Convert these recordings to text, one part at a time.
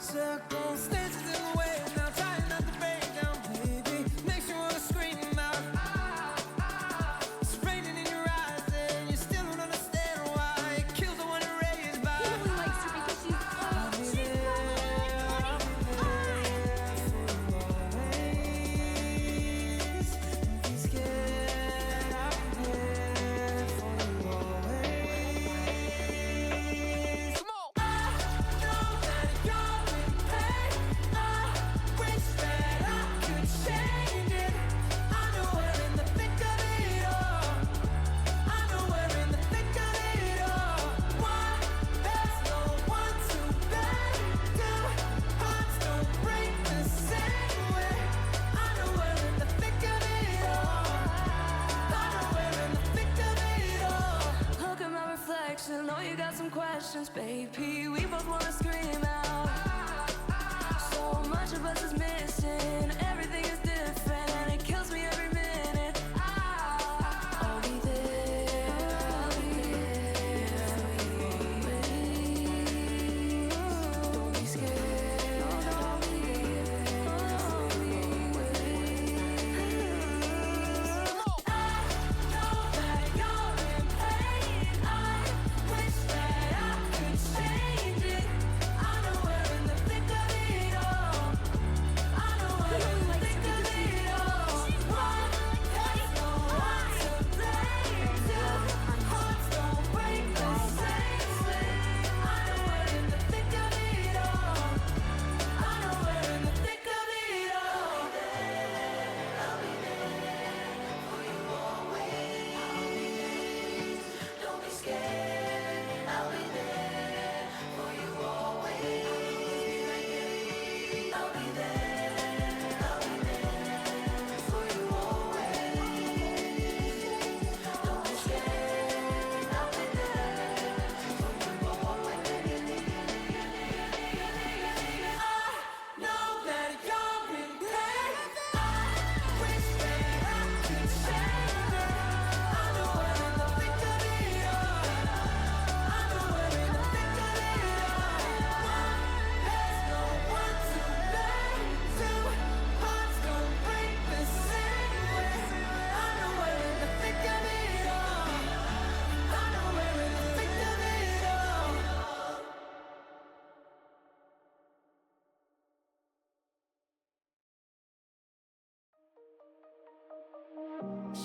Circumstances in the way, now trying not to break down, baby. Makes you wanna scream out. It's raining in your eyes, and you still don't understand why. It kills the one you're raised by. He only likes her because she's know you got some questions, baby. We both wanna scream out. So much of us is missing. Everything is different, and it kills me every minute. I'll be there. I'll be there. Don't be scared. I'll be there. I'll be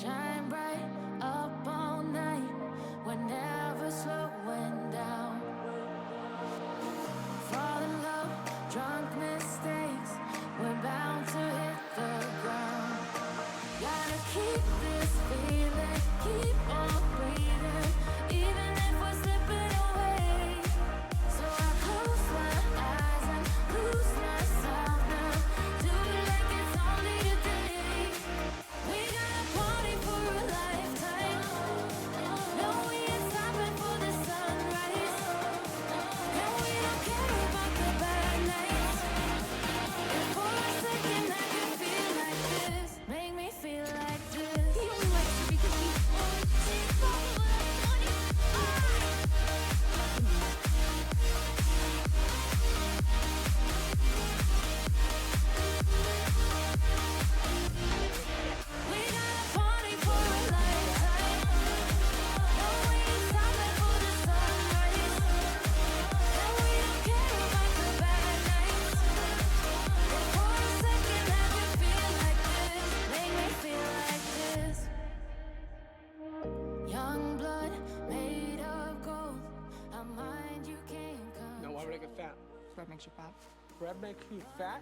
shine bright up all night. We're never slowing down. Fall in love, drunk mistakes. We're bound to hit the ground. Gotta keep this feeling, keep on breathing, even if we're slipping away. So I close my eyes and lose myself now. Do it like it's only today. We got a party for a lifetime. No, we ain't stopping for the sunrise. And we don't care about the bad nights. If for a second I can feel like this, make me feel like this. He only likes her because he's we got a party for a lifetime. No, we ain't stopping for the sunrise. And we don't care about the bad nights. If for a second I can feel like this, make me feel like this. Young blood made of gold, a mind you can't Now, why would I get fat? Bread makes you fat. Bread makes you fat?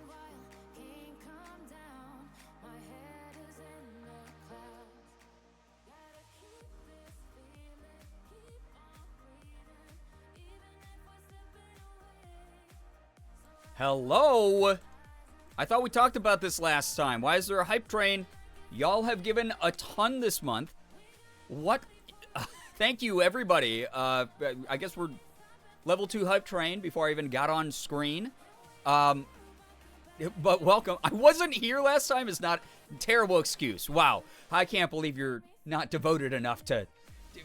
can't come down. My head is in the clouds. Gotta keep this feeling, keep on breathing, even if we're slipping away. Hello? I thought we talked about this last time. Why is there a hype train? Y'all have given a ton this month. What? Thank you, everybody. I guess we're level 2 hype train before I even got on screen. But welcome. I wasn't here last time is not a terrible excuse. Wow. I can't believe you're not devoted enough to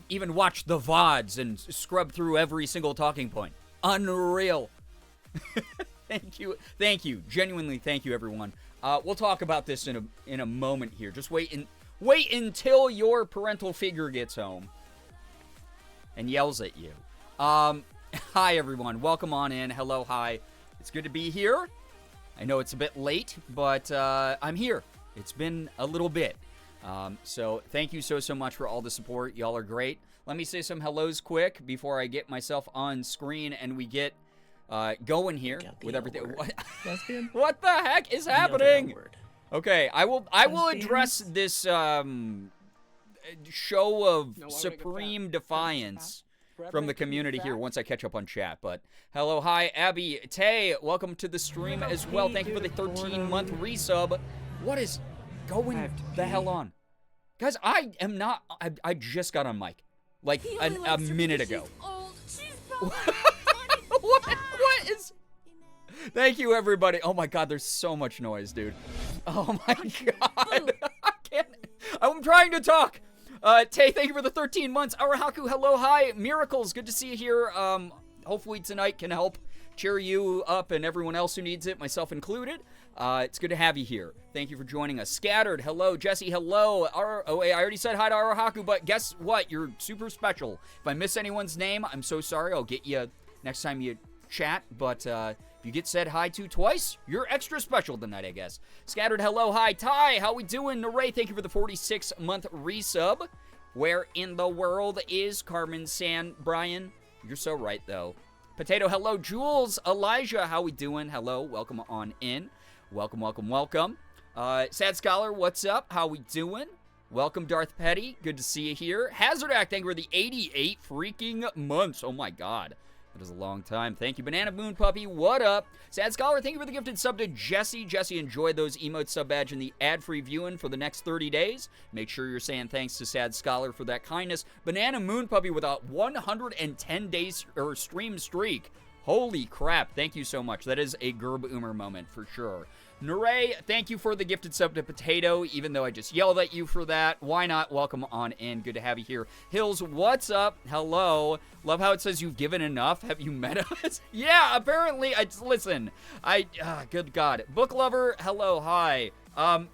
even watch the VODs and scrub through every single talking point. Unreal. Thank you. Genuinely, thank you, everyone. We'll talk about this in a moment here. Just wait until your parental figure gets home and yells at you. Hi, everyone. Welcome on in. Hello, hi. It's good to be here. I know it's a bit late, but I'm here. It's been a little bit. So thank you so much for all the support. Y'all are great. Let me say some hellos quick before I get myself on screen and we get going here with everything. What the heck is happening? Okay, I will address this show of supreme defiance from the community here once I catch up on chat. But hello, hi, Abby, Tay, welcome to the stream as well. Thank you for the 13-month resub. What is going the hell on? Guys, I just got on mic like a minute ago. What is... Thank you, everybody. Oh my god, there's so much noise, dude. Oh my god. I can't... I'm trying to talk. Tay, thank you for the 13 months. Arahaku, hello, hi. Miracles, good to see you here. Hopefully tonight can help cheer you up and everyone else who needs it, myself included. It's good to have you here. Thank you for joining us. Scattered, hello. Jesse, hello. I already said hi to Arahaku, but guess what? You're super special. If I miss anyone's name, I'm so sorry. I'll get you next time you chat, but if you get said hi to twice, you're extra special tonight, I guess. Scattered, hello, hi. Ty, how we doing? Naray, thank you for the 46-month resub. Where in the world is Carmen San Brian? You're so right, though. Potato, hello. Jules, Elijah, how we doing? Hello, welcome on in. Welcome, welcome, welcome. Sad Scholar, what's up? How we doing? Welcome, Darth Petty. Good to see you here. Hazardak, thank you for the 88 freaking months. Oh, my God. That is a long time. Thank you, Banana Moon Puppy. What up? Sad Scholar, thank you for the gifted sub to Jesse. Jesse, enjoy those emotes sub badge and the ad-free viewing for the next 30 days. Make sure you're saying thanks to Sad Scholar for that kindness. Banana Moon Puppy with a 110 days or stream streak. Holy crap. Thank you so much. That is a Gerb-Umer moment for sure. Naray, thank you for the gifted sub to Potato, even though I just yelled at you for that. Why not? Welcome on in. Good to have you here. Hills, what's up? Hello. Love how it says you've given enough. Have you met us? Yeah, apparently. Listen, good God. Book lover, hello, hi.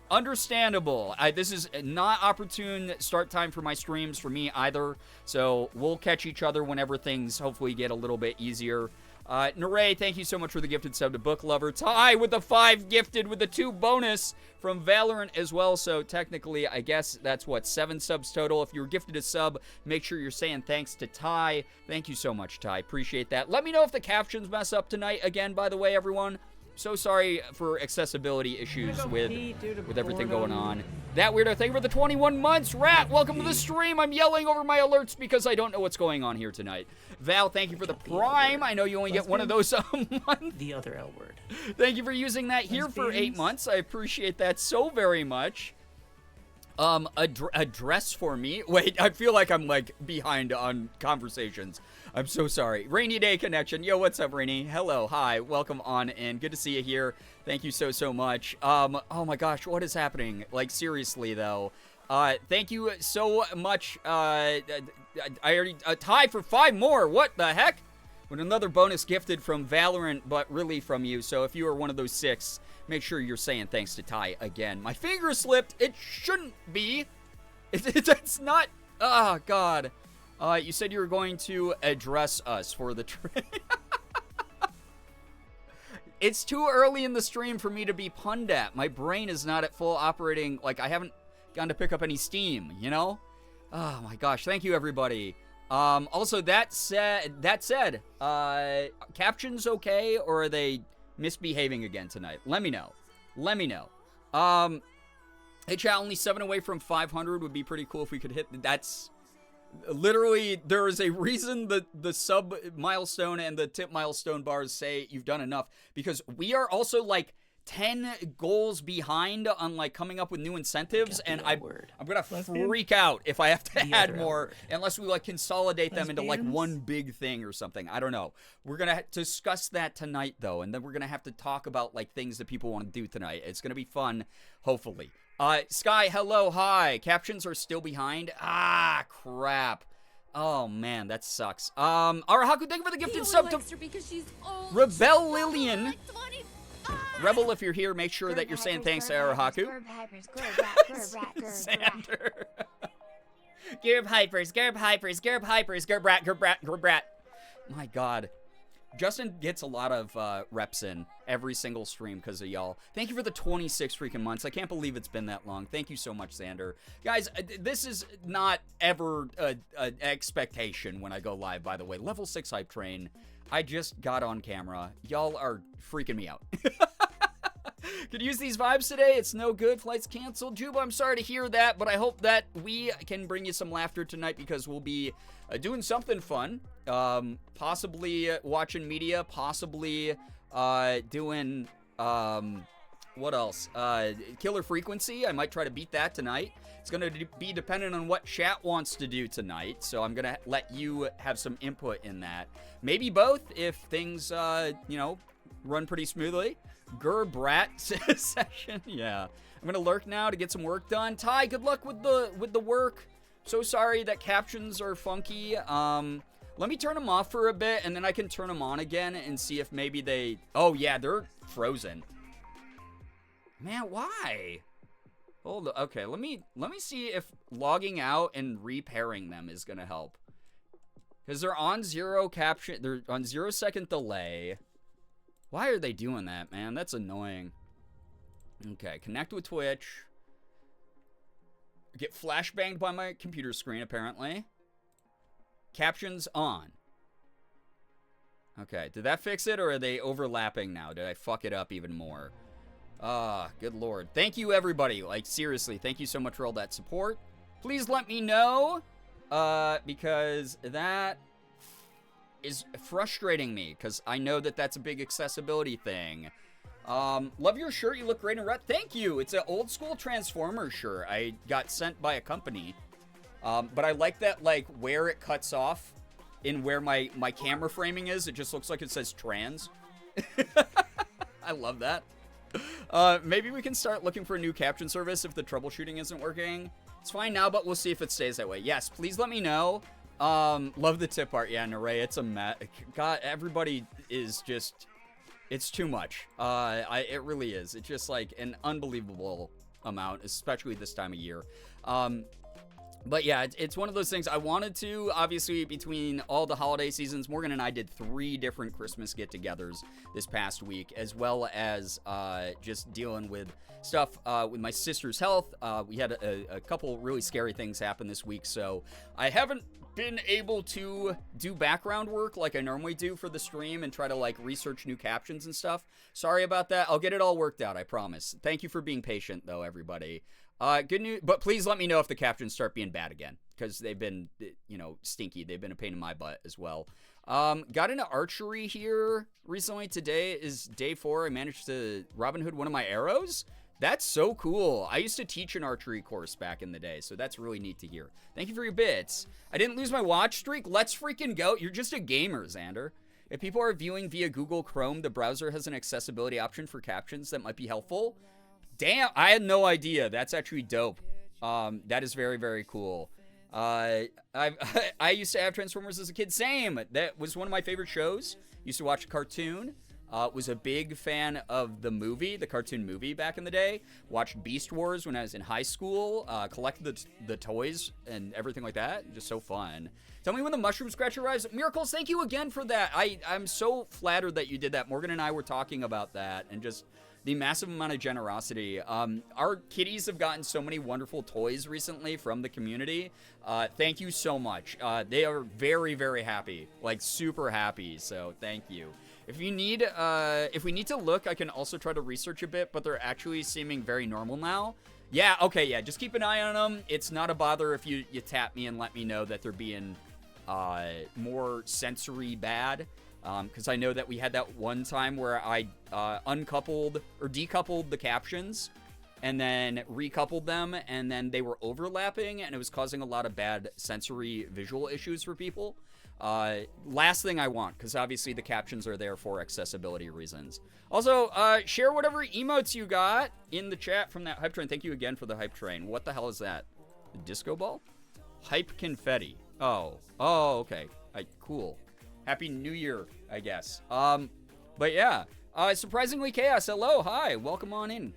Understandable. This is not opportune start time for my streams for me either, so we'll catch each other whenever things hopefully get a little bit easier. Naray, thank you so much for the gifted sub to Book Lover. Ty with the 5 gifted with the 2 bonus from Valorant as well. So technically, I guess that's what, 7 subs total. If you were gifted a sub, make sure you're saying thanks to Ty. Thank you so much, Ty. Appreciate that. Let me know if the captions mess up tonight again, by the way, everyone. So sorry for accessibility issues with everything going on. That weirdo, thank you for the 21 months. Rat, welcome to the stream. I'm yelling over my alerts because I don't know what's going on here tonight. Val, thank you for the Prime. I know you only get one of those a month. The other L word. Thank you for using that here for 8 months. I appreciate that so very much. A dress for me? Wait, I feel like I'm like behind on conversations. I'm so sorry. Rainy Day Connection. Yo, what's up, Rainy? Hello, hi, welcome on in. Good to see you here. Thank you so much. Oh my gosh, what is happening? Like, seriously, though. Thank you so much. I already, Ty for 5 more. What the heck? With another bonus gifted from Valorant, but really from you. So if you are one of those 6, make sure you're saying thanks to Ty again. My finger slipped. It shouldn't be. It's not. Oh, God. You said you were going to address us for the It's too early in the stream for me to be punned at. My brain is not at full operating. Like, I haven't gotten to pick up any steam, you know? Oh, my gosh. Thank you, everybody. Also, that said, captions okay, or are they misbehaving again tonight? Let me know. Let me know. Hey, chat, only 7 away from 500 would be pretty cool if we could hit. That's literally, there is a reason that the sub milestone and the tip milestone bars say you've done enough, because we are also like 10 goals behind on like coming up with new incentives, and I'm gonna freak out if I have to add more unless we like consolidate them into like one big thing or something. I don't know. We're gonna discuss that tonight though, and then we're gonna have to talk about like things that people want to do tonight. It's gonna be fun, hopefully. Sky, hello, hi. Captions are still behind. Ah, crap. Oh man, that sucks. Arahaku, thank you for the gifted sub to Rebel Lillian. Rebel, if you're here, make sure that you're saying thanks to Arahaku. Xander. Gerb hypers, Gerbrat. My God. Justin gets a lot of reps in every single stream because of y'all. Thank you for the 26 freaking months. I can't believe it's been that long. Thank you so much, Xander. Guys, this is not ever an expectation when I go live, by the way. Level 6 hype train. I just got on camera. Y'all are freaking me out. Could use these vibes today. It's no good. Flight's canceled. Juba, I'm sorry to hear that, but I hope that we can bring you some laughter tonight because we'll be doing something fun. Possibly watching media. Possibly doing, what else? Killer Frequency. I might try to beat that tonight. It's going to be dependent on what chat wants to do tonight, so I'm going to let you have some input in that. Maybe both if things, run pretty smoothly. Gerbrat session. Yeah. I'm gonna lurk now to get some work done. Ty, good luck with the work. So sorry that captions are funky. Let me turn them off for a bit and then I can turn them on again and see if maybe they... Oh yeah, they're frozen. Man, why? Hold on. Okay, let me see if logging out and repairing them is gonna help. Because they're on 0 caption, they're on 0-second delay. Why are they doing that, man? That's annoying. Okay, connect with Twitch. Get flashbanged by my computer screen, apparently. Captions on. Okay, did that fix it, or are they overlapping now? Did I fuck it up even more? Good lord. Thank you, everybody. Like, seriously, thank you so much for all that support. Please let me know, because that is frustrating me, because I know that that's a big accessibility thing. Love your shirt. You look great in red. Thank you. It's an old school Transformers shirt. I got sent by a company. But I like that, like, where it cuts off in where my camera framing is. It just looks like it says trans. I love that. Maybe we can start looking for a new caption service if the troubleshooting isn't working. It's fine now, but we'll see if it stays that way. Yes, please let me know. Love the tip art. Yeah, Naray, it's a mess. God, everybody is just... It's too much. It really is. It's just like an unbelievable amount, especially this time of year. But yeah, it's one of those things I wanted to, obviously, between all the holiday seasons, Morgan and I did 3 different Christmas get-togethers this past week, as well as just dealing with stuff with my sister's health. We had a couple really scary things happen this week, so I haven't been able to do background work like I normally do for the stream and try to like research new captions and stuff. Sorry about that. I'll get it all worked out, I promise. Thank you for being patient though, everybody. Good news, but please let me know if the captions start being bad again, because they've been, stinky. They've been a pain in my butt as well. Got into archery here recently. Today is day 4. I managed to Robin Hood one of my arrows. That's so cool. I used to teach an archery course back in the day, so that's really neat to hear. Thank you for your bits. I didn't lose my watch streak. Let's freaking go. You're just a gamer, Xander. If people are viewing via Google Chrome, the browser has an accessibility option for captions that might be helpful. Damn, I had no idea. That's actually dope. That is very, very cool. I used to have Transformers as a kid. Same. That was one of my favorite shows. Used to watch a cartoon. Was a big fan of the movie, the cartoon movie back in the day. Watched Beast Wars when I was in high school. Collected the toys and everything like that. Just so fun. Tell me when the mushroom scratcher arrives. Miracles, thank you again for that. I'm so flattered that you did that. Morgan and I were talking about that and just the massive amount of generosity. Our kitties have gotten so many wonderful toys recently from the community. Thank you so much. They are very, very happy. Like, super happy. So, thank you. If you need, if we need to look, I can also try to research a bit, but they're actually seeming very normal now. Yeah, okay, yeah, just keep an eye on them. It's not a bother if you tap me and let me know that they're being more sensory bad. Because I know that we had that one time where I uncoupled or decoupled the captions and then recoupled them, and then they were overlapping, and it was causing a lot of bad sensory visual issues for people. Last thing I want, because obviously the captions are there for accessibility reasons. Also, share whatever emotes you got in the chat from that hype train. Thank you again for the hype train. What the hell is that? A disco ball? Hype confetti. Oh, okay. Cool. Happy New Year, I guess. But yeah, Surprisingly Chaos, hello, hi, welcome on in.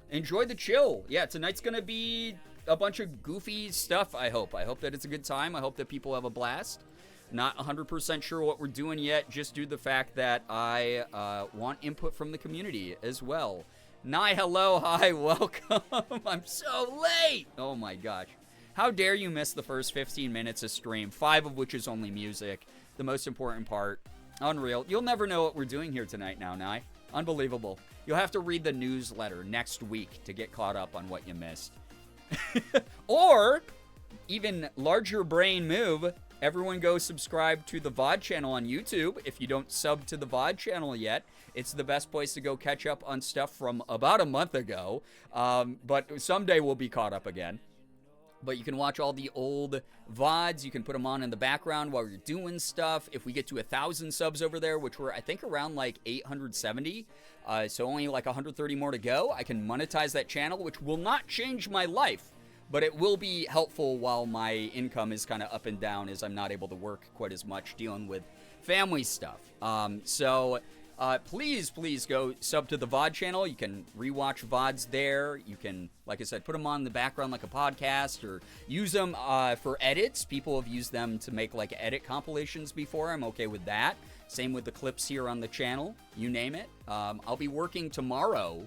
Enjoy the chill. Yeah, tonight's gonna be a bunch of goofy stuff, I hope. I hope that it's a good time. I hope that people have a blast. Not 100% sure what we're doing yet, just due to the fact that I want input from the community as well. Nye, hello, hi, welcome. I'm so late. Oh my gosh. How dare you miss the first 15 minutes of stream, 5 of which is only music. The most important part. Unreal. You'll never know what we're doing here tonight now, Nye. Unbelievable. You'll have to read the newsletter next week to get caught up on what you missed. Or, even larger brain move, everyone go subscribe to the VOD channel on YouTube. If you don't sub to the VOD channel yet, it's the best place to go catch up on stuff from about a month ago. But someday we'll be caught up again. But you can watch all the old VODs. You can put them on in the background while you're doing stuff. If we get to 1,000 subs over there, which we're, I think, around like 870, so only like 130 more to go, I can monetize that channel, which will not change my life, but it will be helpful while my income is kind of up and down as I'm not able to work quite as much dealing with family stuff. Please go sub to the VOD channel. You can rewatch VODs there. You can, like I said, put them on in the background like a podcast or use them for edits. People have used them to make like edit compilations before. I'm okay with that. Same with the clips here on the channel. You name it. I'll be working tomorrow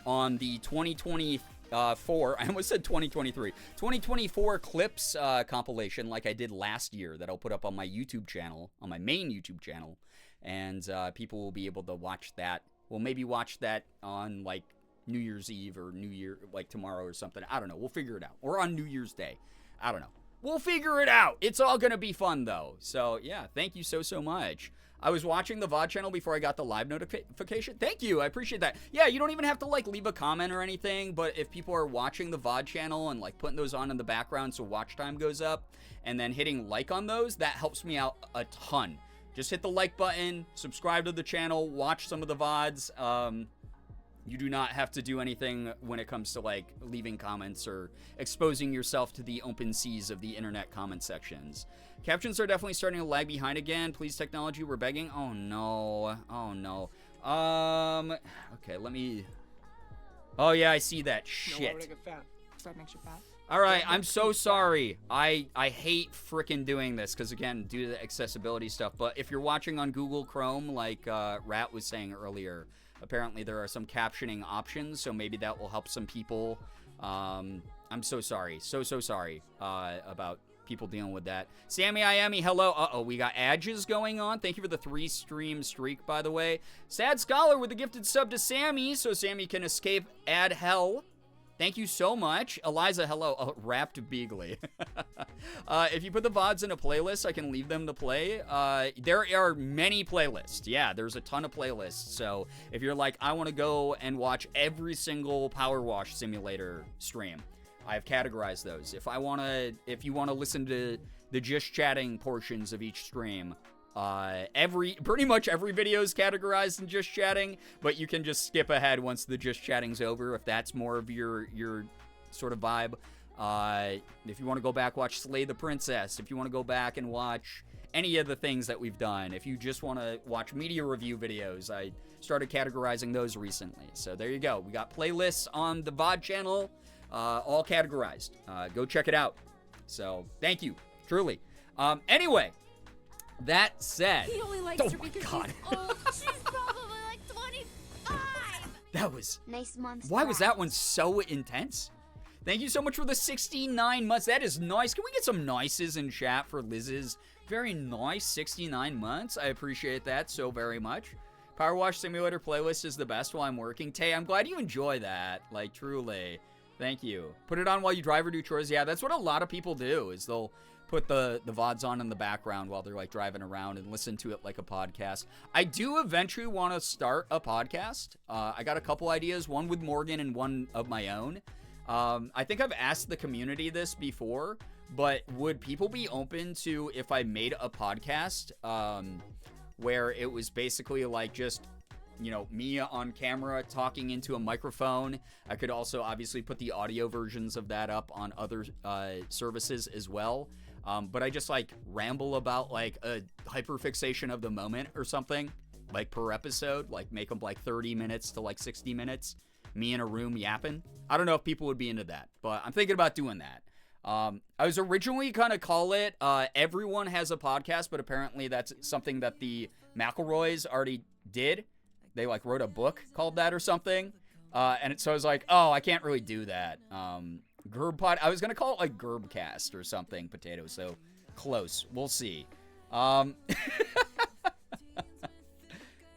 on the 2024, I almost said 2023, 2024 clips compilation like I did last year that I'll put up on my YouTube channel, on my main YouTube channel. And people will be able to watch that. Well, maybe watch that on, like, New Year's Eve or New Year, like, tomorrow or something. I don't know. We'll figure it out. Or on New Year's Day. I don't know. We'll figure it out. It's all going to be fun, though. So, yeah, thank you so much. I was watching the VOD channel before I got the live notification. Thank you. I appreciate that. Yeah, you don't even have to, like, leave a comment or anything. But if people are watching the VOD channel and, like, putting those on in the background so watch time goes up and then hitting like on those, that helps me out a ton. Just hit the like button, subscribe to the channel, watch some of the VODs. You do not have to do anything when it comes to, like, leaving comments or exposing yourself to the open seas of the internet comment sections. Captions are definitely starting to lag behind again. Please, technology, we're begging. Oh, no. Oh, no. Okay, let me... Oh, yeah, I see that. Shit. That makes you fat. All right, I'm so sorry. I hate frickin' doing this because, again, due to the accessibility stuff. But if you're watching on Google Chrome, like Rat was saying earlier, apparently there are some captioning options, so maybe that will help some people. I'm so sorry. So sorry about people dealing with that. Sammy Iami, hello. Uh-oh, we got adges going on. Thank you for the 3-stream streak, by the way. Sad Scholar with a gifted sub to Sammy, so Sammy can escape ad hell. Thank you so much. Eliza, hello. Wrapped Beagly. If you put the VODs in a playlist, I can leave them to play. There are many playlists. Yeah, there's a ton of playlists. So if you're like, I want to go and watch every single Power Wash Simulator stream, I've categorized those. If you want to listen to the just chatting portions of each stream, pretty much every video is categorized in just chatting, but you can just skip ahead once the just chatting's over if that's more of your sort of vibe. If you want to go back, watch Slay the Princess. If you want to go back and watch any of the things that we've done. If you just want to watch media review videos, I started categorizing those recently. So there you go. We got playlists on the VOD channel, all categorized. Go check it out. So thank you, truly. Anyway. That said, He only likes her because God. she's old. She's probably like 25. That was Nice months. why was that one so intense? Thank you so much for the 69 months. That is nice. Can we get some nices in chat for Liz's very nice 69 months? I appreciate that so very much. Power Wash Simulator playlist is the best while I'm working. Tay, I'm glad you enjoy that. Like, truly. Thank you. Put it on while you drive or do chores. Yeah, that's what a lot of people do, is they'll put the VODs on in the background while they're, like, driving around and listen to it like a podcast. I do eventually want to start a podcast. I got a couple ideas, one with Morgan and one of my own. I think I've asked the community this before, but would people be open to if I made a podcast where it was basically like just, you know, me on camera talking into a microphone? I could also obviously put the audio versions of that up on other services as well. But I just like ramble about like a hyperfixation of the moment or something. like per episode, like make them like 30 minutes to like 60 minutes, me in a room yapping. I don't know if people would be into that, but I'm thinking about doing that. I was originally going to call it Everyone Has a Podcast, but apparently that's something that the McElroys already did. They like wrote a book called that or something. So I was like, oh, I can't really do that. Gerbpod, I was going to call it like Gerbcast or something, potato. So close. We'll see.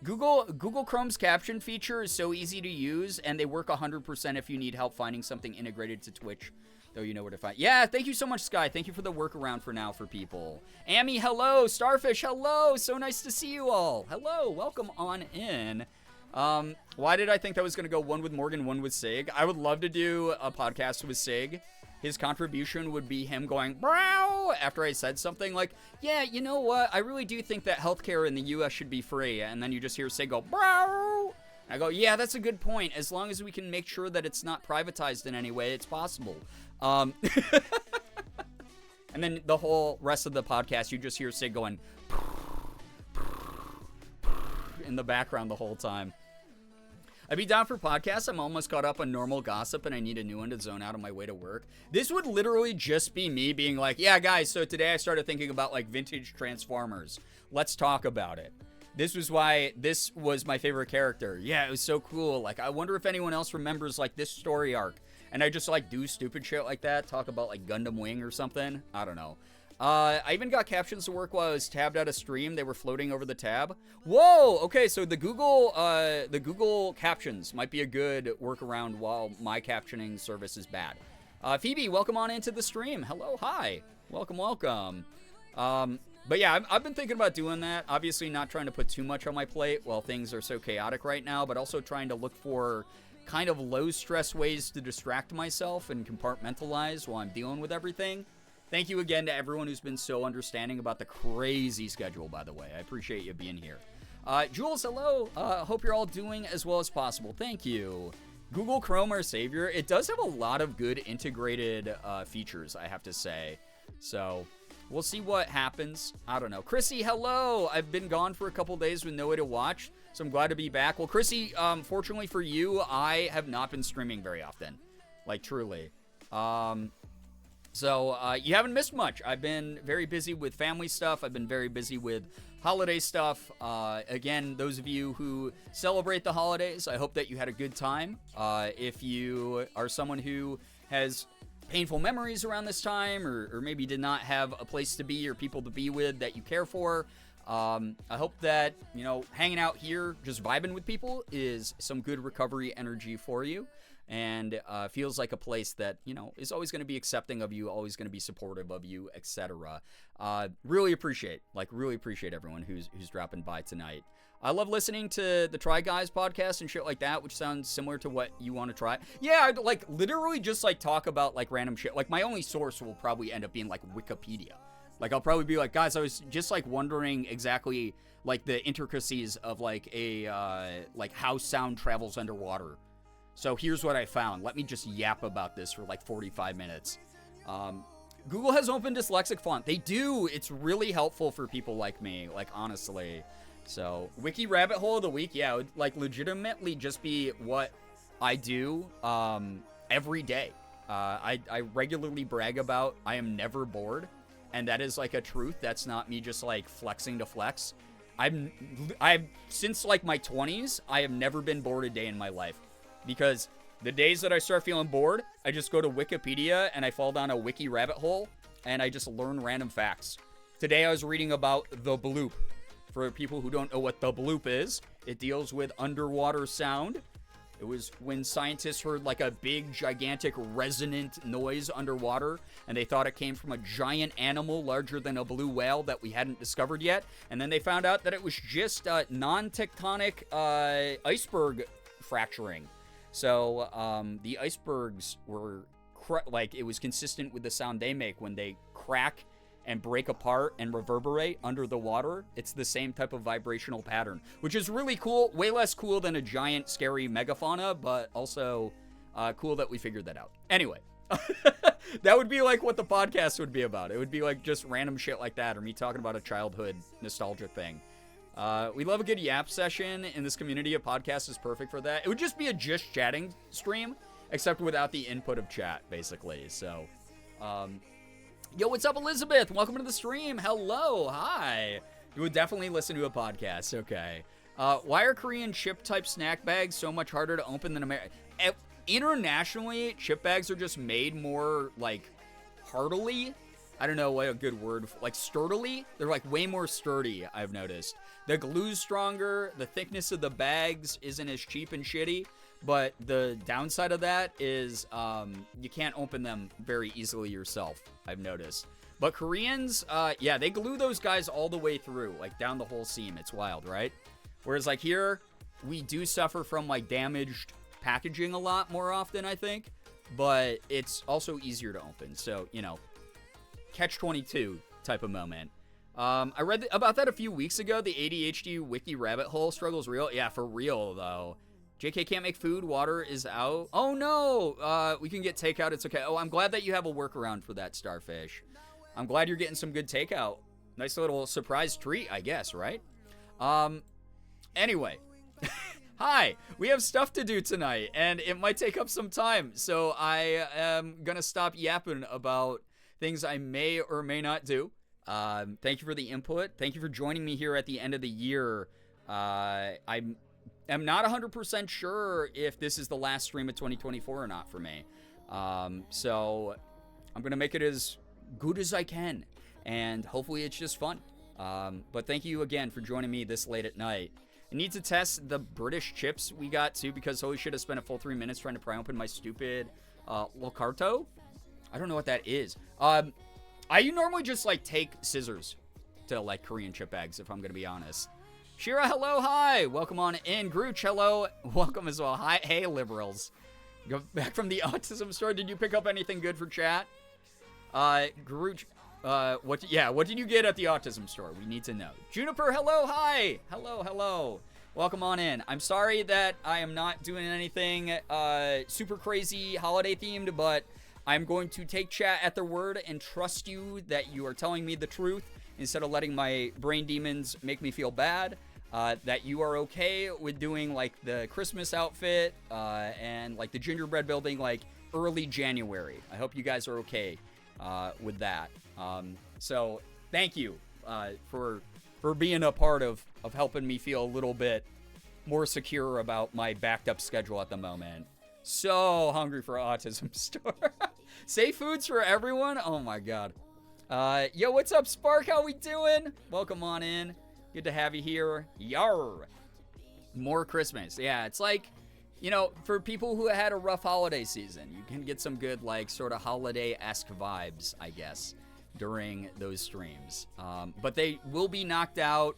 Google Chrome's caption feature is so easy to use, and they work 100% if you need help finding something integrated to Twitch, though you know where to find. Yeah, thank you so much, Sky. Thank you for the workaround for now for people. Amy, hello. Starfish, hello. So nice to see you all. Hello. Welcome on in. Why did I think that was going to go one with Morgan, one with Sig? I would love to do a podcast with Sig. His contribution would be him going, brow, after I said something like, yeah, you know what? I really do think that healthcare in the U.S. should be free. And then you just hear Sig go, brow. I go, yeah, that's a good point. As long as we can make sure that it's not privatized in any way, it's possible. And then the whole rest of the podcast, you just hear Sig going in the background the whole time. I'd be down for podcasts. I'm almost caught up on normal gossip, and I need a new one to zone out on my way to work. This would literally just be me being like, yeah, guys, so today I started thinking about, like, vintage Transformers. Let's talk about it. This was why this was my favorite character. Yeah, it was so cool. Like, I wonder if anyone else remembers, like, this story arc. And I just, like, do stupid shit like that. Talk about, like, Gundam Wing or something. I don't know. I even got captions to work while I was tabbed out of stream. They were floating over the tab. Whoa! Okay, so the Google captions might be a good workaround while my captioning service is bad. Phoebe, welcome on into the stream. Hello, hi. Welcome, welcome. But yeah, I've been thinking about doing that. Obviously not trying to put too much on my plate while things are so chaotic right now, but also trying to look for kind of low-stress ways to distract myself and compartmentalize while I'm dealing with everything. Thank you again to everyone who's been so understanding about the crazy schedule, by the way. I appreciate you being here. Jules, hello. Hope you're all doing as well as possible. Thank you. Google Chrome, our savior. It does have a lot of good integrated features, I have to say. So we'll see what happens. I don't know. Chrissy, hello. I've been gone for a couple days with no way to watch, so I'm glad to be back. Well, Chrissy, fortunately for you, I have not been streaming very often. Like, truly. So you haven't missed much. I've been very busy with family stuff. I've been very busy with holiday stuff. Again, those of you who celebrate the holidays, I hope that you had a good time. If you are someone who has painful memories around this time, or maybe did not have a place to be or people to be with that you care for, I hope that, you know, hanging out here, just vibing with people is some good recovery energy for you. And feels like a place that, you know, is always going to be accepting of you, always going to be supportive of you, etc. Really appreciate everyone who's dropping by tonight. I love listening to the Try Guys podcast and shit like that, which sounds similar to what you want to try. Yeah, I'd like literally just like talk about like random shit. Like my only source will probably end up being like Wikipedia. Like I'll probably be like, guys, I was just like wondering exactly like the intricacies of like a like how sound travels underwater. So here's what I found. Let me just yap about this for like 45 minutes. Google has open dyslexic font. They do. It's really helpful for people like me, like honestly. So wiki rabbit hole of the week. Yeah, it would like legitimately just be what I do every day. I regularly brag about I am never bored. And that is like a truth. That's not me just like flexing to flex. I've since like my 20s, I have never been bored a day in my life. Because the days that I start feeling bored, I just go to Wikipedia and I fall down a wiki rabbit hole and I just learn random facts. Today I was reading about the bloop. For people who don't know what the bloop is, it deals with underwater sound. It was when scientists heard like a big, gigantic, resonant noise underwater, and they thought it came from a giant animal larger than a blue whale that we hadn't discovered yet. And then they found out that it was just non-tectonic iceberg fracturing. So the icebergs were like it was consistent with the sound they make when they crack and break apart and reverberate under the water. It's the same type of vibrational pattern, which is really cool. Way less cool than a giant, scary megafauna, but also cool that we figured that out. Anyway, that would be like what the podcast would be about. It would be like just random shit like that, or me talking about a childhood nostalgia thing. We love a good yap session in this community. A podcast is perfect for that. It would just be a just chatting stream, except without the input of chat, basically. So, yo, what's up, Elizabeth? Welcome to the stream. Hello, hi. You would definitely listen to a podcast. Okay. Why are Korean chip-type snack bags so much harder to open than American? Internationally, chip bags are just made more, like, heartily. I don't know what a good word, like sturdily. They're like way more sturdy, I've noticed. The glue's stronger. The thickness of the bags isn't as cheap and shitty. But the downside of that is you can't open them very easily yourself, I've noticed. But Koreans, yeah, they glue those guys all the way through, like down the whole seam. It's wild, right? Whereas like here, we do suffer from like damaged packaging a lot more often, I think. But it's also easier to open. So, you know, catch-22 type of moment. I read about that a few weeks ago. The ADHD wiki rabbit hole struggle's real. Yeah, for real, though. JK can't make food. Water is out. Oh, no. We can get takeout. It's okay. Oh, I'm glad that you have a workaround for that, Starfish. I'm glad you're getting some good takeout. Nice little surprise treat, I guess, right? Anyway. Hi. We have stuff to do tonight, and it might take up some time. So I am going to stop yapping about things I may or may not do. Thank you for the input. Thank you for joining me here at the end of the year. I'm not 100% sure if this is the last stream of 2024 or not for me. So I'm going to make it as good as I can, and hopefully it's just fun. But thank you again for joining me this late at night. I need to test the British chips we got too, because holy shit, I spent a full 3 minutes trying to pry open my stupid Locarto. I don't know what that is. I normally just like take scissors to like Korean chip bags, if I'm gonna be honest. Shira, hello, hi, welcome on in. Grooch, hello, welcome as well. Hi, hey, liberals. Go back from the autism store. Did you pick up anything good for chat? Grooch, what did you get at the autism store? We need to know. Juniper, hello, hi, hello. Welcome on in. I'm sorry that I am not doing anything super crazy holiday themed, but I'm going to take chat at their word and trust you that you are telling me the truth instead of letting my brain demons make me feel bad. That you are okay with doing like the Christmas outfit and like the gingerbread building like early January. I hope you guys are okay with that. So thank you for being a part of helping me feel a little bit more secure about my backed up schedule at the moment. So hungry for autism store. Safe foods for everyone. Oh my god. Yo, what's up, Spark? How we doing? Welcome on in. Good to have you here. Yar. More Christmas. Yeah, it's like, you know, for people who had a rough holiday season, you can get some good, like, sort of holiday-esque vibes, I guess, during those streams. But they will be knocked out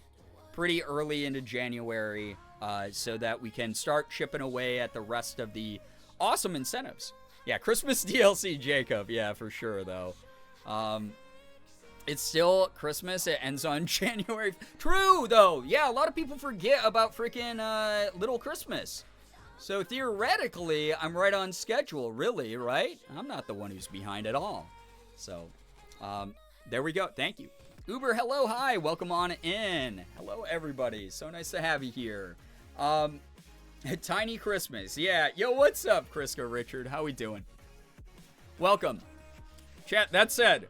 pretty early into January so that we can start chipping away at the rest of the awesome incentives. Yeah, Christmas DLC, Jacob. Yeah, for sure, though. It's still Christmas. It ends on January. True, though. Yeah, a lot of people forget about freaking Little Christmas. So theoretically, I'm right on schedule, really, right? I'm not the one who's behind at all. So, there we go. Thank you. Uber, hello, hi. Welcome on in. Hello, everybody. So nice to have you here. Tiny Christmas. Yeah. Yo, what's up, Crisco Richard? How we doing? Welcome. Chat, that said,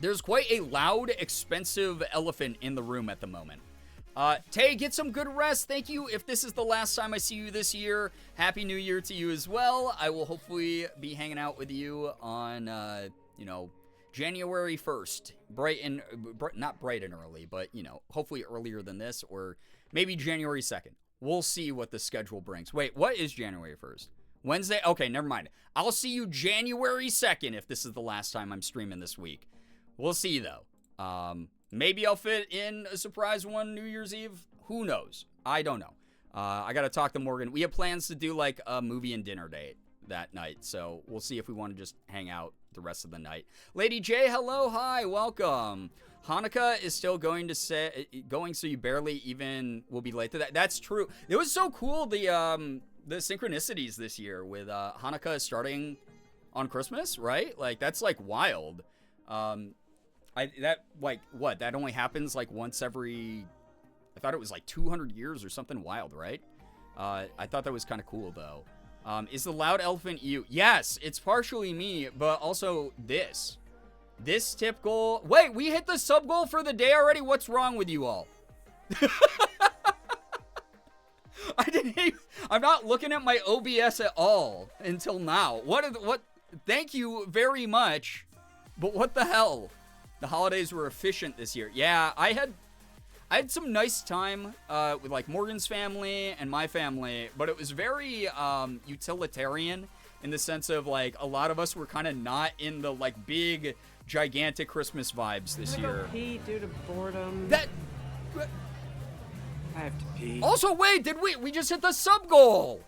there's quite a loud, expensive elephant in the room at the moment. Tay, get some good rest. Thank you. If this is the last time I see you this year, Happy New Year to you as well. I will hopefully be hanging out with you on, January 1st. Not bright and early, but, hopefully earlier than this, or maybe January 2nd. We'll see what the schedule brings. Wait, what is January 1st? Wednesday? Okay, never mind. I'll see you January 2nd if this is the last time I'm streaming this week. We'll see, though. Maybe I'll fit in a surprise one New Year's Eve. Who knows? I don't know. I got to talk to Morgan. We have plans to do, like, a movie and dinner date that night, so we'll see if we want to just hang out the rest of the night. Lady J, hello, hi, welcome. Hanukkah is still going, so you barely even will be late to that. That's true. It was so cool, the synchronicities this year with Hanukkah starting on Christmas, right? Like, that's, like, wild. That only happens, like, once every I thought it was like 200 years or something wild, right? I thought that was kind of cool, though. Is the loud elephant you? Yes, it's partially me, but also this. This tip goal. Wait, we hit the sub goal for the day already? What's wrong with you all? I'm not looking at my OBS at all until now. What? Thank you very much. But what the hell? The holidays were efficient this year. Yeah, I had some nice time with like Morgan's family and my family, but it was very utilitarian in the sense of like a lot of us were kind of not in the like big gigantic Christmas vibes this year. Pee due to boredom. I have to pee. Also, wait, we just hit the sub goal,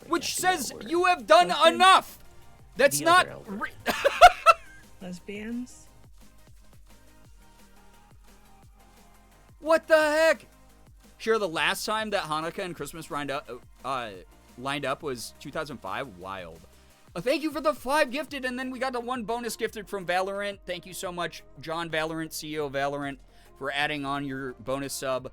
which says you have done enough. That's not. Lesbians. What the heck? Sure, the last time that Hanukkah and Christmas lined up was 2005. Wild. Thank you for the 5 gifted, and then we got the 1 bonus gifted from Valorant. Thank you so much, John Valorant, CEO of Valorant, for adding on your bonus sub.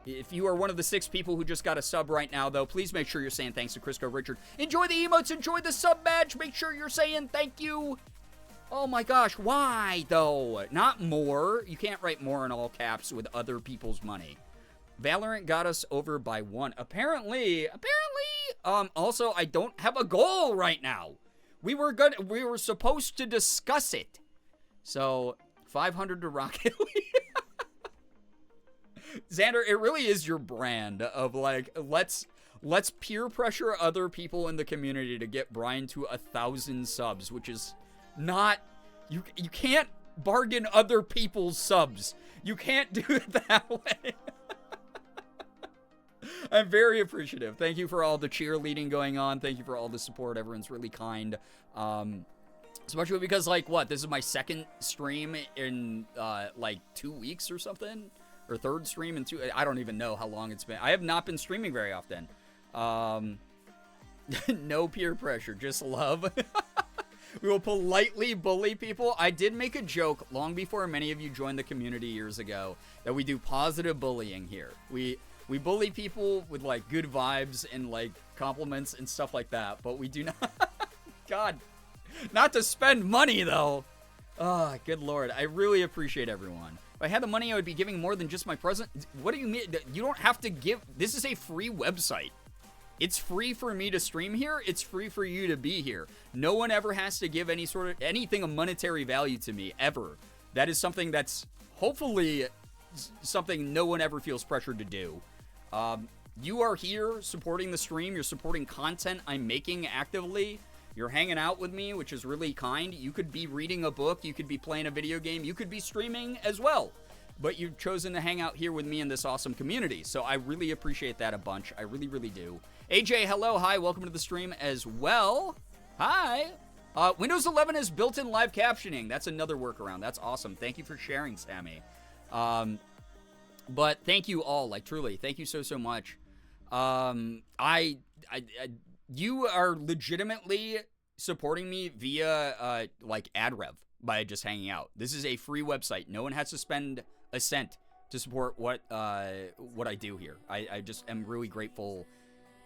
If you are one of the 6 people who just got a sub right now, though, please make sure you're saying thanks to Crisco Richard. Enjoy the emotes, enjoy the sub badge. Make sure you're saying thank you. Oh my gosh, why though? Not more. You can't write more in all caps with other people's money. Valorant got us over by 1. Apparently, also I don't have a goal right now. We were supposed to discuss it. So, 500 to Rocket League. Xander, it really is your brand of like, let's peer pressure other people in the community to get Brian to 1,000 subs, which is not, you can't bargain other people's subs. You can't do it that way. I'm very appreciative. Thank you for all the cheerleading going on. Thank you for all the support. Everyone's really kind. Especially because, like, this is my 2nd stream in, like, 2 weeks or something? Or 3rd stream in 2... I don't even know how long it's been. I have not been streaming very often. No peer pressure, just love. We will politely bully people. I did make a joke long before many of you joined the community years ago that we do positive bullying here. We bully people with, like, good vibes and, like, compliments and stuff like that, but we do not... God. Not to spend money, though. Oh, good lord. I really appreciate everyone. If I had the money, I would be giving more than just my present. What do you mean? You don't have to give... This is a free website. It's free for me to stream here. It's free for you to be here. No one ever has to give anything of monetary value to me, ever. That is something that's hopefully something no one ever feels pressured to do. You are here supporting the stream. You're supporting content I'm making actively. You're hanging out with me, which is really kind. You could be reading a book. You could be playing a video game. You could be streaming as well. But you've chosen to hang out here with me in this awesome community. So I really appreciate that a bunch. I really, really do. AJ, hello. Hi. Welcome to the stream as well. Hi. Windows 11 has built-in live captioning. That's another workaround. That's awesome. Thank you for sharing, Sammy. But thank you all. Like, truly. Thank you so, so much. You are legitimately supporting me via, like, AdRev by just hanging out. This is a free website. No one has to spend a cent to support what I do here. I just am really grateful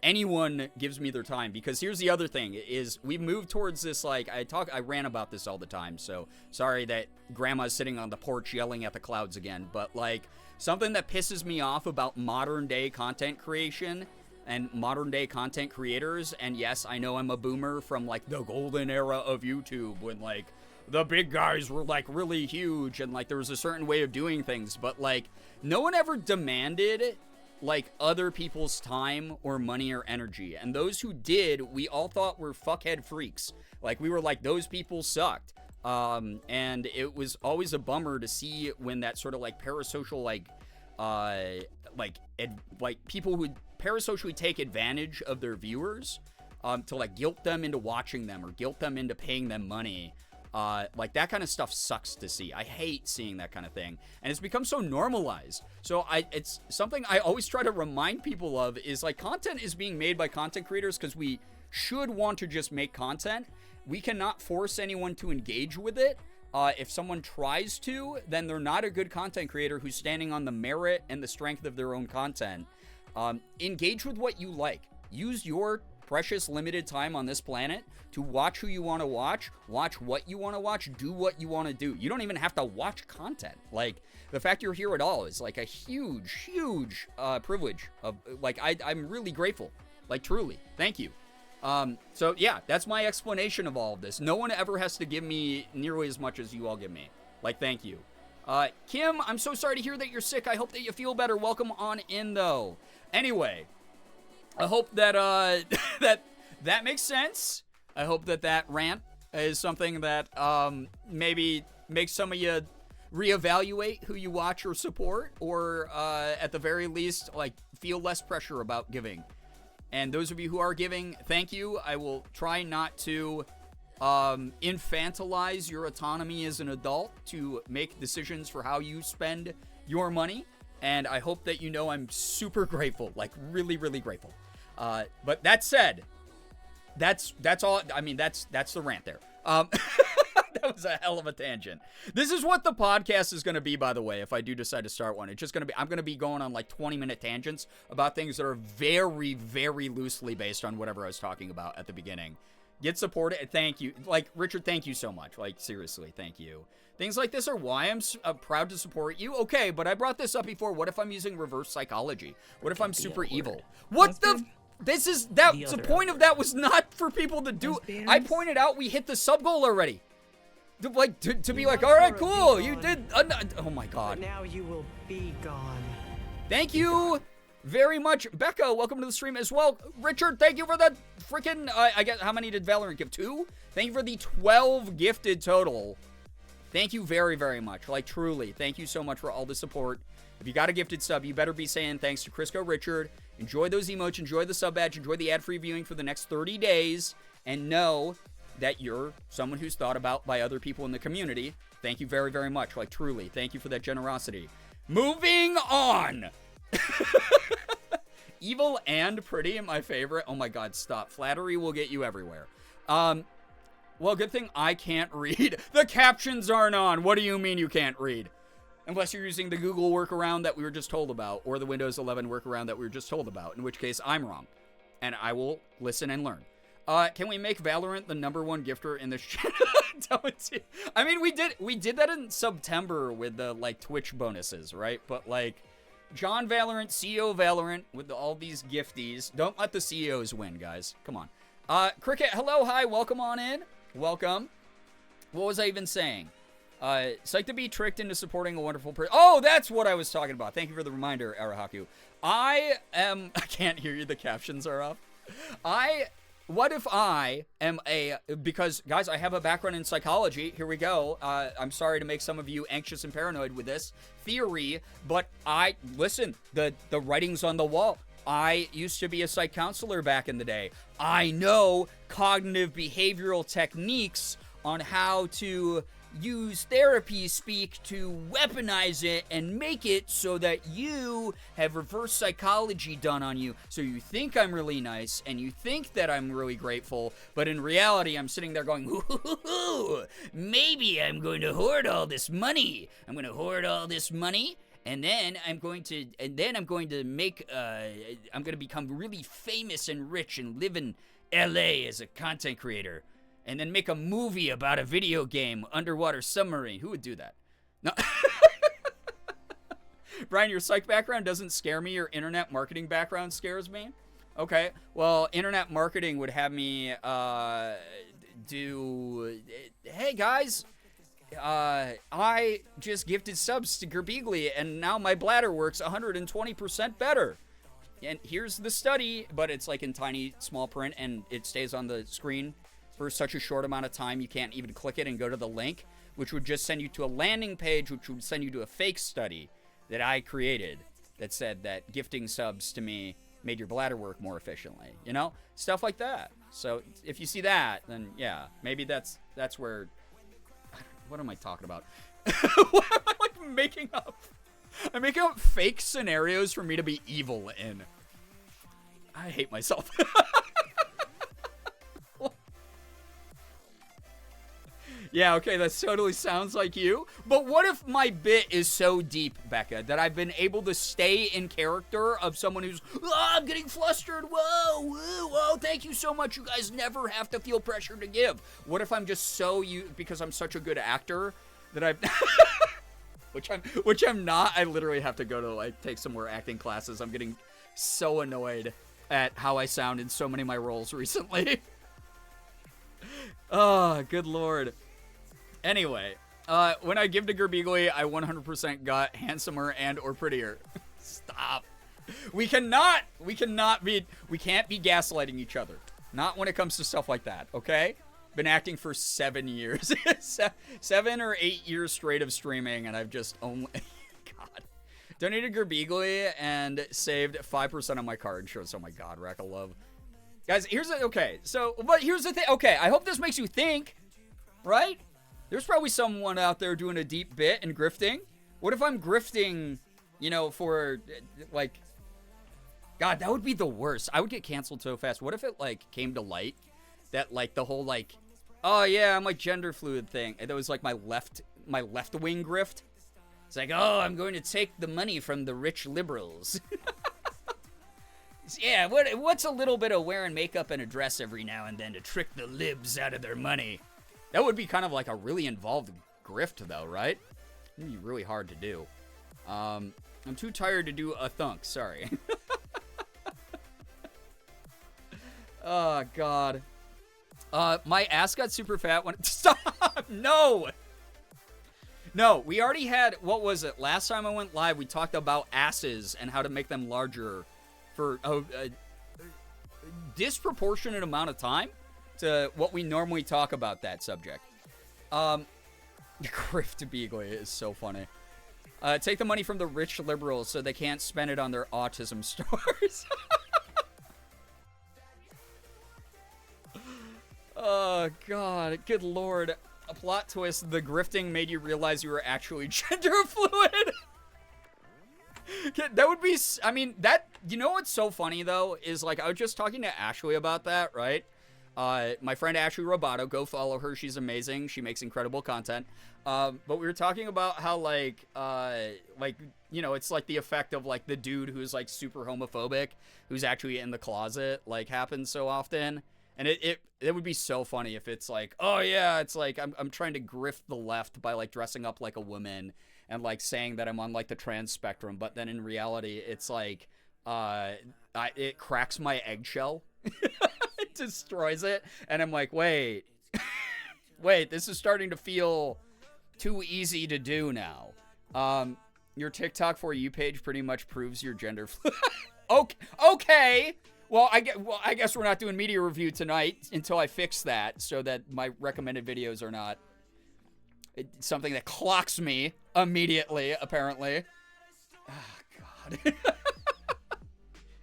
anyone gives me their time, because here's the other thing is we moved towards this, like, I ran about this all the time, so sorry that grandma's sitting on the porch yelling at the clouds again, but, like, something that pisses me off about modern day content creation and modern day content creators, and yes, I know I'm a boomer from, like, the golden era of YouTube when, like, the big guys were, like, really huge and, like, there was a certain way of doing things, but, like, no one ever demanded, like, other people's time or money or energy, and those who did, we all thought were fuckhead freaks. Like, we were like, those people sucked. And it was always a bummer to see when that sort of, like, parasocial, like people who parasocially take advantage of their viewers, to, like, guilt them into watching them or guilt them into paying them money. Like, that kind of stuff sucks to see. I hate seeing that kind of thing. And it's become so normalized. So it's something I always try to remind people of is, like, content is being made by content creators because we should want to just make content. We cannot force anyone to engage with it. If someone tries to, then they're not a good content creator who's standing on the merit and the strength of their own content. Engage with what you like. Use your precious limited time on this planet to watch who you want to watch what you want to watch, do what you want to do. You don't even have to watch content. Like, the fact you're here at all is like a huge privilege of, like, I'm really grateful, like, truly. Thank you. So yeah, that's my explanation of all of this. No one ever has to give me nearly as much as you all give me. Like, thank you. Kim, I'm so sorry to hear that you're sick. I hope that you feel better. Welcome on in, though. Anyway, I hope that that makes sense. I hope that rant is something that maybe makes some of you reevaluate who you watch or support, or at the very least, like, feel less pressure about giving. And those of you who are giving, thank you. I will try not to infantilize your autonomy as an adult to make decisions for how you spend your money. And I hope that you know I'm super grateful, like, really, really grateful. But that said, that's all. I mean, that's the rant there. That was a hell of a tangent. This is what the podcast is going to be, by the way, if I do decide to start one. It's just going to be, I'm going to be going on like 20-minute tangents about things that are very, very loosely based on whatever I was talking about at the beginning. Get supported. Thank you. Like, Richard, thank you so much. Like, seriously, thank you. Things like this are why I'm proud to support you. Okay, but I brought this up before. What if I'm using reverse psychology? What if I'm super evil? What the... This is... The point of that was not for people to do... I pointed out we hit the sub goal already. Like, to be like, all right, cool, you did... oh my god. But now you will be gone. Thank you very much. Becca, welcome to the stream as well. Richard, thank you for that freaking... I guess, how many did Valorant give? 2? Thank you for the 12 gifted total. Thank you very, very much. Like, truly, thank you so much for all the support. If you got a gifted sub, you better be saying thanks to Crisco Richard. Enjoy those emotes, enjoy the sub badge, enjoy the ad-free viewing for the next 30 days, and know that you're someone who's thought about by other people in the community. Thank you very, very much. Like, truly, thank you for that generosity. Moving on! Evil and pretty, my favorite. Oh my god, stop. Flattery will get you everywhere. Well, good thing I can't read. The captions aren't on. What do you mean you can't read? Unless you're using the Google workaround that we were just told about, or the Windows 11 workaround that we were just told about, in which case I'm wrong. And I will listen and learn. Can we make Valorant the #1 gifter in this channel? I mean, we did that in September with the, like, Twitch bonuses, right? But, like, John Valorant, CEO Valorant, with all these gifties. Don't let the CEOs win, guys. Come on. Cricket, hello, hi, welcome on in. Welcome. What was I even saying? Psyched to be tricked into supporting a wonderful person. Oh, that's what I was talking about. Thank you for the reminder, Arahaku. I can't hear you. The captions are up. What if I am because, guys, I have a background in psychology. Here we go. I'm sorry to make some of you anxious and paranoid with this theory, but listen, the writing's on the wall. I used to be a psych counselor back in the day. I know cognitive behavioral techniques on how to use therapy speak to weaponize it and make it so that you have reverse psychology done on you. So you think I'm really nice and you think that I'm really grateful, but in reality, I'm sitting there going, ooh, maybe I'm going to hoard all this money. I'm going to hoard all this money. And then I'm going to make, I'm going to become really famous and rich and live in LA as a content creator. And then make a movie about a video game, underwater submarine. Who would do that? No. Brian, your psych background doesn't scare me. Your internet marketing background scares me. Okay. Well, internet marketing would have me do... Hey, guys. I just gifted subs to Girbeagly, and now my bladder works 120% better. And here's the study, but it's like in tiny, small print, and it stays on the screen for such a short amount of time you can't even click it and go to the link, which would just send you to a landing page, which would send you to a fake study that I created that said that gifting subs to me made your bladder work more efficiently, you know? Stuff like that. So if you see that, then yeah, maybe that's where... What am I talking about? What am I, like, making up? I'm making up fake scenarios for me to be evil in. I hate myself. Yeah, okay, that totally sounds like you. But what if my bit is so deep, Becca, that I've been able to stay in character of someone who's, I'm getting flustered, whoa, thank you so much. You guys never have to feel pressure to give. What if I'm just so because I'm such a good actor that I've, which I'm not. I literally have to go to, like, take some more acting classes. I'm getting so annoyed at how I sound in so many of my roles recently. Oh, good lord. Anyway, when I give to Girbeagly, I 100% got handsomer and or prettier. Stop. We can't be gaslighting each other. Not when it comes to stuff like that, okay? Been acting for 7 years. 7 or 8 years straight of streaming, and I've just only... God. Donated Girbeagly and saved 5% on my card. Insurance. Oh my god, rack of love. Guys, here's the... Okay, so... But here's the thing. Okay, I hope this makes you think, right? There's probably someone out there doing a deep bit and grifting. What if I'm grifting, you know, for, like... God, that would be the worst. I would get canceled so fast. What if it, like, came to light that, like, the whole, like... Oh, yeah, I'm, like, gender fluid thing. And that was, like, my left wing grift. It's like, oh, I'm going to take the money from the rich liberals. Yeah, what's a little bit of wearing makeup and a dress every now and then to trick the libs out of their money? That would be kind of like a really involved grift, though, right? It'd be really hard to do. I'm too tired to do a thunk. Sorry. Oh, God. My ass got super fat when... Stop! No! No, we already had... What was it? Last time I went live, we talked about asses and how to make them larger for a disproportionate amount of time to what we normally talk about that subject. Girbeagly is so funny. Take the money from the rich liberals so they can't spend it on their autism stores. Oh, God. Good lord. A plot twist. The grifting made you realize you were actually gender fluid. That would be... I mean, that... You know what's so funny, though? Is, like, I was just talking to Ashley about that, right? My friend Ashley Roboto. Go follow her. She's amazing. She makes incredible content. But we were talking about how, like, you know, it's, like, the effect of, like, the dude who's, like, super homophobic, who's actually in the closet, like, happens so often. And it would be so funny if it's like, oh yeah, it's like I'm trying to grift the left by like dressing up like a woman and like saying that I'm on like the trans spectrum, but then in reality it's like it cracks my eggshell. It destroys it, and I'm like, wait, this is starting to feel too easy to do now. Your TikTok For You page pretty much proves your gender fluid. Okay. Well, I guess we're not doing media review tonight until I fix that, so that my recommended videos are not something that clocks me immediately, apparently. Oh, God.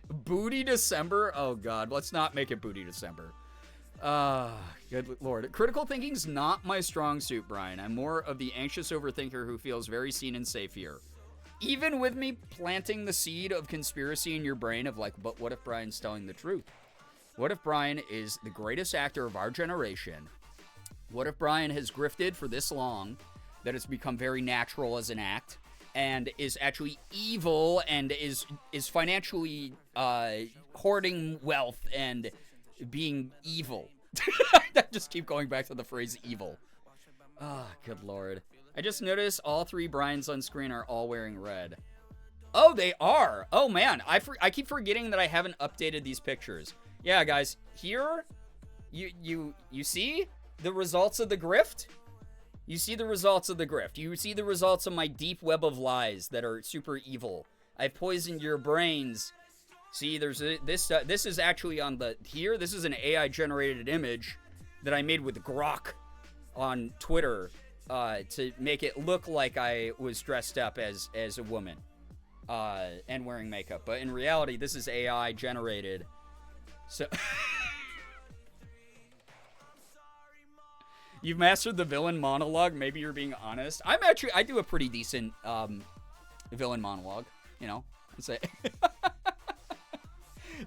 Booty December? Oh, God. Let's not make it Booty December. Good lord. Critical thinking's not my strong suit, Brian. I'm more of the anxious overthinker who feels very seen and safe here. Even with me planting the seed of conspiracy in your brain of like, but what if Brian's telling the truth? What if Brian is the greatest actor of our generation? What if Brian has grifted for this long that it's become very natural as an act and is actually evil and is financially hoarding wealth and being evil? I just keep going back to the phrase evil. Oh, good lord. I just noticed all three Brians on screen are all wearing red. Oh, they are. Oh, man. I keep forgetting that I haven't updated these pictures. Yeah, guys. Here, you see the results of the grift? You see the results of the grift. You see the results of my deep web of lies that are super evil. I've poisoned your brains. See, there's this is actually on the... Here, this is an AI-generated image that I made with Grok on Twitter. To make it look like I was dressed up as a woman and wearing makeup. But in reality, this is AI generated. So you've mastered the villain monologue. Maybe you're being honest. I do a pretty decent villain monologue, you know. Say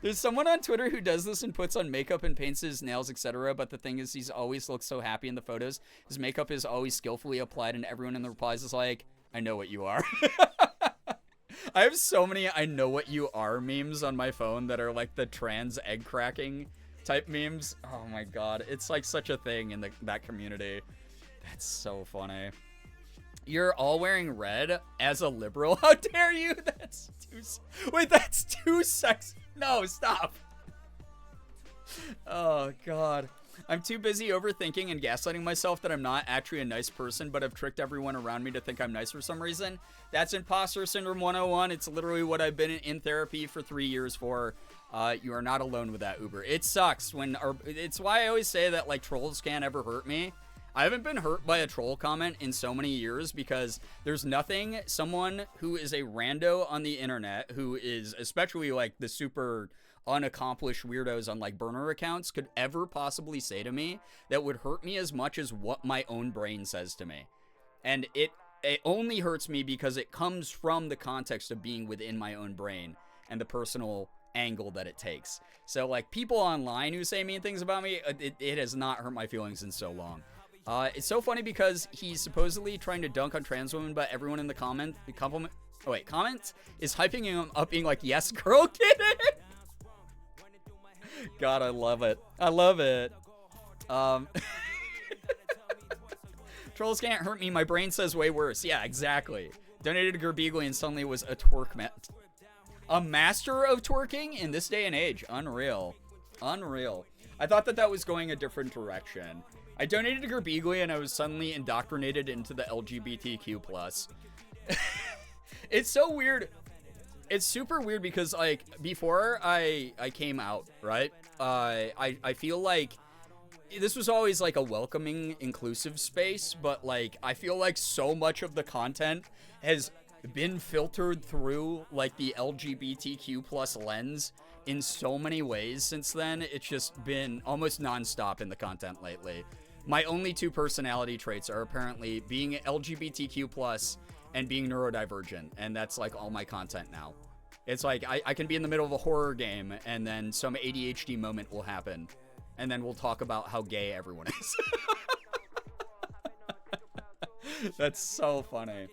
There's someone on Twitter who does this and puts on makeup and paints his nails, etc. But the thing is, he's always looks so happy in the photos. His makeup is always skillfully applied, and everyone in the replies is like, I know what you are. I have so many I know what you are memes on my phone that are like the trans egg cracking type memes. Oh my god, it's like such a thing in that community. That's so funny. You're all wearing red as a liberal. How dare you? That's too sexy. No, stop. Oh god. I'm too busy overthinking and gaslighting myself that I'm not actually a nice person, but have tricked everyone around me to think I'm nice for some reason. That's imposter syndrome 101. It's literally what I've been in therapy for 3 years for. You are not alone with that, Uber. It sucks it's why I always say that like trolls can't ever hurt me. I haven't been hurt by a troll comment in so many years because there's nothing someone who is a rando on the internet, who is especially like the super unaccomplished weirdos on like burner accounts, could ever possibly say to me that would hurt me as much as what my own brain says to me. And it only hurts me because it comes from the context of being within my own brain and the personal angle that it takes. So like people online who say mean things about me, it has not hurt my feelings in so long. It's so funny because he's supposedly trying to dunk on trans women, but everyone in the comments is hyping him up, being like, yes, girl, get it. God, I love it. I love it. Trolls can't hurt me. My brain says way worse. Yeah, exactly. Donated to Girbeagly and suddenly was a a master of twerking in this day and age. Unreal. Unreal. I thought that was going a different direction. I donated to Girbeagly and I was suddenly indoctrinated into the LGBTQ+. It's so weird. It's super weird because, like, before I came out, right, I feel like this was always, like, a welcoming, inclusive space, but, like, I feel like so much of the content has been filtered through, like, the LGBTQ+ lens in so many ways since then. It's just been almost nonstop in the content lately. My only two personality traits are apparently being LGBTQ+ and being neurodivergent, and that's like all my content now. It's like I can be in the middle of a horror game and then some ADHD moment will happen, and then we'll talk about how gay everyone is. That's so funny.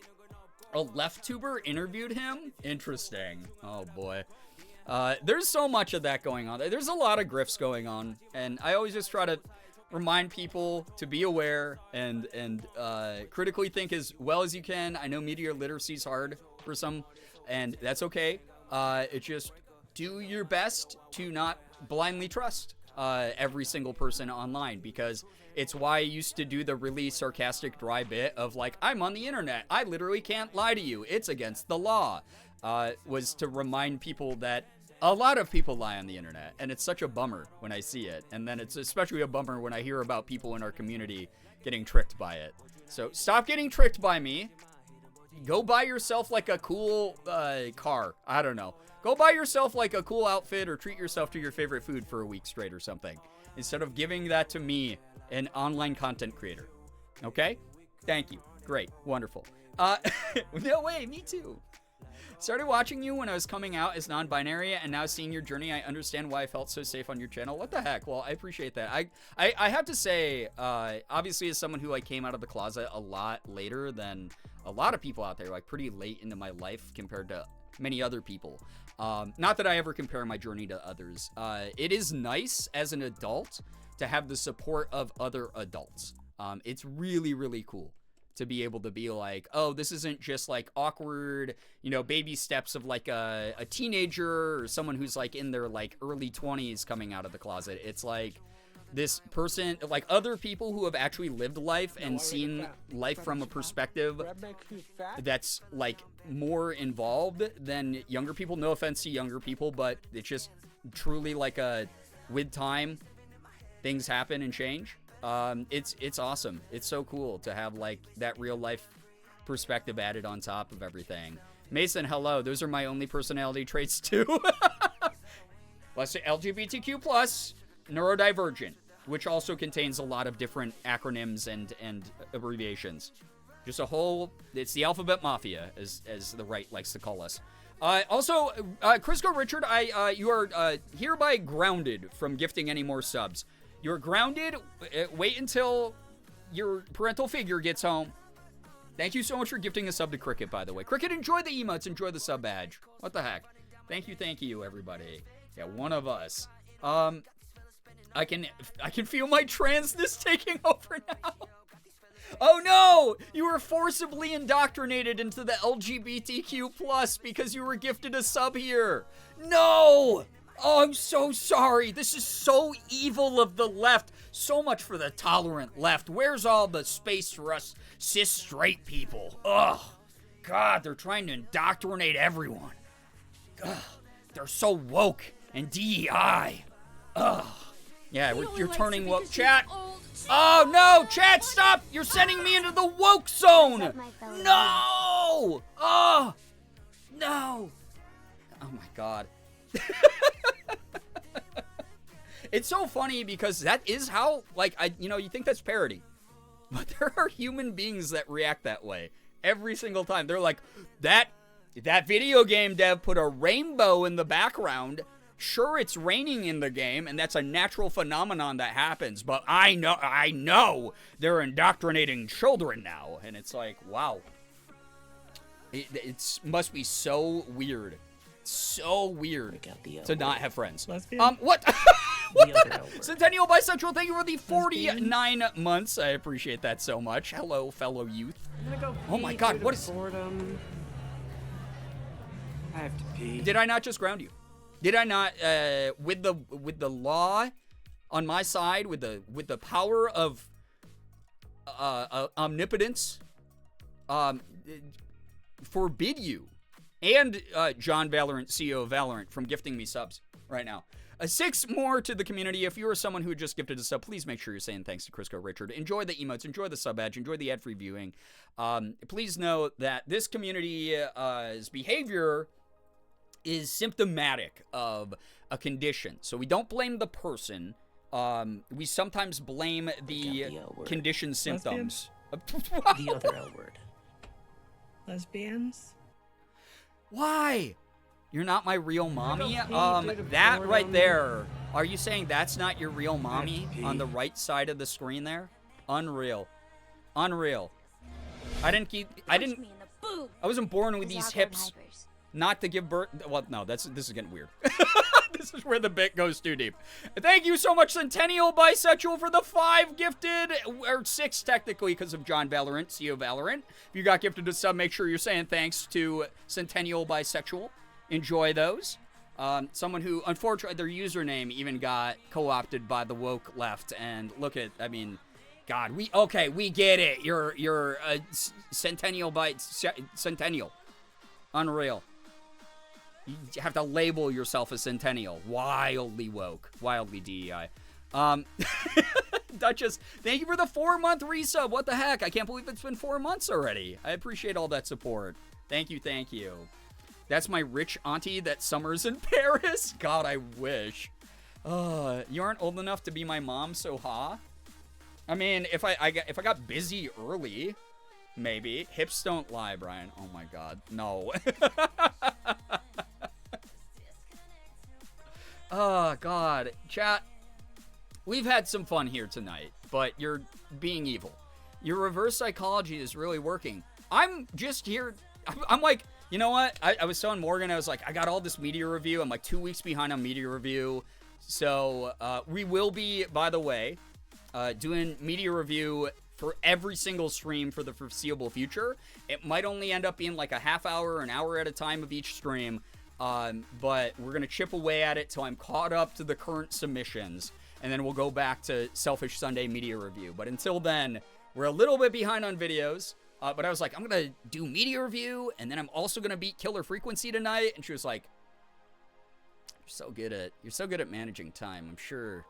A left tuber interviewed him? Interesting. Oh boy. There's so much of that going on. There's a lot of grifts going on, and I always just try to remind people to be aware and critically think as well as you can. I know media literacy is hard for some, and that's okay. It just do your best to not blindly trust every single person online, because it's why I used to do the really sarcastic dry bit of like, I'm on the internet, I literally can't lie to you, it's against the law, was to remind people that a lot of people lie on the internet, and it's such a bummer when I see it. And then it's especially a bummer when I hear about people in our community getting tricked by it. So stop getting tricked by me. Go buy yourself like a cool car. I don't know. Go buy yourself like a cool outfit or treat yourself to your favorite food for a week straight or something, instead of giving that to me, an online content creator. Okay? Thank you. Great. Wonderful. No way. Me too. Started watching you when I was coming out as non-binary, and now seeing your journey, I understand why I felt so safe on your channel. What the heck? Well, I appreciate that. I have to say, obviously as someone who came out of the closet a lot later than a lot of people out there, like pretty late into my life compared to many other people. Not that I ever compare my journey to others. It is nice as an adult to have the support of other adults. It's really, really cool to be able to be like, oh, this isn't just like awkward, baby steps of like a teenager or someone who's like in their like early 20s coming out of the closet. It's like this person, like other people who have actually lived life and seen life from a perspective that's like more involved than younger people. No offense to younger people, but it's just truly like with time, things happen and change. It's awesome. It's so cool to have like that real life perspective added on top of everything. Mason, hello. Those are my only personality traits too. Let's say LGBTQ+, neurodivergent, which also contains a lot of different acronyms and abbreviations. Just a whole, it's the alphabet mafia, as the right likes to call us. Also, Crisco Richard, you are hereby grounded from gifting any more subs. You're grounded. Wait until your parental figure gets home. Thank you so much for gifting a sub to Cricket, by the way. Cricket, enjoy the emotes. Enjoy the sub badge. What the heck? Thank you, everybody. Yeah, one of us. I can feel my transness taking over now. Oh no! You were forcibly indoctrinated into the LGBTQ plus because you were gifted a sub here. No! Oh, I'm so sorry. This is so evil of the left. So much for the tolerant left. Where's all the space for us cis straight people? Ugh. God, they're trying to indoctrinate everyone. Ugh. They're so woke and DEI. Ugh. Yeah, you're turning woke. Chat. Oh no, chat, stop! You're sending me into the woke zone! No! Oh! No! Oh my god. It's so funny because that is how, like, you think that's parody. But there are human beings that react that way every single time. They're like, that video game dev put a rainbow in the background. Sure, it's raining in the game, and that's a natural phenomenon that happens, but I know they're indoctrinating children now, and it's like, wow. It must be so weird. So weird to not have friends. Lesbian? What? Centennial Bisexual, thank you for the 49 months. I appreciate that so much. Hello, fellow youth. Oh my god, what is... boredom. I have to pee. Did I not just ground you? Did I not, with the law on my side, with the power of omnipotence, forbid you and John Valorant, CEO of Valorant, from gifting me subs right now? 6 more to the community. If you are someone who just gifted a sub, please make sure you're saying thanks to Crisco Richard. Enjoy the emotes, enjoy the sub badge, enjoy the ad-free viewing. Please know that this community's behavior is symptomatic of a condition. So we don't blame the person. We sometimes blame the condition symptoms. The other L word. Lesbians? Why? You're not my real mommy? That right there. Are you saying that's not your real mommy on the right side of the screen there? Unreal. Unreal. I wasn't born with these hips. Not to give birth. Well, no, this is getting weird. This is where the bit goes too deep. Thank you so much, Centennial Bisexual, for the 5 gifted, or 6 technically, because of John Valorant, CEO Valorant. If you got gifted a sub, make sure you're saying thanks to Centennial Bisexual. Enjoy those. Someone who, unfortunately, their username even got co-opted by the woke left. And look at, I mean, God, we get it. You're a Centennial. Unreal. You have to label yourself a Centennial. Wildly woke. Wildly DEI. Duchess, thank you for the 4-month resub. What the heck? I can't believe it's been 4 months already. I appreciate all that support. Thank you, thank you. That's my rich auntie that summers in Paris. God, I wish. You aren't old enough to be my mom, so ha? I mean, if I got busy early, maybe. Hips don't lie, Brian. Oh my god. No. Oh, God. Chat, we've had some fun here tonight, but you're being evil. Your reverse psychology is really working. I'm just here. I'm like, you know what? I was telling Morgan, I was like, I got all this media review. I'm like 2 weeks behind on media review. So we will be, by the way, doing media review for every single stream for the foreseeable future. It might only end up being like a half hour or an hour at a time of each stream. But we're going to chip away at it till I'm caught up to the current submissions, and then we'll go back to Selfish Sunday media review. But until then, we're a little bit behind on videos, but I was like, I'm going to do media review, and then I'm also going to beat Killer Frequency tonight, and she was like, you're so good at managing time, I'm sure.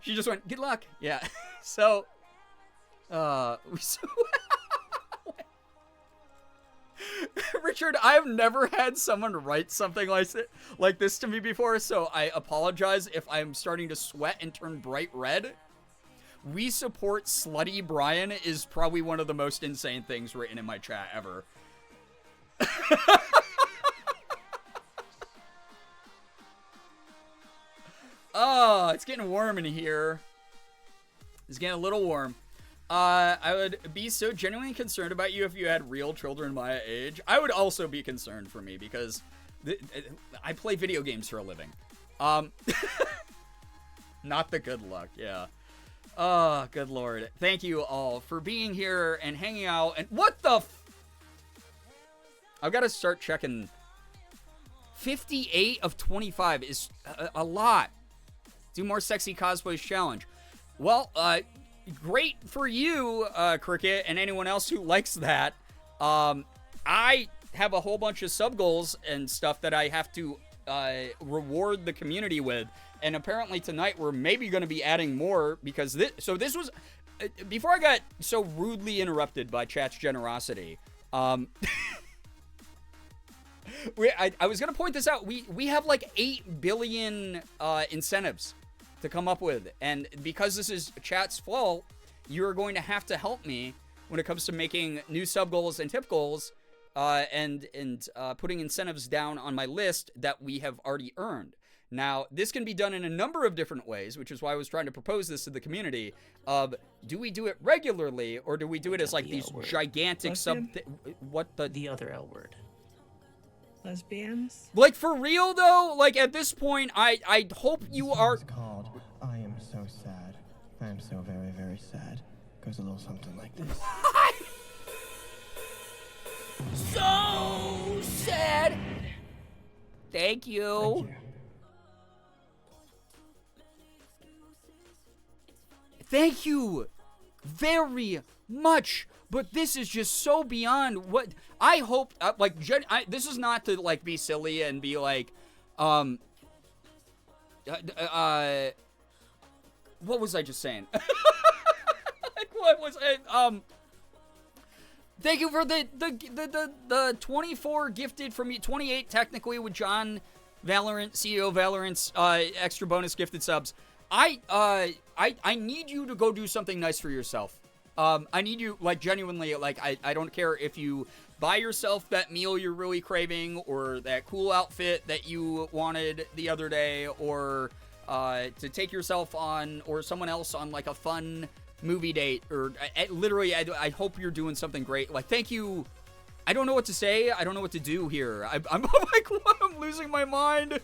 She just went, good luck. Yeah, so, Richard, I've never had someone write something like this to me before, so I apologize if I'm starting to sweat and turn bright red. We support Slutty Brian is probably one of the most insane things written in my chat ever. Oh, it's getting warm in here. It's getting a little warm. I would be so genuinely concerned about you if you had real children my age. I would also be concerned for me because I play video games for a living. Not the good luck, yeah. Oh, good lord. Thank you all for being here and hanging out. And what the I've got to start checking. 58 of 25 is a lot. Do more sexy cosplays challenge. Well, great for you, Cricket, and anyone else who likes that. I have a whole bunch of sub goals and stuff that I have to reward the community with. And apparently tonight we're maybe going to be adding more because this was before I got so rudely interrupted by chat's generosity. I was going to point this out. We have like 8 billion incentives to come up with. And because this is chat's fault, you're going to have to help me when it comes to making new sub goals and tip goals and putting incentives down on my list that we have already earned. Now, this can be done in a number of different ways, which is why I was trying to propose this to the community of, do we do it regularly or do we do it as like these gigantic The other L word. Lesbians? Like, for real, though? Like, at this point, I hope you are... It's called I Am So Sad. I am so very, very sad. Goes a little something like this. So sad! Thank you. Thank you. Thank you very much. But this is just so beyond what I hope. This is not to like be silly and be like, what was I just saying? Like, what was it? Thank you for the 24 gifted from you, 28 technically with John Valorant, CEO Valorant's extra bonus gifted subs. I need you to go do something nice for yourself. I need you, like, genuinely, like, I don't care if you buy yourself that meal you're really craving or that cool outfit that you wanted the other day or to take yourself on or someone else on, like, a fun movie date or literally, I hope you're doing something great. Like, thank you. I don't know what to say. I don't know what to do here. I'm like, I'm losing my mind.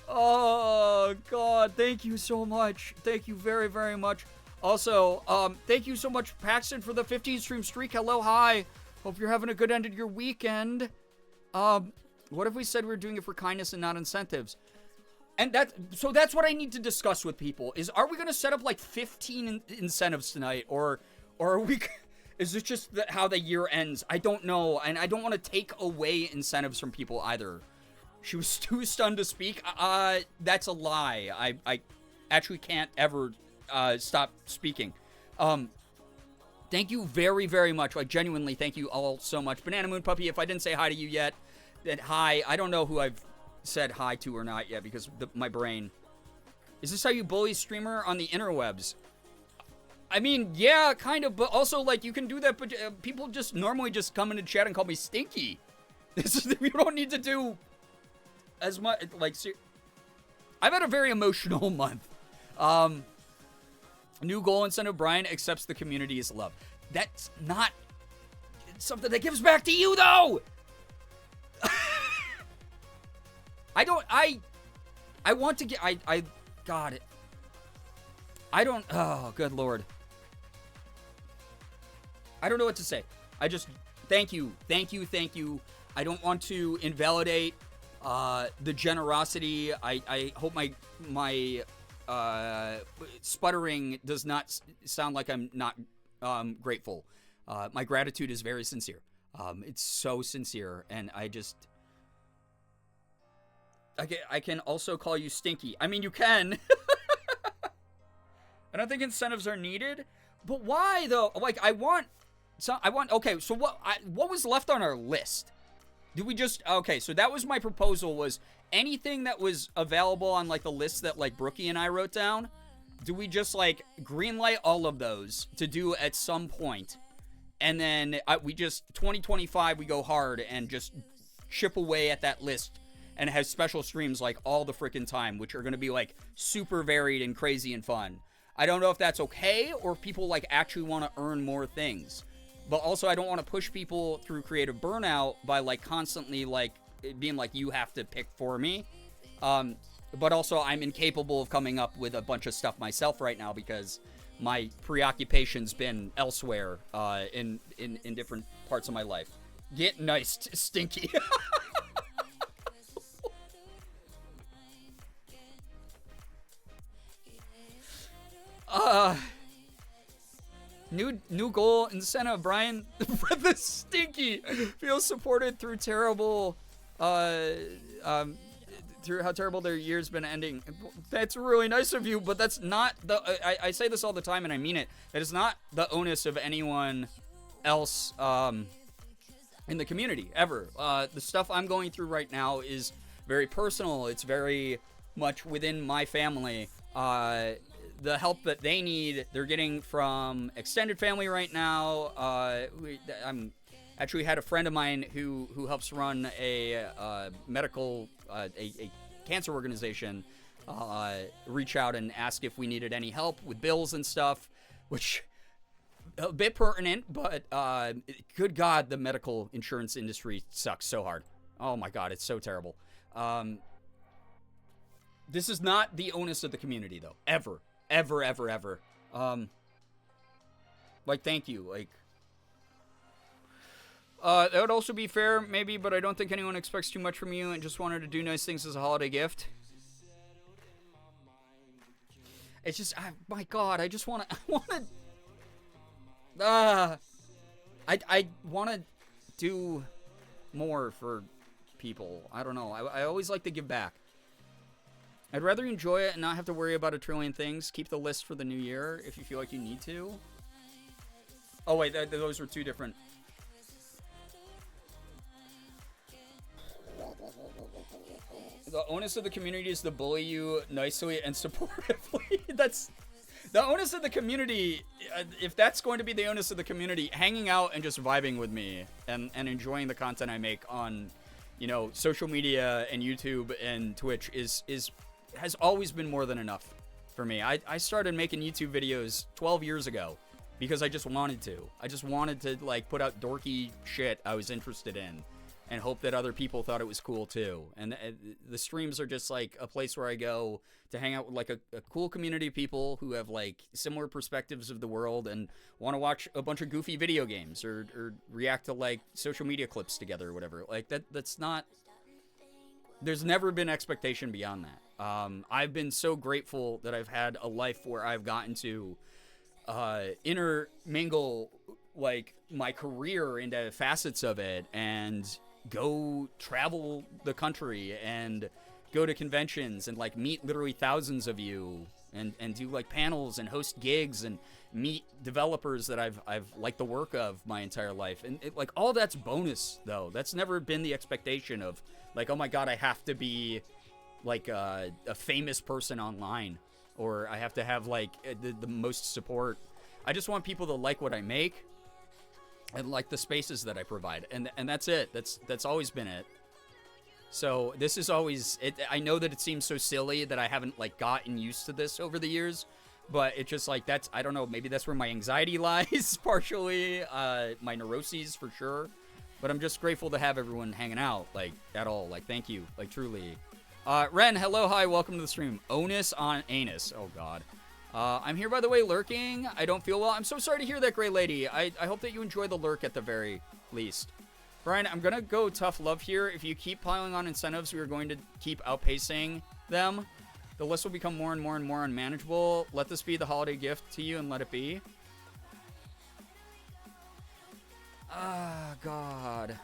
Oh, God. Thank you so much. Thank you very, very much. Also, thank you so much, Paxton, for the 15-stream streak. Hello, hi. Hope you're having a good end of your weekend. What if we said we were doing it for kindness and not incentives? And that's what I need to discuss with people, is are we going to set up, like, 15 incentives tonight? Or are we... Is this just how the year ends? I don't know, and I don't want to take away incentives from people either. She was too stunned to speak. That's a lie. I actually can't ever... stop speaking. Thank you very, very much. Like, genuinely, thank you all so much. Banana Moon Puppy, if I didn't say hi to you yet, then hi. I don't know who I've said hi to or not yet because my brain. Is this how you bully streamer on the interwebs? I mean, yeah, kind of, but also, like, you can do that, but people just normally just come into chat and call me stinky. You don't need to do as much, like, I've had a very emotional month. New goal incentive, Brian accepts the community's love. That's not something that gives back to you, though! I want to get, I got it. I don't, oh, good lord. I don't know what to say. I just, thank you. I don't want to invalidate, the generosity. I hope my sputtering does not sound like I'm not grateful. My gratitude is very sincere. It's so sincere, and I can also call you stinky. I mean, you can. I don't think incentives are needed, but why though? Like, okay, so what was left on our list? Did we just, okay, so that was my proposal, was anything that was available on, like, the list that, like, Brookie and I wrote down, do we just, like, greenlight all of those to do at some point? And then we just 2025 we go hard and just chip away at that list and have special streams like all the freaking time, which are going to be like super varied and crazy and fun. I don't know if that's okay or if people like actually want to earn more things. But also I don't want to push people through creative burnout by like constantly like being like, you have to pick for me. But also I'm incapable of coming up with a bunch of stuff myself right now because my preoccupation's been elsewhere in different parts of my life. Get nice, Stinky. New goal incentive, Brian. The Stinky feels supported through terrible, through how terrible their year's been ending. That's really nice of you, but that's not the. I say this all the time, and I mean it. That is not the onus of anyone else in the community ever. The stuff I'm going through right now is very personal. It's very much within my family. The help that they need, they're getting from extended family right now. I'm actually had a friend of mine who helps run a medical a cancer organization reach out and ask if we needed any help with bills and stuff, which a bit pertinent, but good God, the medical insurance industry sucks so hard. Oh my God, it's so terrible. This is not the onus of the community though, ever. Like, thank you. Like, that would also be fair, maybe, but I don't think anyone expects too much from you and just wanted to do nice things as a holiday gift. It's just, my God, I just want to, I want to do more for people. I don't know. I always like to give back. I'd rather enjoy it and not have to worry about a trillion things. Keep the list for the new year if you feel like you need to. Oh, wait, those were two different. The onus of the community is to bully you nicely and supportively. That's the onus of the community. If that's going to be the onus of the community, hanging out and just vibing with me and enjoying the content I make on, you know, social media and YouTube and Twitch has always been more than enough for me. I started making YouTube videos 12 years ago because I just wanted to. I just wanted to like put out dorky shit I was interested in and hope that other people thought it was cool too. And the streams are just like a place where I go to hang out with like a cool community of people who have like similar perspectives of the world and want to watch a bunch of goofy video games or react to like social media clips together or whatever. Like that's not, there's never been expectation beyond that. I've been so grateful that I've had a life where I've gotten to intermingle like my career into facets of it and go travel the country and go to conventions and like meet literally thousands of you and do like panels and host gigs and meet developers that I've liked the work of my entire life. And like all that's bonus though. That's never been the expectation of like, oh my God, I have to be like a famous person online or I have to have like the most support. I just want people to like what I make and like the spaces that I provide. And that's it. That's always been it. So this is always it. I know that it seems so silly that I haven't like gotten used to this over the years, but it's just like that's, I don't know, maybe that's where my anxiety lies partially, my neuroses for sure. But I'm just grateful to have everyone hanging out like at all. Like thank you, like truly. Ren, hello, hi, welcome to the stream. Onus on anus. Oh God. I'm here, by the way, lurking. I don't feel well. I'm so sorry to hear that, Gray Lady. I hope that you enjoy the lurk at the very least. Brian, I'm going to go tough love here. If you keep piling on incentives, we are going to keep outpacing them. The list will become more and more and more unmanageable. Let this be the holiday gift to you and let it be. Ah, God.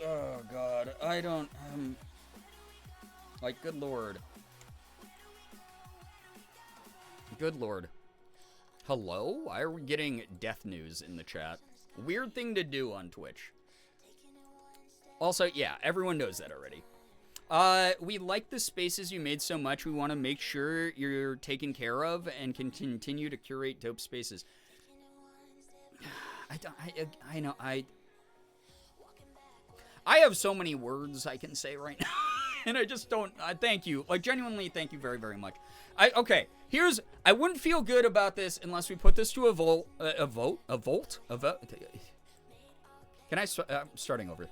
Oh, God. I don't... like, good Lord. Good Lord. Hello? Why are we getting death news in the chat? Weird thing to do on Twitch. Also, yeah, everyone knows that already. We like the spaces you made so much. We want to make sure you're taken care of and can continue to curate dope spaces. I know. I have so many words I can say right now, and I just don't. Thank you. Like, genuinely, thank you very, very much. Okay, I wouldn't feel good about this unless we put this to a vote. Can I, I'm starting over.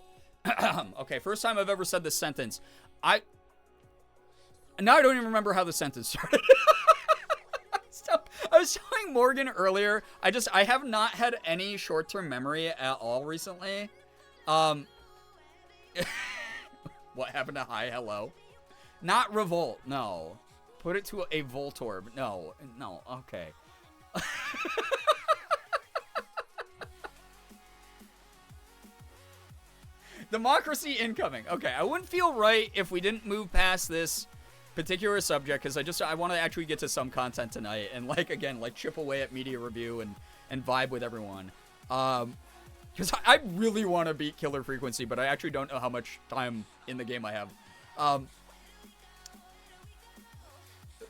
Okay, first time I've ever said this sentence. Now I don't even remember how the sentence started. I was telling Morgan earlier, I have not had any short-term memory at all recently. What happened to hi, hello? Not revolt, no. Put it to a Voltorb, no, okay. Democracy incoming. Okay, I wouldn't feel right if we didn't move past this particular subject, because I want to actually get to some content tonight and, like, again, like, chip away at media review and vibe with everyone. Because I really want to beat Killer Frequency, but I actually don't know how much time in the game I have.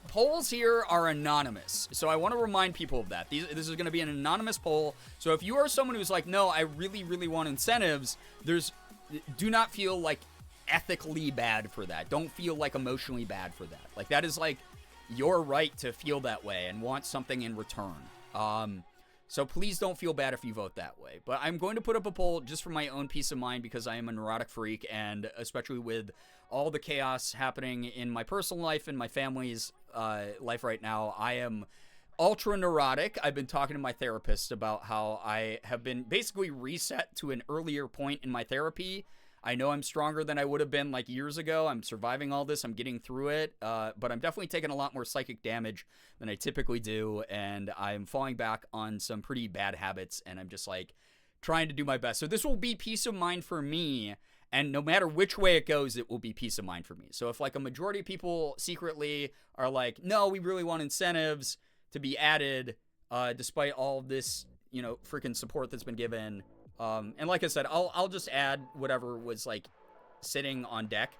Polls here are anonymous, so I want to remind people of that. This is going to be an anonymous poll, so if you are someone who's like, no, I really, really want incentives, do not feel, like, ethically bad for that. Don't feel, like, emotionally bad for that. Like, that is, like, your right to feel that way and want something in return. So please don't feel bad if you vote that way. But I'm going to put up a poll just for my own peace of mind, because I am a neurotic freak, and especially with all the chaos happening in my personal life and my family's life right now, I am ultra neurotic. I've been talking to my therapist about how I have been basically reset to an earlier point in my therapy. I know I'm stronger than I would have been, like, years ago. I'm surviving all this. I'm getting through it. But I'm definitely taking a lot more psychic damage than I typically do. And I'm falling back on some pretty bad habits. And I'm just, like, trying to do my best. So this will be peace of mind for me. And no matter which way it goes, it will be peace of mind for me. So if, like, a majority of people secretly are like, no, we really want incentives to be added, despite all of this, you know, freaking support that's been given. And like I said, I'll just add whatever was, like, sitting on deck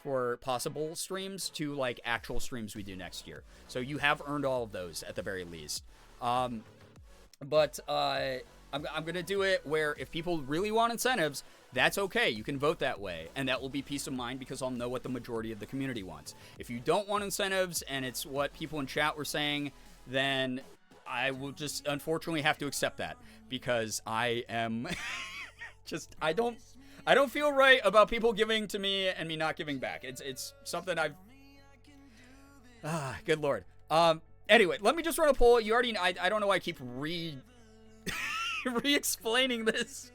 for possible streams to, like, actual streams we do next year. So you have earned all of those at the very least. I'm going to do it where if people really want incentives, that's okay. You can vote that way. And that will be peace of mind, because I'll know what the majority of the community wants. If you don't want incentives and it's what people in chat were saying, then I will just unfortunately have to accept that, because I am just, I don't feel right about people giving to me and me not giving back. It's something good Lord. Anyway, let me just run a poll. You already, I don't know why I keep re-explaining this.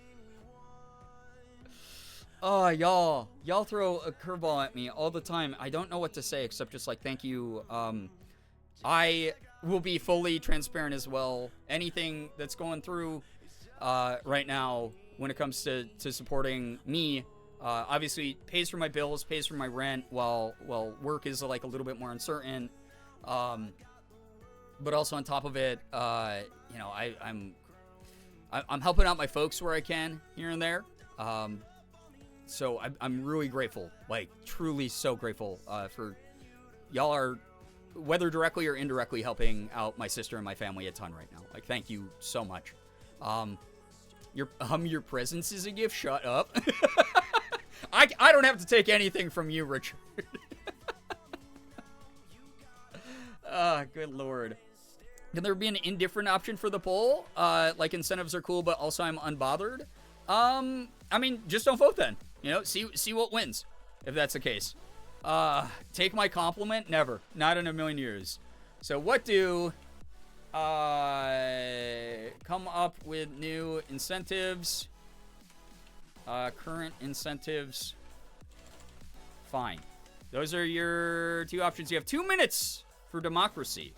Oh, y'all throw a curveball at me all the time. I don't know what to say except just, like, thank you. I will be fully transparent as well. Anything that's going through right now when it comes to supporting me, obviously pays for my bills, pays for my rent, while work is, like, a little bit more uncertain. But also on top of it, you know, I'm helping out my folks where I can here and there. So I'm really grateful, like, truly so grateful for y'all are, whether directly or indirectly, helping out my sister and my family a ton right now. Like, thank you so much. Your presence is a gift. Shut up. I don't have to take anything from you, Richard. Good Lord. Can there be an indifferent option for the poll? Like, incentives are cool, but also I'm unbothered. I mean, just don't vote then. You know, see what wins, if that's the case. Take my compliment? Never. Not in a million years. So what do come up with new incentives? Current incentives. Fine. Those are your two options. You have 2 minutes for democracy.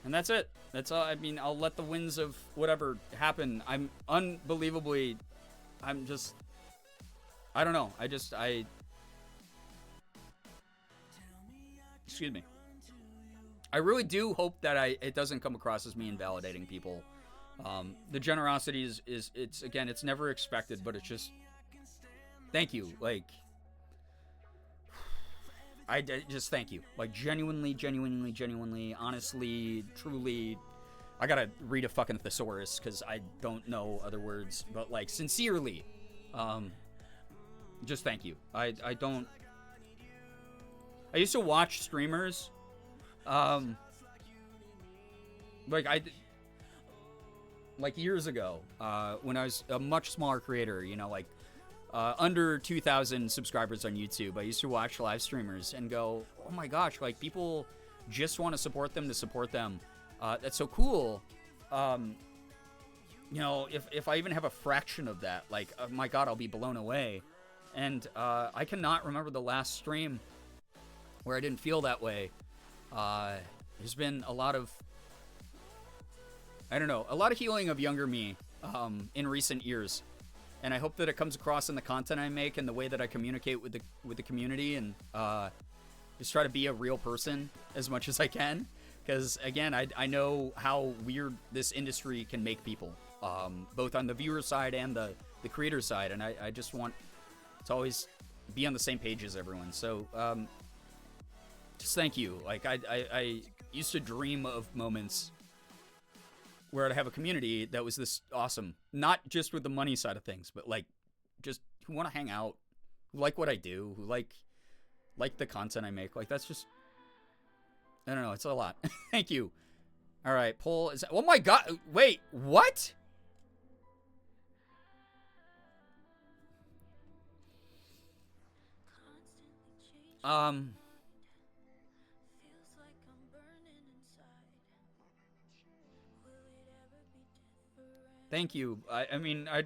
And that's it. That's all. I mean, I'll let the winds of whatever happen. I'm just, I don't know. Excuse me. I really do hope that it doesn't come across as me invalidating people. The generosity it's never expected, but it's just, thank you. Like, just thank you. Like, genuinely, honestly, truly. I gotta read a fucking thesaurus because I don't know other words. But, like, sincerely, just thank you. I used to watch streamers, like years ago, when I was a much smaller creator, you know, like, under 2,000 subscribers on YouTube. I used to watch live streamers and go, oh my gosh, like, people just want to support them to support them. That's so cool. You know, if I even have a fraction of that, like, oh my God, I'll be blown away. And I cannot remember the last stream where I didn't feel that way. There's been a lot of, I don't know, a lot of healing of younger me in recent years. And I hope that it comes across in the content I make and the way that I communicate with the community, and just try to be a real person as much as I can. Because, again, I know how weird this industry can make people, both on the viewer side and the creator side. And I just want to always be on the same page as everyone. So, just thank you. Like, I used to dream of moments where I'd have a community that was this awesome. Not just with the money side of things, but, like, just who want to hang out, who like what I do, who like the content I make. Like, that's just, I don't know, it's a lot. Thank you. All right, poll is, oh my God, wait, what? Thank you. I mean, I'm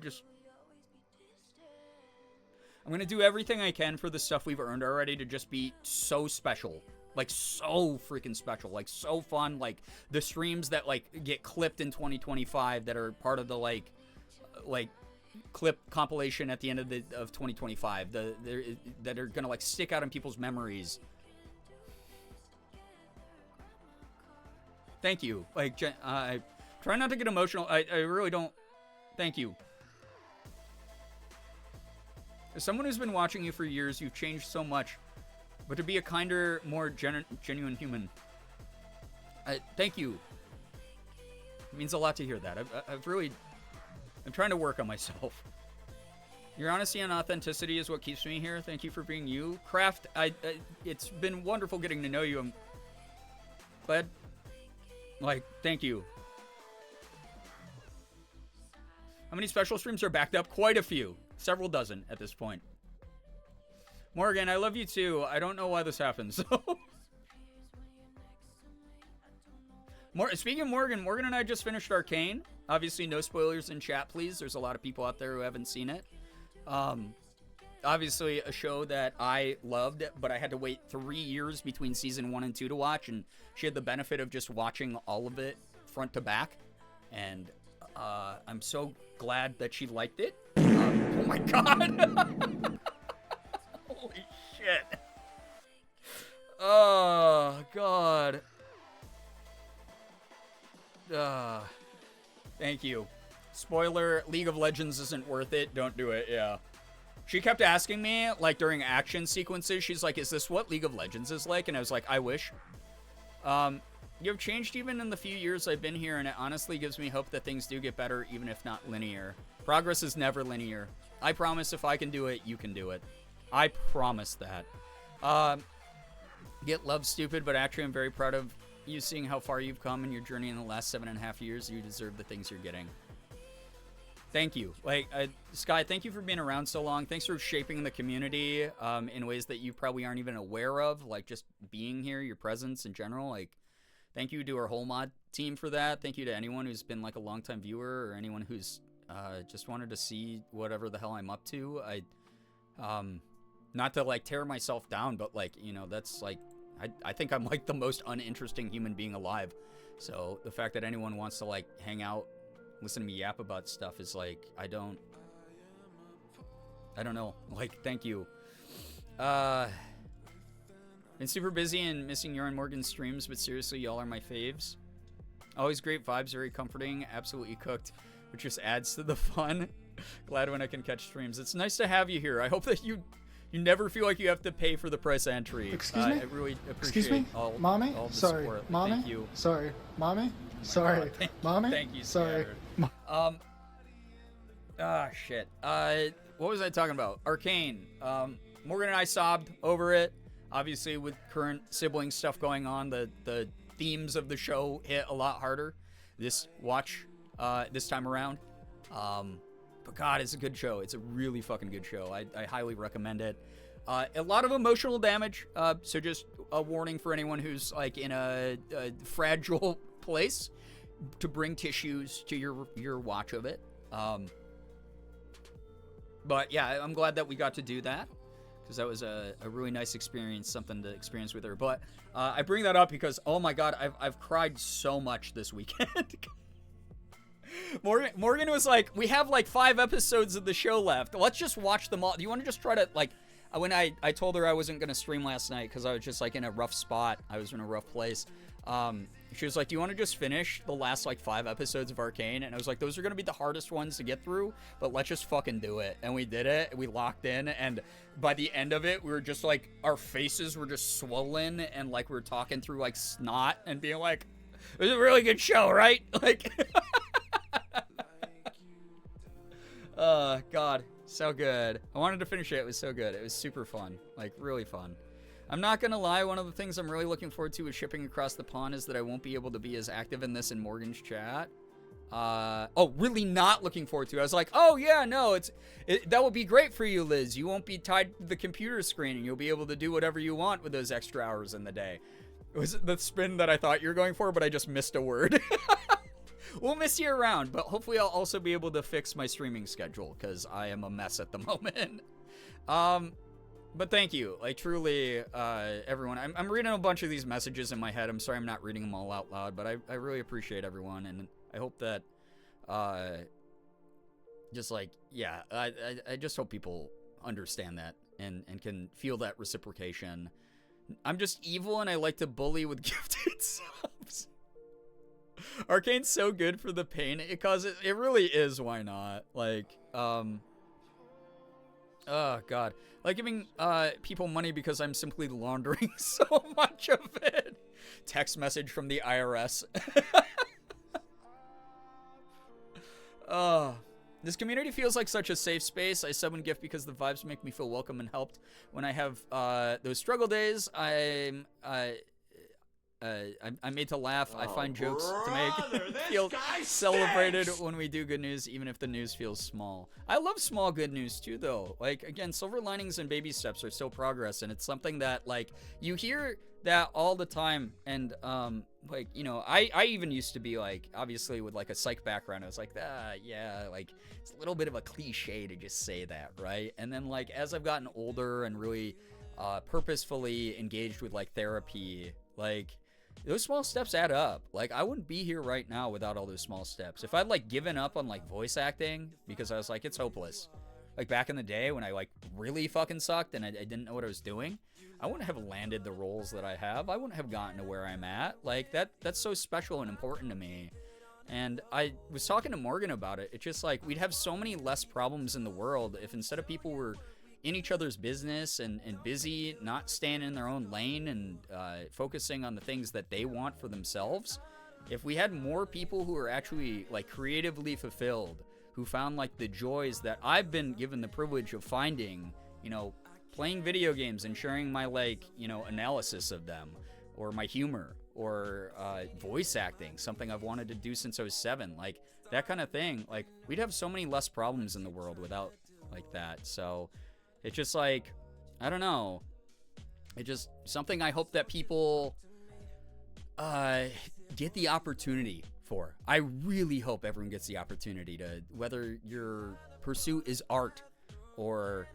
going to do everything I can for the stuff we've earned already to just be so special. Like, so freaking special. Like, so fun. Like, the streams that, like, get clipped in 2025 that are part of the, like clip compilation at the end of 2025. That are going to, like, stick out in people's memories. Thank you. Like, I try not to get emotional. I really don't. Thank you. As someone who's been watching you for years, you've changed so much. But to be a kinder, more genuine human. Thank you. It means a lot to hear that. I'm trying to work on myself. Your honesty and authenticity is what keeps me here. Thank you for being you. Craft, it's been wonderful getting to know you. I'm glad. Like, thank you. How many special streams are backed up? Quite a few. Several dozen at this point. Morgan, I love you too. I don't know why this happens. Speaking of Morgan and I just finished Arcane. Obviously, no spoilers in chat, please. There's a lot of people out there who haven't seen it. Obviously, a show that I loved, but I had to wait 3 years between season 1 and 2 to watch, and she had the benefit of just watching all of it front to back. And I'm so glad that she liked it. Oh my God. Holy shit. Oh, God. Thank you. Spoiler, League of Legends isn't worth it. Don't do it, yeah. She kept asking me, like, during action sequences, she's like, is this what League of Legends is like? And I was like, I wish. You have changed even in the few years I've been here, and it honestly gives me hope that things do get better, even if not linear. Progress is never linear. I promise if I can do it, you can do it. I promise that. Get love stupid, but actually I'm very proud of you seeing how far you've come in your journey in the last 7.5 years. You deserve the things you're getting. Thank you. Like, Sky, thank you for being around so long. Thanks for shaping the community in ways that you probably aren't even aware of, like just being here, your presence in general. Like, thank you to our whole mod team for that. Thank you to anyone who's been like a longtime viewer or anyone who's just wanted to see whatever the hell I'm up to. Not to like tear myself down, but like, you know, that's like, I think I'm like the most uninteresting human being alive. So the fact that anyone wants to like hang out, listen to me yap about stuff is like, I don't know. Like, thank you. Been super busy and missing your and Morgan's streams, but seriously, y'all are my faves. Always great vibes, very comforting, absolutely cooked, which just adds to the fun. Glad when I can catch streams. It's nice to have you here. I hope that you You never feel like you have to pay for the price entry. Excuse me? I really appreciate Excuse me? all Mommy? all the Sorry. support. Mommy? Thank you. Sorry. Mommy? Sorry. God. Mommy? Thank you, Sorry. Scattered. Shit. What was I talking about? Arcane. Morgan and I sobbed over it. Obviously, with current sibling stuff going on, the themes of the show hit a lot harder this time around. But God, it's a good show. It's a really fucking good show. I highly recommend it. A lot of emotional damage, so just a warning for anyone who's like in a fragile place to bring tissues to your watch of it. But yeah, I'm glad that we got to do that, because that was a really nice experience, something to experience with her. But I bring that up because, oh my God, I've cried so much this weekend. Morgan was like, we have like 5 episodes of the show left. Let's just watch them all. Do you want to just try to, like, when I told her I wasn't going to stream last night because I was just like in a rough spot. I was in a rough place. She was like, do you want to just finish the last like 5 episodes of Arcane? And I was like, those are going to be the hardest ones to get through, but let's just fucking do it. And we did it. We locked in. And by the end of it, we were just like, our faces were just swollen. And like, we were talking through like snot and being like, it was a really good show, right? Like, oh, God. So good. I wanted to finish it. It was so good. It was super fun. Like, really fun. I'm not going to lie. One of the things I'm really looking forward to with shipping across the pond is that I won't be able to be as active in this in Morgan's chat. Really not looking forward to. I was like, oh, yeah, no, that will be great for you, Liz. You won't be tied to the computer screen, and you'll be able to do whatever you want with those extra hours in the day. It was the spin that I thought you were going for, but I just missed a word. We'll miss you around, but hopefully I'll also be able to fix my streaming schedule, because I am a mess at the moment. But thank you, like, truly, everyone. I'm reading a bunch of these messages in my head. I'm sorry I'm not reading them all out loud, but I really appreciate everyone, and I hope that, just like, yeah, I just hope people understand that and can feel that reciprocation. I'm just evil, and I like to bully with gifted subs. Arcane's so good for the pain it causes. It really is. Why not? Like, oh God, like giving people money because I'm simply laundering so much of it. Text message from the IRS. This community feels like such a safe space. I sub and gift because the vibes make me feel welcome and helped. When I have those struggle days, I'm made to laugh. I find jokes to make feel celebrated when we do good news, even if the news feels small. I love small good news too, though. Like, again, silver linings and baby steps are still progress, and it's something that, like, you hear that all the time. And like, you know, I even used to be like, obviously with like a psych background, I was like, yeah, like it's a little bit of a cliche to just say that, right? And then like as I've gotten older and really purposefully engaged with like therapy, like those small steps add up. Like, I wouldn't be here right now without all those small steps. If I'd like given up on like voice acting because I was like, it's hopeless, like back in the day when I like really fucking sucked and I didn't know what I was doing, I wouldn't have landed the roles that I have. I wouldn't have gotten to where I'm at. Like, that's so special and important to me. And I was talking to Morgan about it. It's just like, we'd have so many less problems in the world if instead of people were in each other's business and busy, not staying in their own lane and focusing on the things that they want for themselves. If we had more people who are actually like creatively fulfilled, who found like the joys that I've been given the privilege of finding, you know, playing video games and sharing my like, you know, analysis of them, or my humor, or voice acting, something I've wanted to do since I was 7, like that kind of thing. Like, we'd have so many less problems in the world without like that. So it's just like, I don't know. It's just something I hope that people get the opportunity for. I really hope everyone gets the opportunity to, whether your pursuit is art or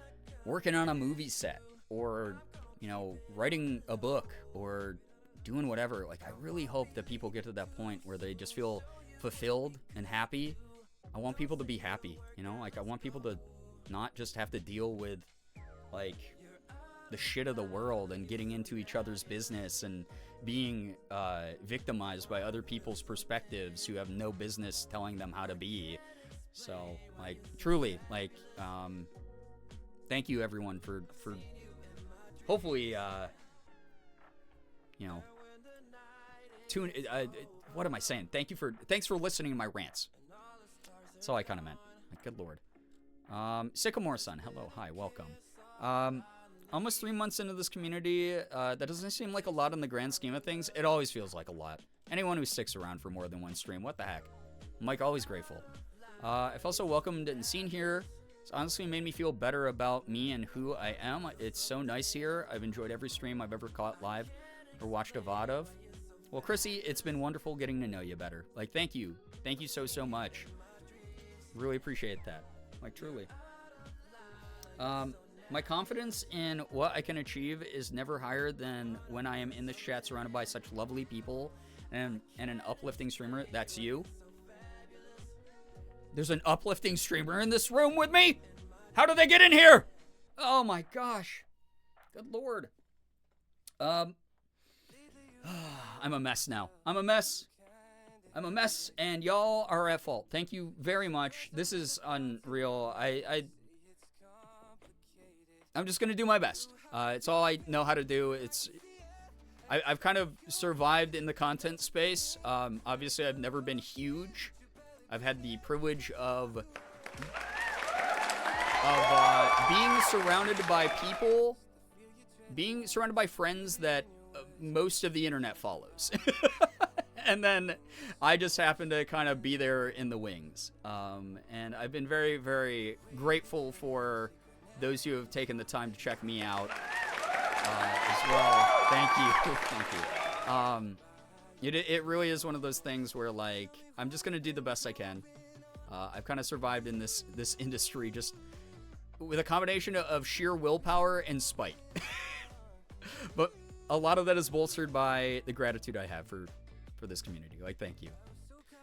working on a movie set or, you know, writing a book or doing whatever. Like, I really hope that people get to that point where they just feel fulfilled and happy. I want people to be happy, you know? Like, I want people to not just have to deal with like the shit of the world and getting into each other's business and being victimized by other people's perspectives who have no business telling them how to be. So like, truly, like, thank you everyone for hopefully you know, what am I saying? Thanks for listening to my rants. That's all I kind of meant. Good Lord. Sycamore Sun, hello, hi, welcome. Almost 3 months into this community, that doesn't seem like a lot in the grand scheme of things. It always feels like a lot. Anyone who sticks around for more than one stream, what the heck? I'm like always grateful. I felt so welcomed and seen here. It's honestly made me feel better about me and who I am. It's so nice here. I've enjoyed every stream I've ever caught live or watched a VOD of. Well, Chrissy, it's been wonderful getting to know you better. Like, thank you. Thank you so, so much. Really appreciate that. Like, truly. My confidence in what I can achieve is never higher than when I am in this chat surrounded by such lovely people and an uplifting streamer. That's you. There's an uplifting streamer in this room with me? How did they get in here? Oh my gosh. Good Lord. I'm a mess now. I'm a mess, and y'all are at fault. Thank you very much. This is unreal. I'm just gonna do my best. It's all I know how to do. I've kind of survived in the content space. Obviously, I've never been huge. I've had the privilege of being surrounded by people, being surrounded by friends that most of the internet follows. And then I just happen to kind of be there in the wings. And I've been very, very grateful for those who have taken the time to check me out as well. Thank you. Thank you. It really is one of those things where, like, I'm just going to do the best I can. I've kind of survived in this industry just with a combination of sheer willpower and spite. But a lot of that is bolstered by the gratitude I have for this community. Like, thank you.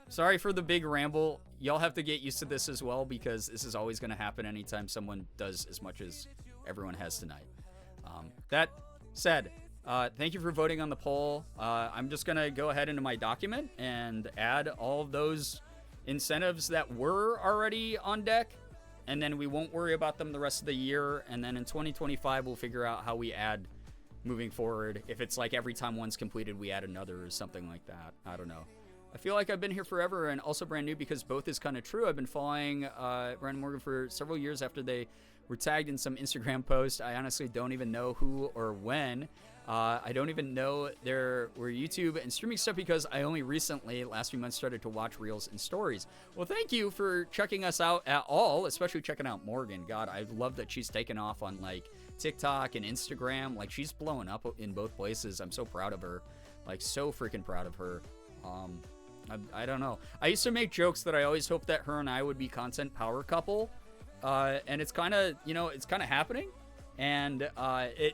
Sorry for the big ramble. Y'all have to get used to this as well, because this is always going to happen anytime someone does as much as everyone has tonight. That said, thank you for voting on the poll. I'm just going to go ahead into my document and add all of those incentives that were already on deck, and then we won't worry about them the rest of the year. And then in 2025, we'll figure out how we add moving forward. If it's like every time one's completed, we add another or something like that. I don't know. I feel like I've been here forever and also brand new, because both is kind of true. I've been following Brandon Morgan for several years after they were tagged in some Instagram post. I honestly don't even know who or when. I don't even know there were YouTube and streaming stuff, because I only recently, last few months, started to watch Reels and Stories. Well, thank you for checking us out at all, especially checking out Morgan. God, I love that she's taken off on, like, TikTok and Instagram. Like, she's blowing up in both places. I'm so proud of her. Like, so freaking proud of her. I don't know. I used to make jokes that I always hoped that her and I would be content power couple. And it's kind of, you know, it's kind of happening. And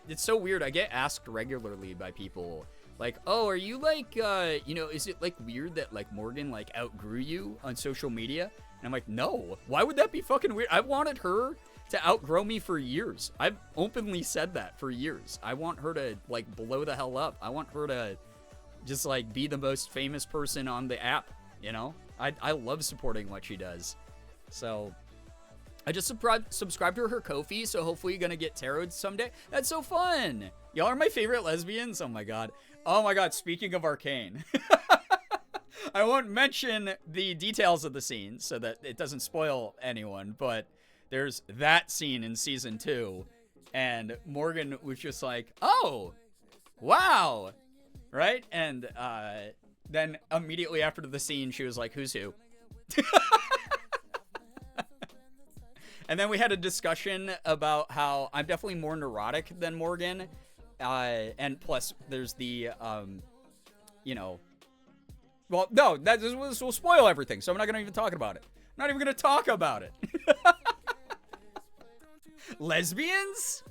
it's so weird. I get asked regularly by people, like, oh, are you like, you know, is it like weird that like Morgan like outgrew you on social media? And I'm like, no, why would that be fucking weird? I've wanted her to outgrow me for years. I've openly said that for years. I want her to like blow the hell up. I want her to just like be the most famous person on the app, you know? I love supporting what she does. So I just subscribed to her Ko-fi, so hopefully you're gonna get tarot someday. That's so fun. Y'all are my favorite lesbians. Oh my god. Oh my god, speaking of Arcane. I won't mention the details of the scene so that it doesn't spoil anyone, but there's that scene in season 2, and Morgan was just like, oh, wow, right? And then immediately after the scene, she was like, who's who? And then we had a discussion about how I'm definitely more neurotic than Morgan. And plus, there's the, you know, well, no, this will spoil everything, so I'm not going to even talk about it. I'm not even going to talk about it. Lesbians?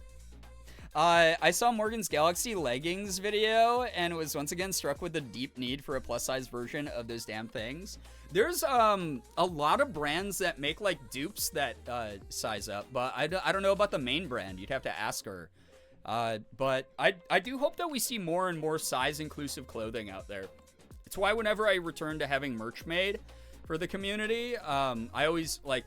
I saw Morgan's Galaxy leggings video and was once again struck with the deep need for a plus-size version of those damn things. There's a lot of brands that make like dupes that size up, but I don't know about the main brand. You'd have to ask her. But I do hope that we see more and more size-inclusive clothing out there. It's why whenever I return to having merch made for the community, I always like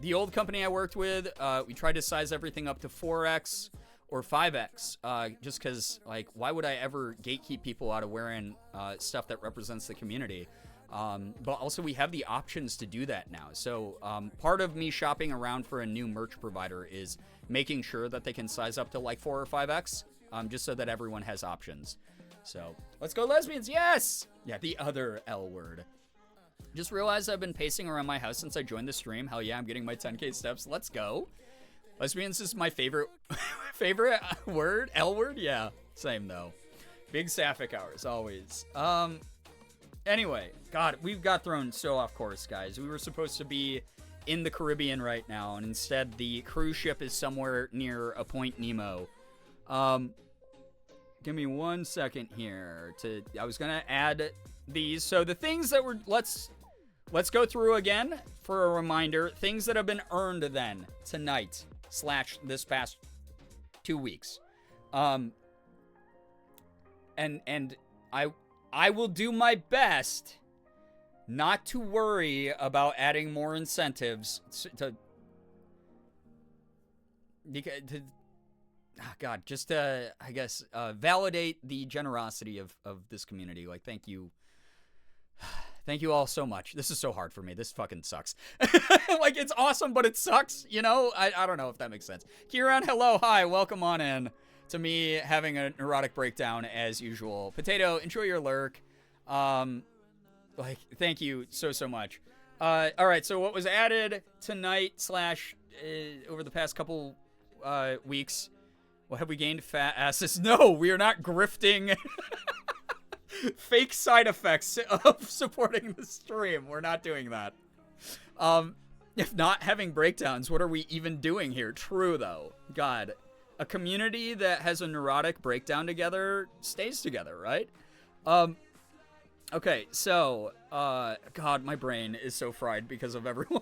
the old company I worked with, we tried to size everything up to 4x or 5x, just because, like, why would I ever gatekeep people out of wearing stuff that represents the community? But also, we have the options to do that now. So part of me shopping around for a new merch provider is making sure that they can size up to like 4 or 5x, just so that everyone has options. So let's go lesbians. Yes. Yeah. The other L word. Just realized I've been pacing around my house since I joined the stream. Hell yeah. I'm getting my 10K steps. Let's go. Lesbians is my favorite word. L word. Yeah. Same though. Big sapphic hours always. Anyway, God, we've got thrown so off course, guys. We were supposed to be in the Caribbean right now, and instead the cruise ship is somewhere near a Point Nemo. Give me 1 second here. I was gonna add these. So the things that were let's go through again for a reminder. Things that have been earned then tonight / this past 2 weeks. And I will do my best not to worry about adding more incentives just to, I guess, validate the generosity of this community. Like, thank you. Thank you all so much. This is so hard for me. This fucking sucks. Like, it's awesome, but it sucks, you know? I don't know if that makes sense. Kieran, hello, hi, welcome on in to me having a neurotic breakdown as usual. Potato, enjoy your lurk. Like, thank you so much. All right, so what was added tonight / over the past couple weeks? Well, have we gained fat asses? No, we are not grifting fake side effects of supporting the stream. We're not doing that. If not having breakdowns, what are we even doing here? True, though. God. A community that has a neurotic breakdown together stays together, right? Okay, so, God, my brain is so fried because of everyone.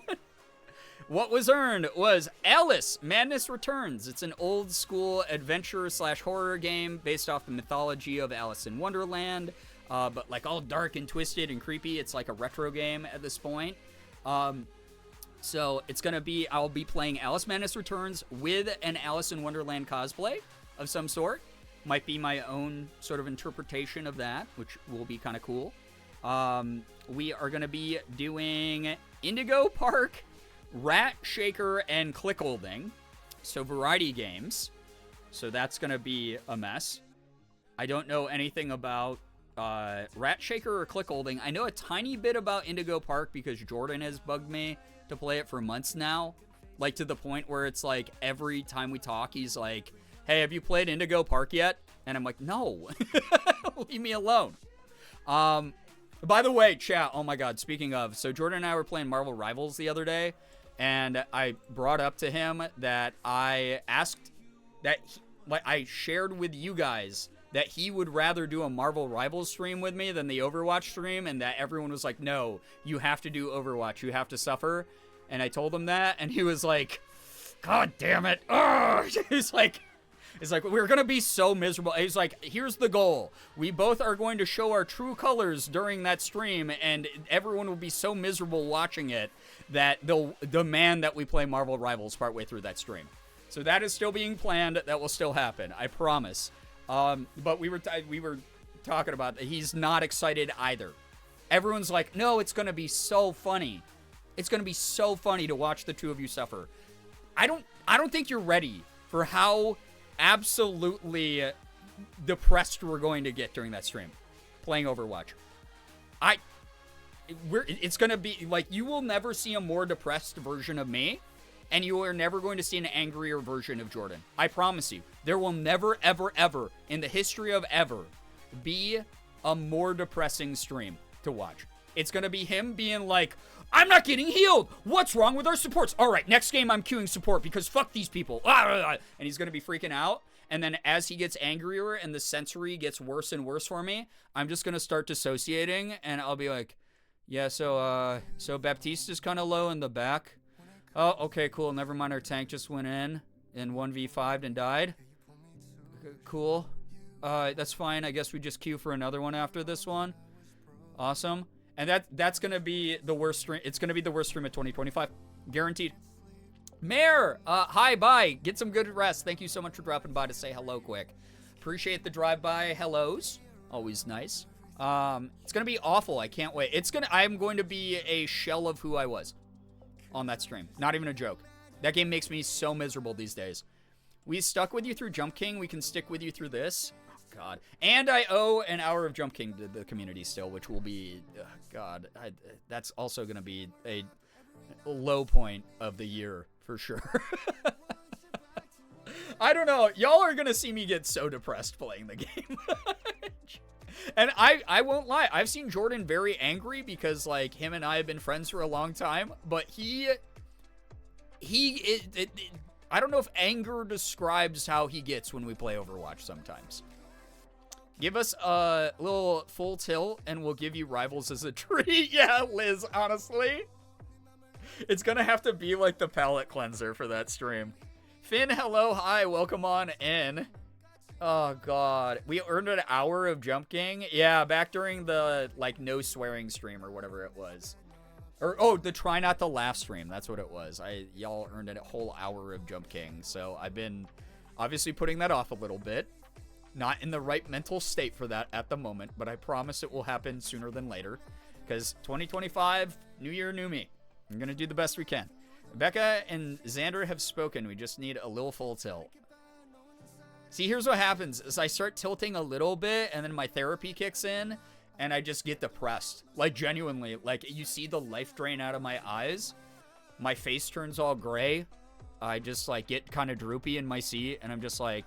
What was earned was Alice Madness Returns. It's an old school adventure / horror game based off the mythology of Alice in Wonderland, but like all dark and twisted and creepy. It's like a retro game at this point. So it's going to be, I'll be playing Alice Madness Returns with an Alice in Wonderland cosplay of some sort. Might be my own sort of interpretation of that, which will be kind of cool. We are going to be doing Indigo Park, Rat Shaker, and Clickholding. So variety games. So that's going to be a mess. I don't know anything about Rat Shaker or Clickholding. I know a tiny bit about Indigo Park because Jordan has bugged me to play it for months now, like to the point where it's like every time we talk he's like, hey, have you played Indigo Park yet? And I'm like, no. Leave me alone. By the way, chat, oh my god, speaking of, so Jordan and I were playing Marvel Rivals the other day, and I brought up to him that I asked that I shared with you guys that he would rather do a Marvel Rivals stream with me than the Overwatch stream, and that everyone was like, no, you have to do Overwatch, you have to suffer. And I told him that, and he was like, God damn it. He's like, we're going to be so miserable. He's like, here's the goal. We both are going to show our true colors during that stream, and everyone will be so miserable watching it that they'll demand that we play Marvel Rivals partway through that stream. So that is still being planned. That will still happen. I promise. But we were talking about that. He's not excited either. Everyone's like, no, it's going to be so funny. It's going to be so funny to watch the two of you suffer. I don't think you're ready for how absolutely depressed we're going to get during that stream playing Overwatch. It's going to be like, you will never see a more depressed version of me, and you are never going to see an angrier version of Jordan. I promise you. There will never, ever, ever, in the history of ever, be a more depressing stream to watch. It's going to be him being like, I'm not getting healed. What's wrong with our supports? All right, next game I'm queuing support because fuck these people. And he's going to be freaking out. And then as he gets angrier and the sensory gets worse and worse for me, I'm just going to start dissociating, and I'll be like, yeah, so Baptista's kind of low in the back. Oh, okay, cool. Never mind, our tank just went in 1v5'd and died. Cool. That's fine. I guess we just queue for another one after this one. Awesome. And that's going to be the worst stream. It's going to be the worst stream of 2025. Guaranteed. Mayor, hi, bye. Get some good rest. Thank you so much for dropping by to say hello quick. Appreciate the drive-by hellos. Always nice. It's gonna be awful. I can't wait. I'm going to be a shell of who I was on that stream. Not even a joke. That game makes me so miserable these days. We stuck with you through Jump King. We can stick with you through this. Oh, God. And I owe an hour of Jump King to the community still, which will be, God, that's also going to be a low point of the year for sure. I don't know. Y'all are going to see me get so depressed playing the game. And I won't lie. I've seen Jordan very angry because, like, him and I have been friends for a long time, but I don't know if anger describes how he gets when we play Overwatch sometimes. Give us a little full tilt and we'll give you rivals as a treat. Yeah, Liz, honestly. It's going to have to be like the palate cleanser for that stream. Finn, hello, hi, welcome on in. Oh, God. We earned an hour of Jump King. Yeah, back during the, like, no swearing stream or whatever it was. Or, oh, the try not to laugh stream. That's what it was. Y'all earned a whole hour of Jump King. So I've been obviously putting that off a little bit. Not in the right mental state for that at the moment, but I promise it will happen sooner than later. Because 2025, new year, new me. I'm going to do the best we can. Becca and Xander have spoken. We just need a little full tilt. See, here's what happens is I start tilting a little bit and then my therapy kicks in and I just get depressed. Like, genuinely. Like, you see the life drain out of my eyes. My face turns all gray. I just, like, get kind of droopy in my seat and I'm just like,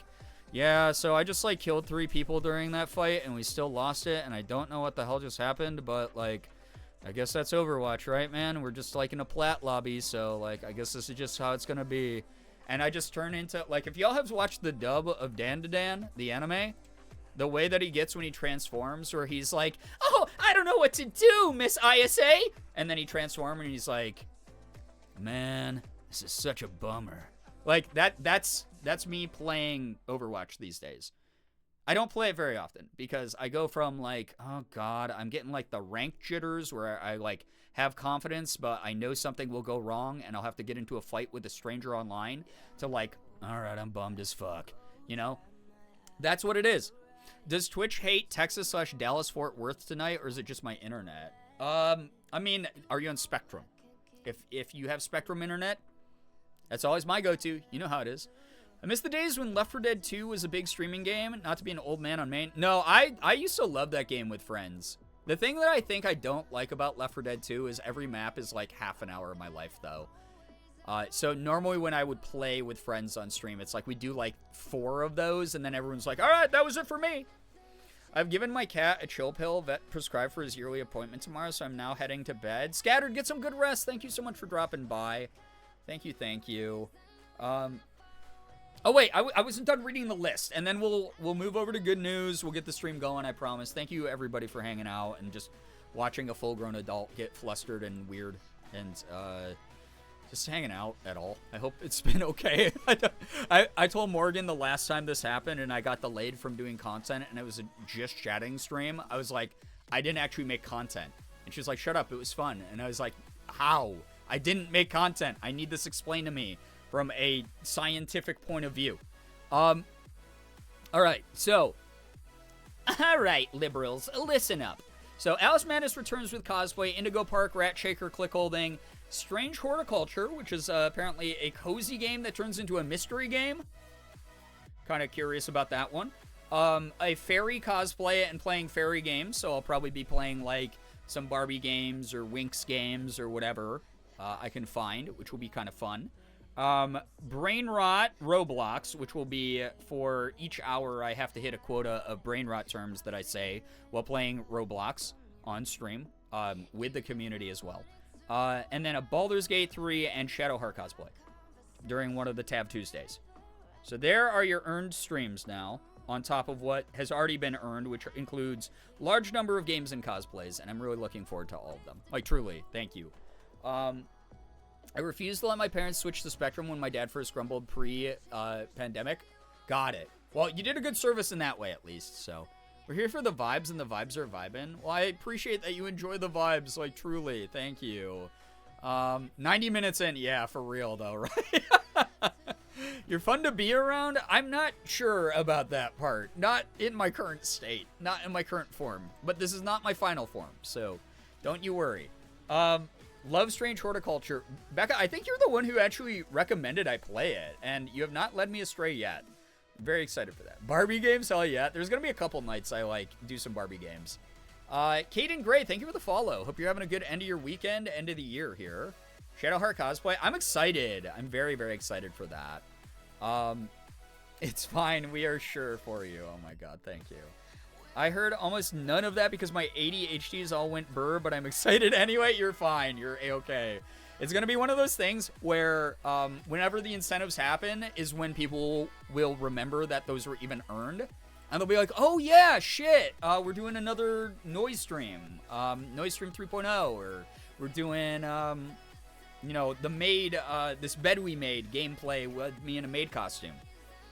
yeah, so I just, like, killed 3 people during that fight and we still lost it and I don't know what the hell just happened, but, like, I guess that's Overwatch, right, man? We're just, like, in a plat lobby, so, like, I guess this is just how it's gonna be. And I just turn into, like, if y'all have watched the dub of Dan to Dan, the anime, the way that he gets when he transforms, where he's like, oh, I don't know what to do, Miss ISA. And then he transforms and he's like, man, this is such a bummer. Like, that's me playing Overwatch these days. I don't play it very often because I go from, like, oh, God, I'm getting, like, the rank jitters where I, like, have confidence, but I know something will go wrong and I'll have to get into a fight with a stranger online to, like, all right, I'm bummed as fuck. You know? That's what it is. Does Twitch hate Texas/Dallas-Fort Worth tonight, or is it just my internet? I mean, are you on Spectrum? If you have Spectrum internet, that's always my go-to. You know how it is. I miss the days when Left 4 Dead 2 was a big streaming game, not to be an old man on main. No, I used to love that game with friends. The thing that I think I don't like about Left 4 Dead 2 is every map is like half an hour of my life, though. So normally when I would play with friends on stream, it's like we do like 4 of those, and then everyone's like, all right, that was it for me. I've given my cat a chill pill vet prescribed for his yearly appointment tomorrow, so I'm now heading to bed. Scattered, get some good rest. Thank you so much for dropping by. Thank you, thank you. Oh, wait, I wasn't done reading the list, and then we'll move over to good news. We'll get the stream going, I promise. Thank you, everybody, for hanging out and just watching a full-grown adult get flustered and weird and just hanging out at all. I hope it's been okay. I told Morgan the last time this happened and I got delayed from doing content and it was a just chatting stream. I was like, I didn't actually make content. And she was like, shut up, it was fun. And I was like, how? I didn't make content. I need this explained to me from a scientific point of view. All right, so, all right, liberals, listen up. So, Alice Madness returns with cosplay, Indigo Park, Rat Shaker, click holding, Strange Horticulture, which is apparently a cozy game that turns into a mystery game. Kind of curious about that one. A fairy cosplay and playing fairy games, so I'll probably be playing, like, some Barbie games or Winx games or whatever I can find, which will be kind of fun. Brain Rot Roblox, which will be for each hour I have to hit a quota of Brain Rot terms that I say while playing Roblox on stream with the community as well. And then a Baldur's Gate 3 and Shadowheart cosplay during one of the Tab Tuesdays. So there are your earned streams now, on top of what has already been earned, which includes large number of games and cosplays, and I'm really looking forward to all of them. Like, truly, thank you. I refused to let my parents switch to Spectrum when my dad first grumbled pre-pandemic. Got it. Well, you did a good service in that way, at least, so. We're here for the vibes, and the vibes are vibing. Well, I appreciate that you enjoy the vibes, like, truly. Thank you. 90 minutes in, yeah, for real though, right? You're fun to be around? I'm not sure about that part. Not in my current state. Not in my current form. But this is not my final form, so don't you worry. Love Strange Horticulture. Becca, I think you're the one who actually recommended I play it, and you have not led me astray yet. I'm very excited for that. Barbie games? Hell yeah. There's going to be a couple nights I do some Barbie games. Caden Gray, thank you for the follow. Hope you're having a good end of your weekend, end of the year here. Shadowheart Cosplay. I'm excited. I'm very, very excited for that. It's fine. We are sure for you. Oh my god, thank you. I heard almost none of that because my ADHDs all went burr, but I'm excited anyway. You're fine. You're A-okay. It's going to be one of those things where whenever the incentives happen is when people will remember that those were even earned. And they'll be like, oh yeah, shit, we're doing another noise stream. Noise stream 3.0, or we're doing, you know, the maid, this bed we made gameplay with me in a maid costume.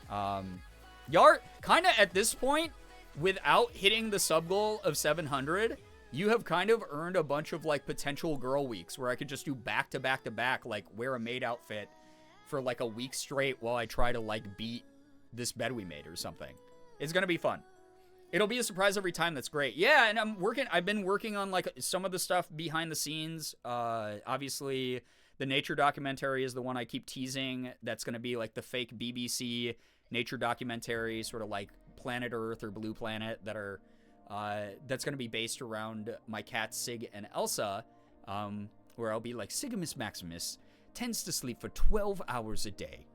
Y'all are kind of at this point, without hitting the sub goal of 700, you have kind of earned a bunch of like potential girl weeks where I could just do back to back to back, like wear a maid outfit for like a week straight while I try to like beat this bed we made or something. It's going to be fun. It'll be a surprise every time. That's great. Yeah, and I've been working on like some of the stuff behind the scenes. Obviously the nature documentary is the one I keep teasing. That's going to be like the fake BBC nature documentary, sort of like Planet Earth or Blue Planet, that are that's going to be based around my cats Sig and Elsa, where I'll be like, Sigimus Maximus tends to sleep for 12 hours a day.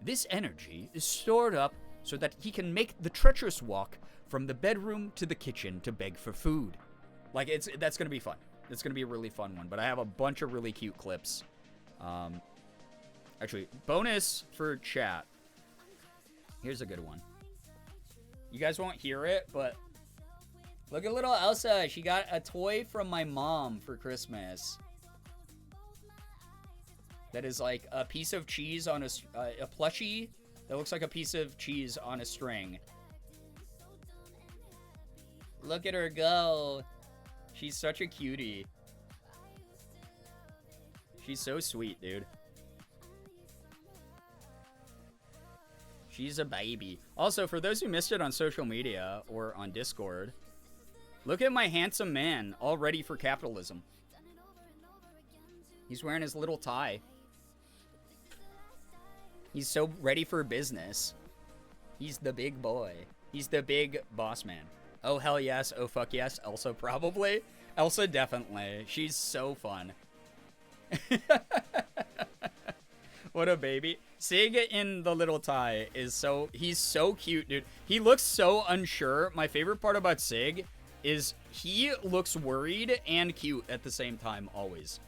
This energy is stored up so that he can make the treacherous walk from the bedroom to the kitchen to beg for food. Like, that's going to be fun. It's going to be a really fun one, but I have a bunch of really cute clips. Actually, bonus for chat. Here's a good one. You guys won't hear it, but look at little Elsa. She got a toy from my mom for Christmas. That is like a piece of cheese on a plushie that looks like a piece of cheese on a string. Look at her go. She's such a cutie. She's so sweet, dude. She's a baby. Also, for those who missed it on social media or on Discord, look at my handsome man, all ready for capitalism. He's wearing his little tie. He's so ready for business. He's the big boy. He's the big boss man. Oh, hell yes. Oh, fuck yes. Elsa probably. Elsa definitely. She's so fun. What a baby. Sig in the little tie is so... He's so cute, dude. He looks so unsure. My favorite part about Sig is he looks worried and cute at the same time, always.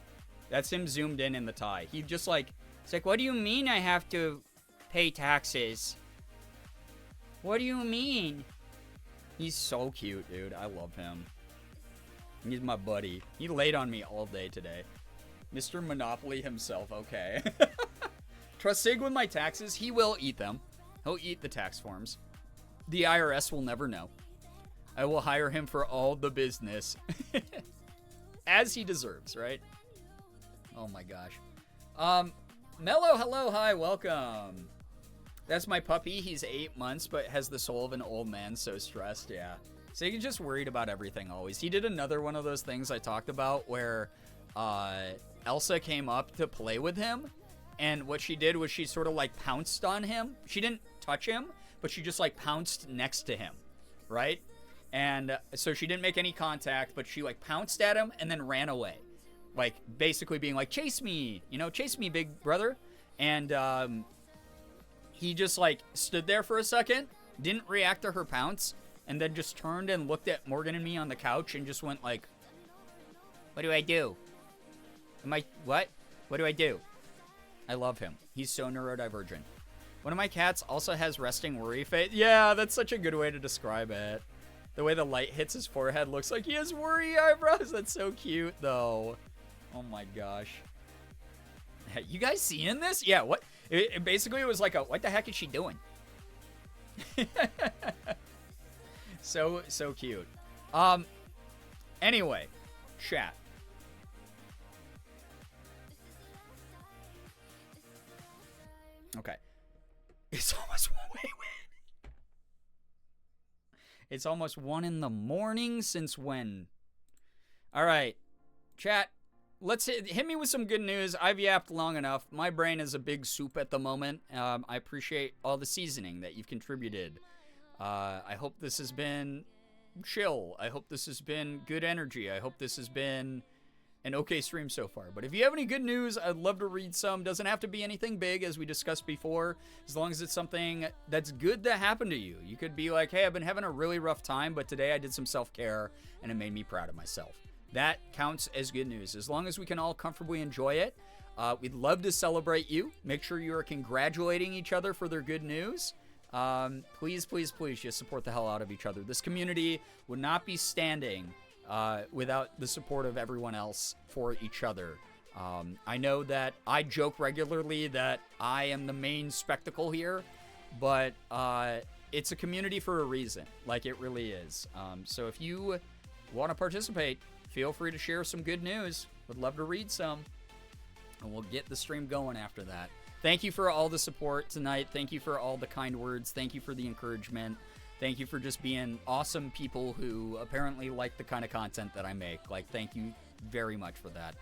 That's him zoomed in the tie. He just like... It's like, what do you mean I have to pay taxes? What do you mean? He's so cute, dude. I love him. He's my buddy. He laid on me all day today. Mr. Monopoly himself, okay. Trust Sig with my taxes. He will eat them. He'll eat the tax forms. The IRS will never know. I will hire him for all the business. As he deserves, right? Oh my gosh. Mello, hello, hi, welcome. That's my puppy. He's 8 months, but has the soul of an old man, so stressed, yeah. So he's just worried about everything always. He did another one of those things I talked about where Elsa came up to play with him, and what she did was she sort of like pounced on him. She didn't touch him, but she just like pounced next to him, right? And so she didn't make any contact, but she like pounced at him and then ran away. Like, basically being like, chase me, you know, chase me, big brother. And he just, like, stood there for a second, didn't react to her pounce, and then just turned and looked at Morgan and me on the couch and just went like, what do I do? What? What do I do? I love him. He's so neurodivergent. One of my cats also has resting worry face. Yeah, that's such a good way to describe it. The way the light hits his forehead looks like he has worry eyebrows. That's so cute, though. Oh my gosh. You guys seeing this? Yeah, what? It basically was like a, what the heck is she doing? So cute. Anyway, chat. Okay. It's almost It's almost 1 in the morning. Since when? All right, chat. Let's hit me with some good news. I've yapped long enough. My brain is a big soup at the moment. I appreciate all the seasoning that you've contributed. I hope this has been chill. I hope this has been good energy. I hope this has been an okay stream so far. But if you have any good news, I'd love to read some. Doesn't have to be anything big, as we discussed before, as long as it's something that's good that happened to you. You could be like, hey, I've been having a really rough time, but today I did some self-care and it made me proud of myself. That counts as good news, as long as we can all comfortably enjoy it. We'd love to celebrate you. Make sure you are congratulating each other for their good news. Please, please, please just support the hell out of each other. This community would not be standing without the support of everyone else for each other. I know that I joke regularly that I am the main spectacle here, but it's a community for a reason. Like, it really is. So if you want to participate, feel free to share some good news. Would love to read some, and we'll get the stream going after that. Thank you for all the support tonight. Thank you for all the kind words. Thank you for the encouragement. Thank you for just being awesome people who apparently like the kind of content that I make. Like, thank you very much for that.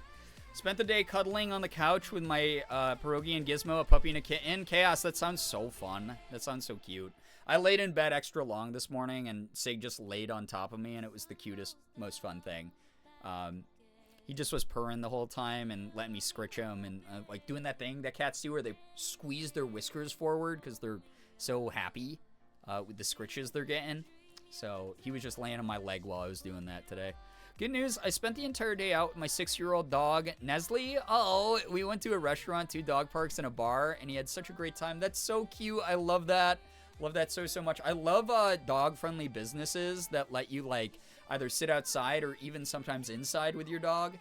Spent the day cuddling on the couch with my pierogi and Gizmo, a puppy and a kitten. Chaos, that sounds so fun. That sounds so cute. I laid in bed extra long this morning, and Sig just laid on top of me, and it was the cutest, most fun thing. He just was purring the whole time and letting me scritch him, and like doing that thing that cats do where they squeeze their whiskers forward because they're so happy with the scritches they're getting. So he was just laying on my leg while I was doing that today. Good news, I spent the entire day out with my 6-year-old dog, Nestle. Oh, we went to a restaurant, 2 dog parks, and a bar, and he had such a great time. That's so cute. I love that. Love that so, so much. I love dog-friendly businesses that let you, like, either sit outside or even sometimes inside with your dog.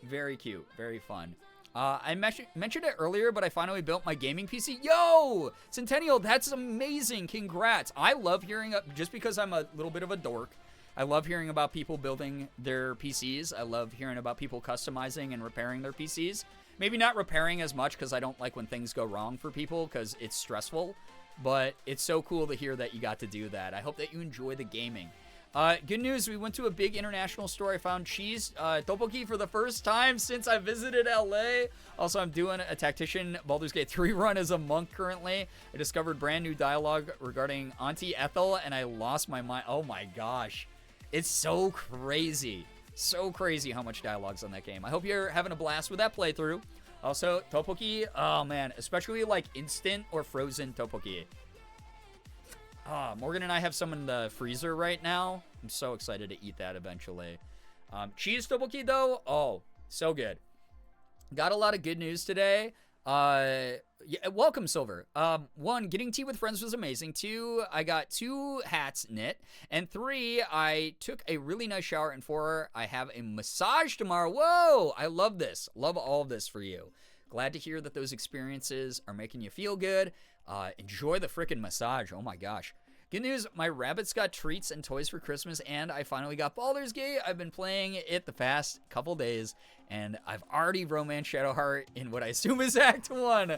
Very cute. Very fun. I mentioned it earlier, but I finally built my gaming PC. Yo! Centennial, that's amazing. Congrats. I love hearing, just because I'm a little bit of a dork, I love hearing about people building their PCs. I love hearing about people customizing and repairing their PCs. Maybe not repairing as much, because I don't like when things go wrong for people, because it's stressful. But it's so cool to hear that you got to do that. I hope that you enjoy the gaming. Good news, we went to a big international store. I found cheese tteokbokki for the first time since I visited LA. Also, I'm doing a Tactician Baldur's Gate 3 run as a monk currently. I discovered brand new dialogue regarding Auntie Ethel, and I lost my mind. Oh my gosh. It's so crazy. So crazy how much dialogue's on that game. I hope you're having a blast with that playthrough. Also, tteokbokki, oh man, especially like instant or frozen tteokbokki. Morgan and I have some in the freezer right now. I'm so excited to eat that eventually. Cheese tteokbokki though, oh, so good. Got a lot of good news today. Yeah, welcome, Silver. 1, getting tea with friends was amazing. 2, I got 2 hats knit. And 3, I took a really nice shower. And 4, I have a massage tomorrow. Whoa, I love this. Love all of this for you. Glad to hear that those experiences are making you feel good. Enjoy the frickin' massage. Oh my gosh. Good news, my rabbits got treats and toys for Christmas, and I finally got Baldur's Gate. I've been playing it the past couple days, and I've already romanced Shadowheart in what I assume is Act 1.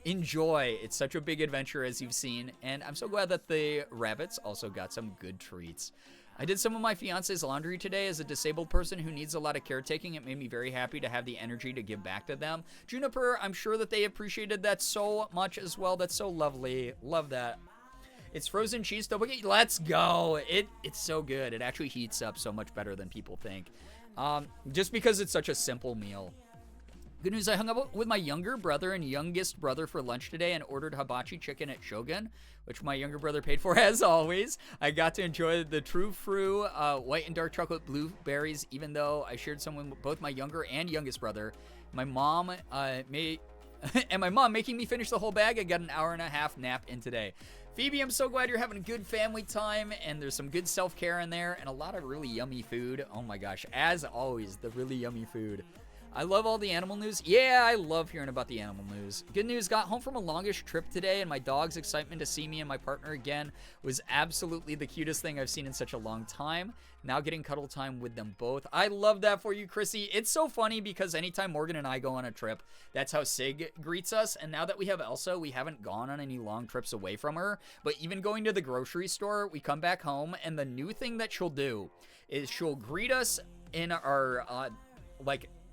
Enjoy. It's such a big adventure, as you've seen, and I'm so glad that the rabbits also got some good treats. I did some of my fiance's laundry today. As a disabled person who needs a lot of caretaking, it made me very happy to have the energy to give back to them. Juniper, I'm sure that they appreciated that so much as well. That's so lovely. Love that. It's frozen cheese tteokbokki. Let's go. It's so good. It actually heats up so much better than people think. Just because it's such a simple meal. Good news, I hung out with my younger brother and youngest brother for lunch today and ordered hibachi chicken at Shogun, which my younger brother paid for as always. I got to enjoy the true fruit, white and dark chocolate blueberries, even though I shared some with both my younger and youngest brother. My mom making me finish the whole bag. I got an hour-and-a-half nap in today. Phoebe, I'm so glad you're having a good family time, and there's some good self-care in there, and a lot of really yummy food. Oh my gosh, as always, the really yummy food. I love all the animal news. Yeah, I love hearing about the animal news. Good news, got home from a longish trip today, and my dog's excitement to see me and my partner again was absolutely the cutest thing I've seen in such a long time. Now getting cuddle time with them both. I love that for you, Chrissy. It's so funny because anytime Morgan and I go on a trip, that's how Sig greets us. And now that we have Elsa, we haven't gone on any long trips away from her. But even going to the grocery store, we come back home, and the new thing that she'll do is she'll greet us in our,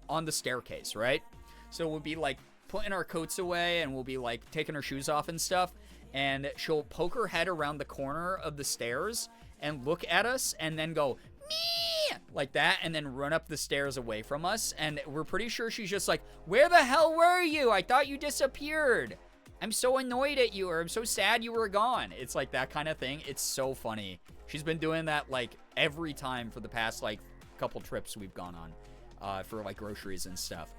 on the staircase, right? So we'll be like putting our coats away and we'll be like taking our shoes off and stuff, and she'll poke her head around the corner of the stairs and look at us and then go me like that, and then run up the stairs away from us. And we're pretty sure she's just like, where the hell were you? I thought you disappeared. I'm so annoyed at you, or I'm so sad you were gone. It's like that kind of thing. It's so funny. She's been doing that like every time for the past like couple trips we've gone on. For like groceries and stuff.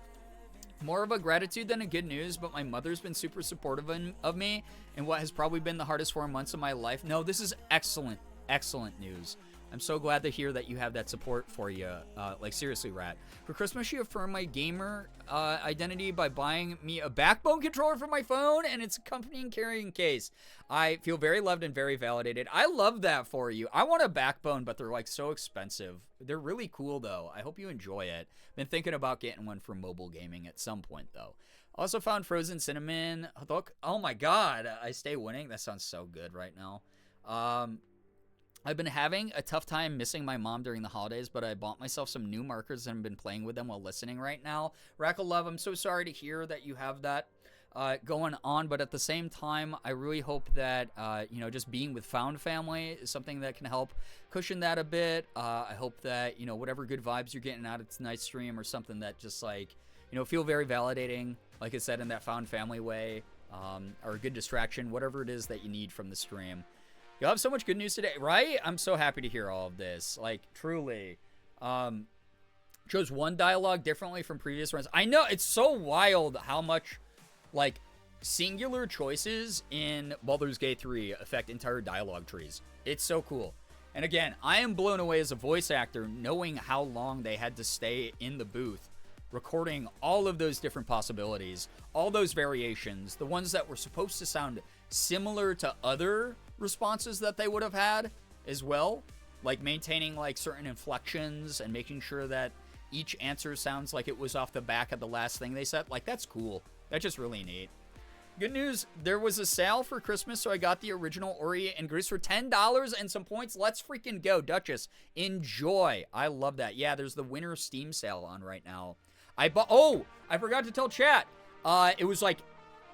More of a gratitude than a good news, but my mother's been super supportive of me in what has probably been the hardest 4 months of my life. No, this is excellent, excellent news. I'm so glad to hear that you have that support for you. Like, seriously, Rat. For Christmas, she affirmed my gamer identity by buying me a Backbone controller for my phone and its accompanying carrying case. I feel very loved and very validated. I love that for you. I want a Backbone, but they're, like, so expensive. They're really cool, though. I hope you enjoy it. Been thinking about getting one for mobile gaming at some point, though. Also found frozen cinnamon. Look, oh, my God. I stay winning. That sounds so good right now. I've been having a tough time missing my mom during the holidays, but I bought myself some new markers and have been playing with them while listening right now. Rackle Love, I'm so sorry to hear that you have that going on, but at the same time, I really hope that, just being with found family is something that can help cushion that a bit. I hope that, whatever good vibes you're getting out of tonight's stream or something that just, feel very validating, like I said, in that found family way, or a good distraction, whatever it is that you need from the stream. You'll have so much good news today, right? I'm so happy to hear all of this. Like, truly. Chose one dialogue differently from previous runs. I know, it's so wild how much, singular choices in Baldur's Gate 3 affect entire dialogue trees. It's so cool. And again, I am blown away as a voice actor knowing how long they had to stay in the booth recording all of those different possibilities, all those variations, the ones that were supposed to sound similar to other responses that they would have had as well, like maintaining certain inflections and making sure that each answer sounds like it was off the back of the last thing they said. That's cool. That's just really neat. Good news, there was a sale for Christmas, so I got the original Ori and Grease for $10 and some points. Let's freaking go, Duchess. Enjoy. I love that. Yeah, there's the winter Steam sale on right now. I forgot to tell chat. It was like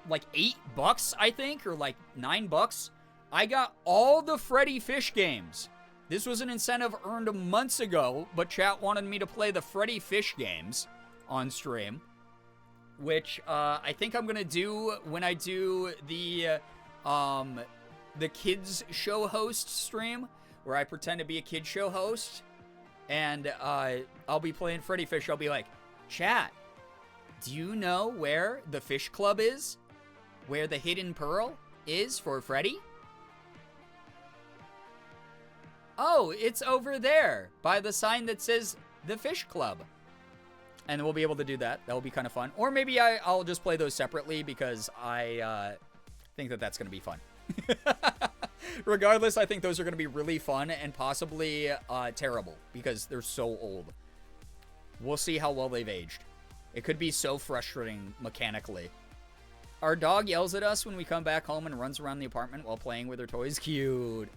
$8, I think, or $9. I got all the Freddy Fish games. This was an incentive earned months ago, but chat wanted me to play the Freddy Fish games on stream, which I think I'm gonna do when I do the kids show host stream, where I pretend to be a kids show host, and I'll be playing Freddy Fish. I'll be like, chat, do you know where the Fish Club is? Where the Hidden Pearl is for Freddy? Oh, it's over there by the sign that says the Fish Club. And we'll be able to do that. That'll be kind of fun. Or maybe I'll just play those separately because I think that that's going to be fun. Regardless, I think those are going to be really fun and possibly terrible because they're so old. We'll see how well they've aged. It could be so frustrating mechanically. Our dog yells at us when we come back home and runs around the apartment while playing with her toys. Cute.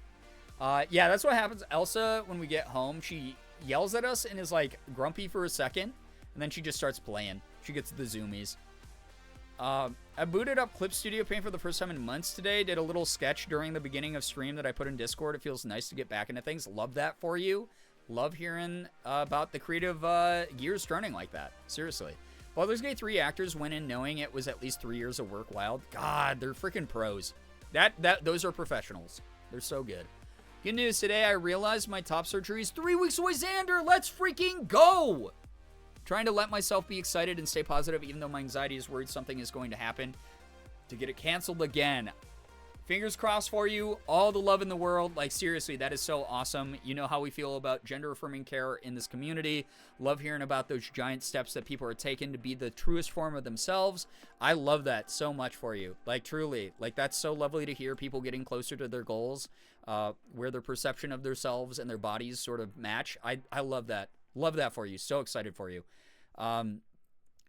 Yeah, that's what happens. Elsa, when we get home, she yells at us and is grumpy for a second. And then she just starts playing. She gets the zoomies. I booted up Clip Studio Paint for the first time in months today. Did a little sketch during the beginning of stream that I put in Discord. It feels nice to get back into things. Love that for you. Love hearing about the creative gears turning like that. Seriously. Baldur's Gate 3 actors went in knowing it was at least 3 years of work wild. God, they're freaking pros. Those are professionals. They're so good. Good news today, I realized my top surgery is 3 weeks away. Xander, let's freaking go! Trying to let myself be excited and stay positive even though my anxiety is worried something is going to happen to get it canceled again. fingers crossed for you. All the love in the world. Like, seriously, that is so awesome. You know how we feel about gender-affirming care in this community. Love hearing about those giant steps that people are taking to be the truest form of themselves. I love that so much for you. Like, truly. Like, that's so lovely to hear people getting closer to their goals, where their perception of themselves and their bodies sort of match. I love that. Love that for you. So excited for you.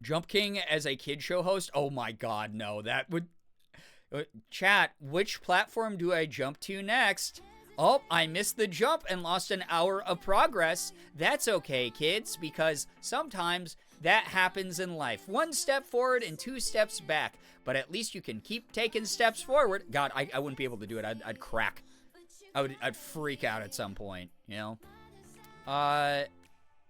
Jump King as a kid show host? Oh my god, no. That would... Chat, which platform do I jump to next? Oh, I missed the jump and lost an hour of progress. That's okay, kids, because sometimes that happens in life. 1 step forward and 2 steps back. But at least you can keep taking steps forward. God, I wouldn't be able to do it. I'd crack. I'd freak out at some point, you know?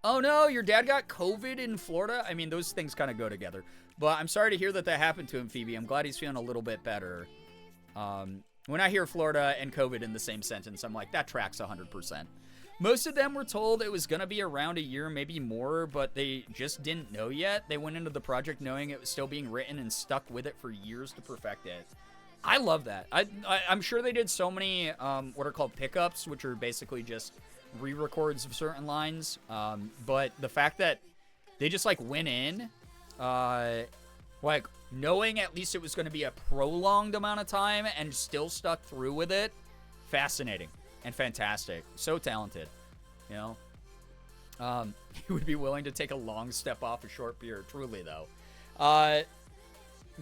Oh no, your dad got COVID in Florida? I mean, those things kind of go together. But I'm sorry to hear that happened to him, Phoebe. I'm glad he's feeling a little bit better. When I hear Florida and COVID in the same sentence, I'm like, that tracks 100%. Most of them were told it was going to be around a year, maybe more, but they just didn't know yet. They went into the project knowing it was still being written and stuck with it for years to perfect it. I love that. I'm sure they did so many what are called pickups, which are basically just re-records of certain lines. But the fact that they just like went in, like knowing at least it was going to be a prolonged amount of time and still stuck through with it, fascinating and fantastic. So talented, you know. He would be willing to take a long step off a short beer, truly though.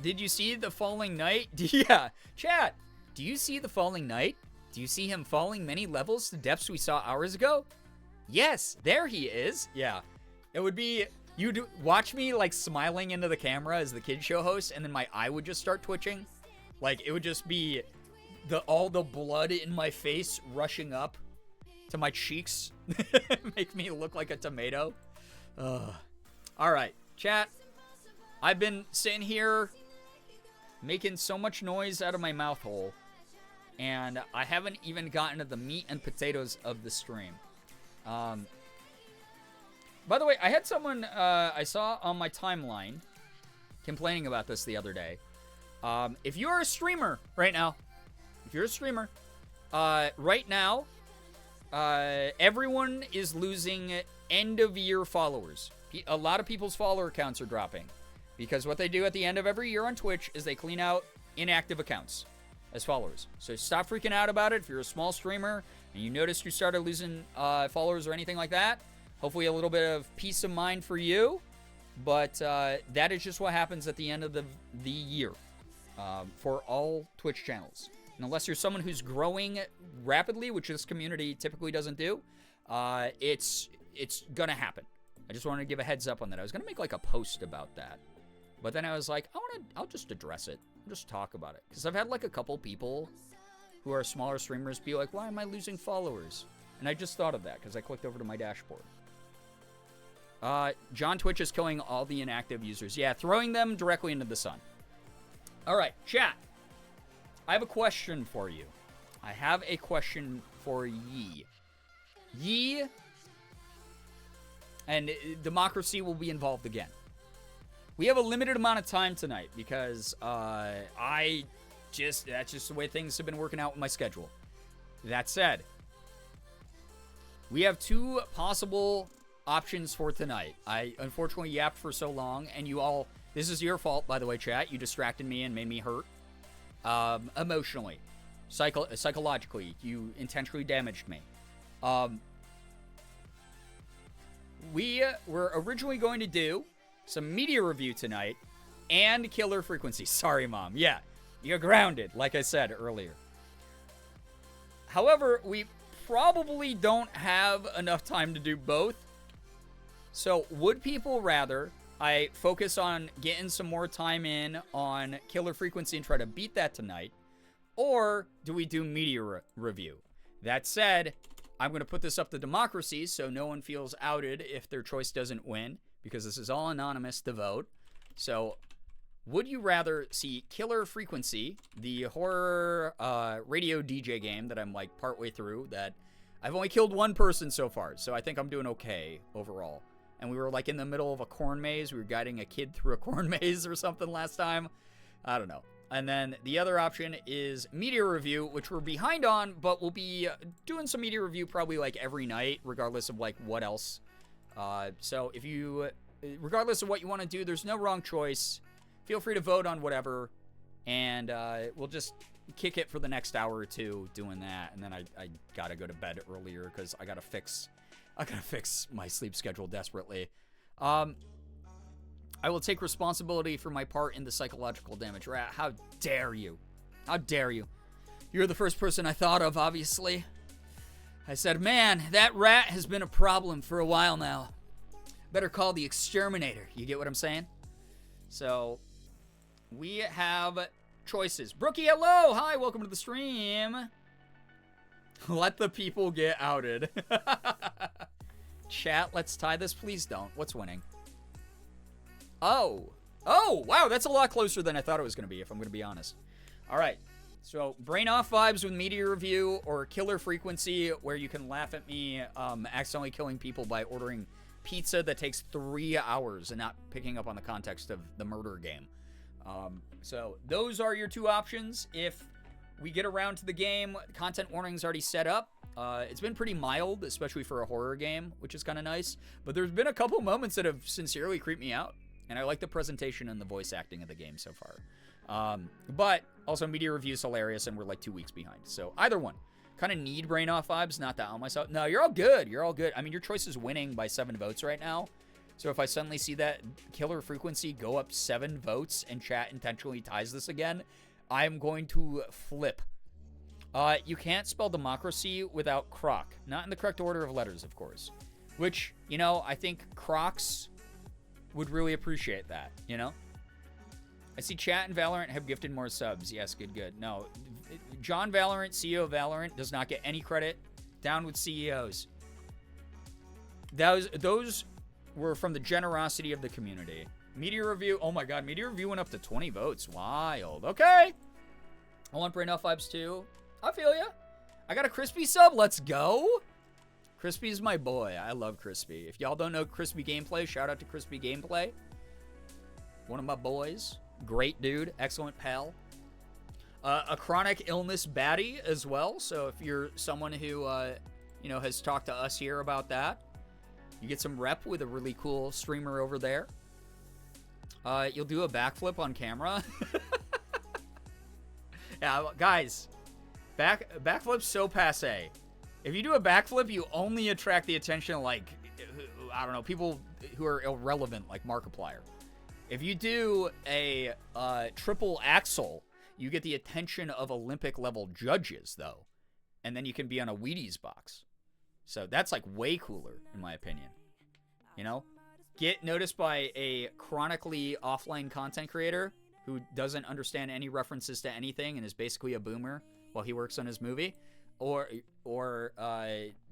Did you see the falling knight? Yeah, chat. Do you see the falling knight? Do you see him falling many levels to depths we saw hours ago? Yes, there he is. Yeah, it would be, you'd watch me like smiling into the camera as the kid show host, and then my eye would just start twitching. Like, it would just be all the blood in my face rushing up to my cheeks. Make me look like a tomato. All right, chat. I've been sitting here making so much noise out of my mouth hole, and I haven't even gotten to the meat and potatoes of the stream. By the way, I had someone I saw on my timeline complaining about this the other day. If you're a streamer right now, right now, everyone is losing end-of-year followers. A lot of people's follower counts are dropping. Because what they do at the end of every year on Twitch is they clean out inactive accounts as followers. So stop freaking out about it. If you're a small streamer and you notice you started losing followers or anything like that, hopefully a little bit of peace of mind for you. But that is just what happens at the end of the year for all Twitch channels. And unless you're someone who's growing rapidly, which this community typically doesn't do, it's going to happen. I just wanted to give a heads up on that. I was going to make like a post about that. But then I was like, I'll just address it. I'll just talk about it. Because I've had like a couple people who are smaller streamers be like, why am I losing followers? And I just thought of that because I clicked over to my dashboard. John Twitch is killing all the inactive users. Yeah, throwing them directly into the sun. All right, chat. I have a question for you. I have a question for ye. Ye, and democracy will be involved again. We have a limited amount of time tonight because that's just the way things have been working out with my schedule. That said, we have 2 possible options for tonight. I unfortunately yapped for so long, and you all, this is your fault, by the way, chat. You distracted me and made me hurt. Emotionally, psychologically, you intentionally damaged me. We were originally going to do some media review tonight and killer frequency. Sorry, Mom. Yeah, you're grounded, like I said earlier. However, we probably don't have enough time to do both. So would people rather I focus on getting some more time in on killer frequency and try to beat that tonight? Or do we do media review? That said, I'm going to put this up to democracy so no one feels outed if their choice doesn't win, because this is all anonymous to vote. So would you rather see Killer Frequency, the horror radio DJ game that I'm like partway through, that I've only killed 1 person so far, so I think I'm doing okay overall. And we were like in the middle of a corn maze. We were guiding a kid through a corn maze or something last time. I don't know. And then the other option is media review, which we're behind on, but we'll be doing some media review probably like every night, regardless of like what else. So if you, regardless of what you want to do, there's no wrong choice. Feel free to vote on whatever, and we'll just kick it for the next hour or two doing that. And then I gotta go to bed earlier because I gotta fix my sleep schedule desperately. I will take responsibility for my part in the psychological damage. Rat, how dare you? How dare you? You're the first person I thought of, obviously. I said, man, that rat has been a problem for a while now. Better call the exterminator. You get what I'm saying? So, we have choices. Brookie, hello! Hi, welcome to the stream. Let the people get outed. Chat, let's tie this. Please don't. What's winning? Oh, wow, that's a lot closer than I thought it was going to be, if I'm going to be honest. All right, so Brain Off Vibes with media review, or Killer Frequency, where you can laugh at me accidentally killing people by ordering pizza that takes 3 hours and not picking up on the context of the murder game. So those are your two options. If we get around to the game, content warning's already set up. It's been pretty mild, especially for a horror game, which is kind of nice. But there's been a couple moments that have sincerely creeped me out. And I like the presentation and the voice acting of the game so far. But also media review's hilarious, and we're like 2 weeks behind. So either one. Kind of need Brain Off Vibes, not that on myself. No, you're all good. You're all good. I mean, your choice is winning by 7 votes right now. So if I suddenly see that Killer Frequency go up 7 votes and chat intentionally ties this again, I'm going to flip. You can't spell democracy without croc. Not in the correct order of letters, of course. Which, you know, I think Crocs would really appreciate that, you know? I see chat and Valorant have gifted more subs. Yes, good. No, John Valorant, CEO of Valorant, does not get any credit. Down with CEOs. Those were from the generosity of the community. Media review. Oh my god, media review went up to 20 votes. Wild. Okay. I want Brain Off Vibes too. I feel ya. I got a Crispy sub. Let's go. Crispy's my boy. I love Crispy. If y'all don't know Crispy Gameplay, shout out to Crispy Gameplay. One of my boys. Great dude. Excellent pal. A chronic illness baddie as well. So if you're someone who, you know, has talked to us here about that, you get some rep with a really cool streamer over there. You'll do a backflip on camera. Yeah, guys. Backflip's so passe. If you do a backflip, you only attract the attention of, like, I don't know, people who are irrelevant, like Markiplier. If you do a triple axel, you get the attention of Olympic-level judges, though. And then you can be on a Wheaties box. So that's, like, way cooler, in my opinion. You know? Get noticed by a chronically offline content creator who doesn't understand any references to anything and is basically a boomer while he works on his movie. Or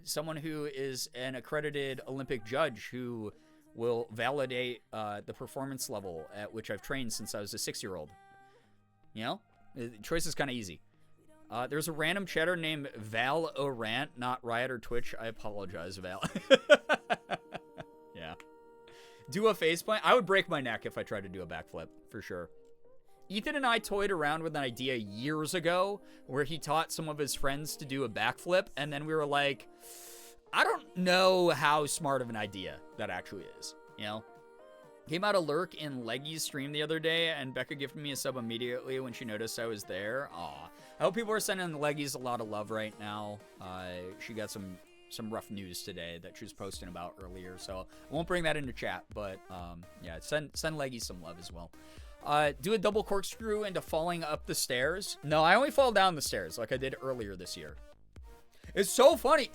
someone who is an accredited Olympic judge who will validate the performance level at which I've trained since I was a 6-year-old. You know? The choice is kind of easy. There's a random chatter named Val O'Rant, not Riot or Twitch. I apologize, Val. Yeah. Do a faceplant? I would break my neck if I tried to do a backflip, for sure. Ethan and I toyed around with an idea years ago where he taught some of his friends to do a backflip, and then we were like, I don't know how smart of an idea that actually is, you know? Came out a lurk in Leggy's stream the other day, and Becca gifted me a sub immediately when she noticed I was there. Aw. I hope people are sending Leggy's a lot of love right now. She got some rough news today that she was posting about earlier, so I won't bring that into chat, but yeah, send Leggy some love as well. Do a double corkscrew into falling up the stairs. No, I only fall down the stairs like I did earlier this year. It's so funny.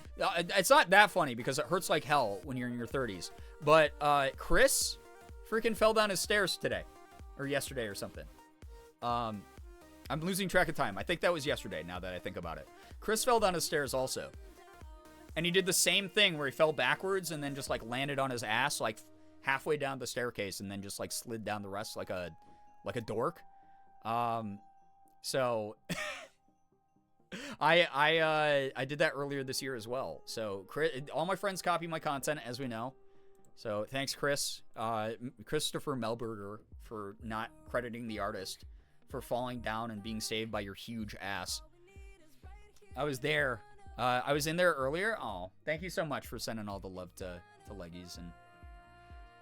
It's not that funny because it hurts like hell when you're in your 30s. But Chris freaking fell down his stairs today. Or yesterday or something. I'm losing track of time. I think that was yesterday now that I think about it. Chris fell down his stairs also. And he did the same thing where he fell backwards and then just like landed on his ass like halfway down the staircase and then just like slid down the rest like a dork. So I did that earlier this year as well. So Chris, all my friends copy my content, as we know. So thanks, Chris. Christopher Melberger for not crediting the artist for falling down and being saved by your huge ass. I was there. I was in there earlier. Oh, thank you so much for sending all the love to Leggies.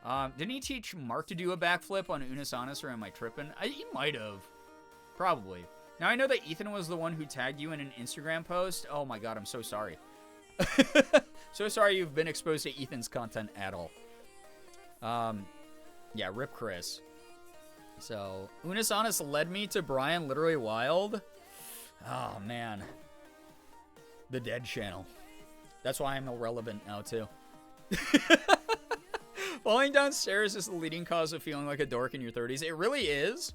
And didn't he teach Mark to do a backflip on Unis Honest, or am I tripping? He might have. Probably. Now I know that Ethan was the one who tagged you in an Instagram post. Oh my god, I'm so sorry. So sorry you've been exposed to Ethan's content at all. Yeah, rip Chris. So, Unis Honest led me to Brian Literally Wild. Oh, man. The Dead Channel. That's why I'm irrelevant now, too. Falling downstairs is the leading cause of feeling like a dork in your 30s. It really is.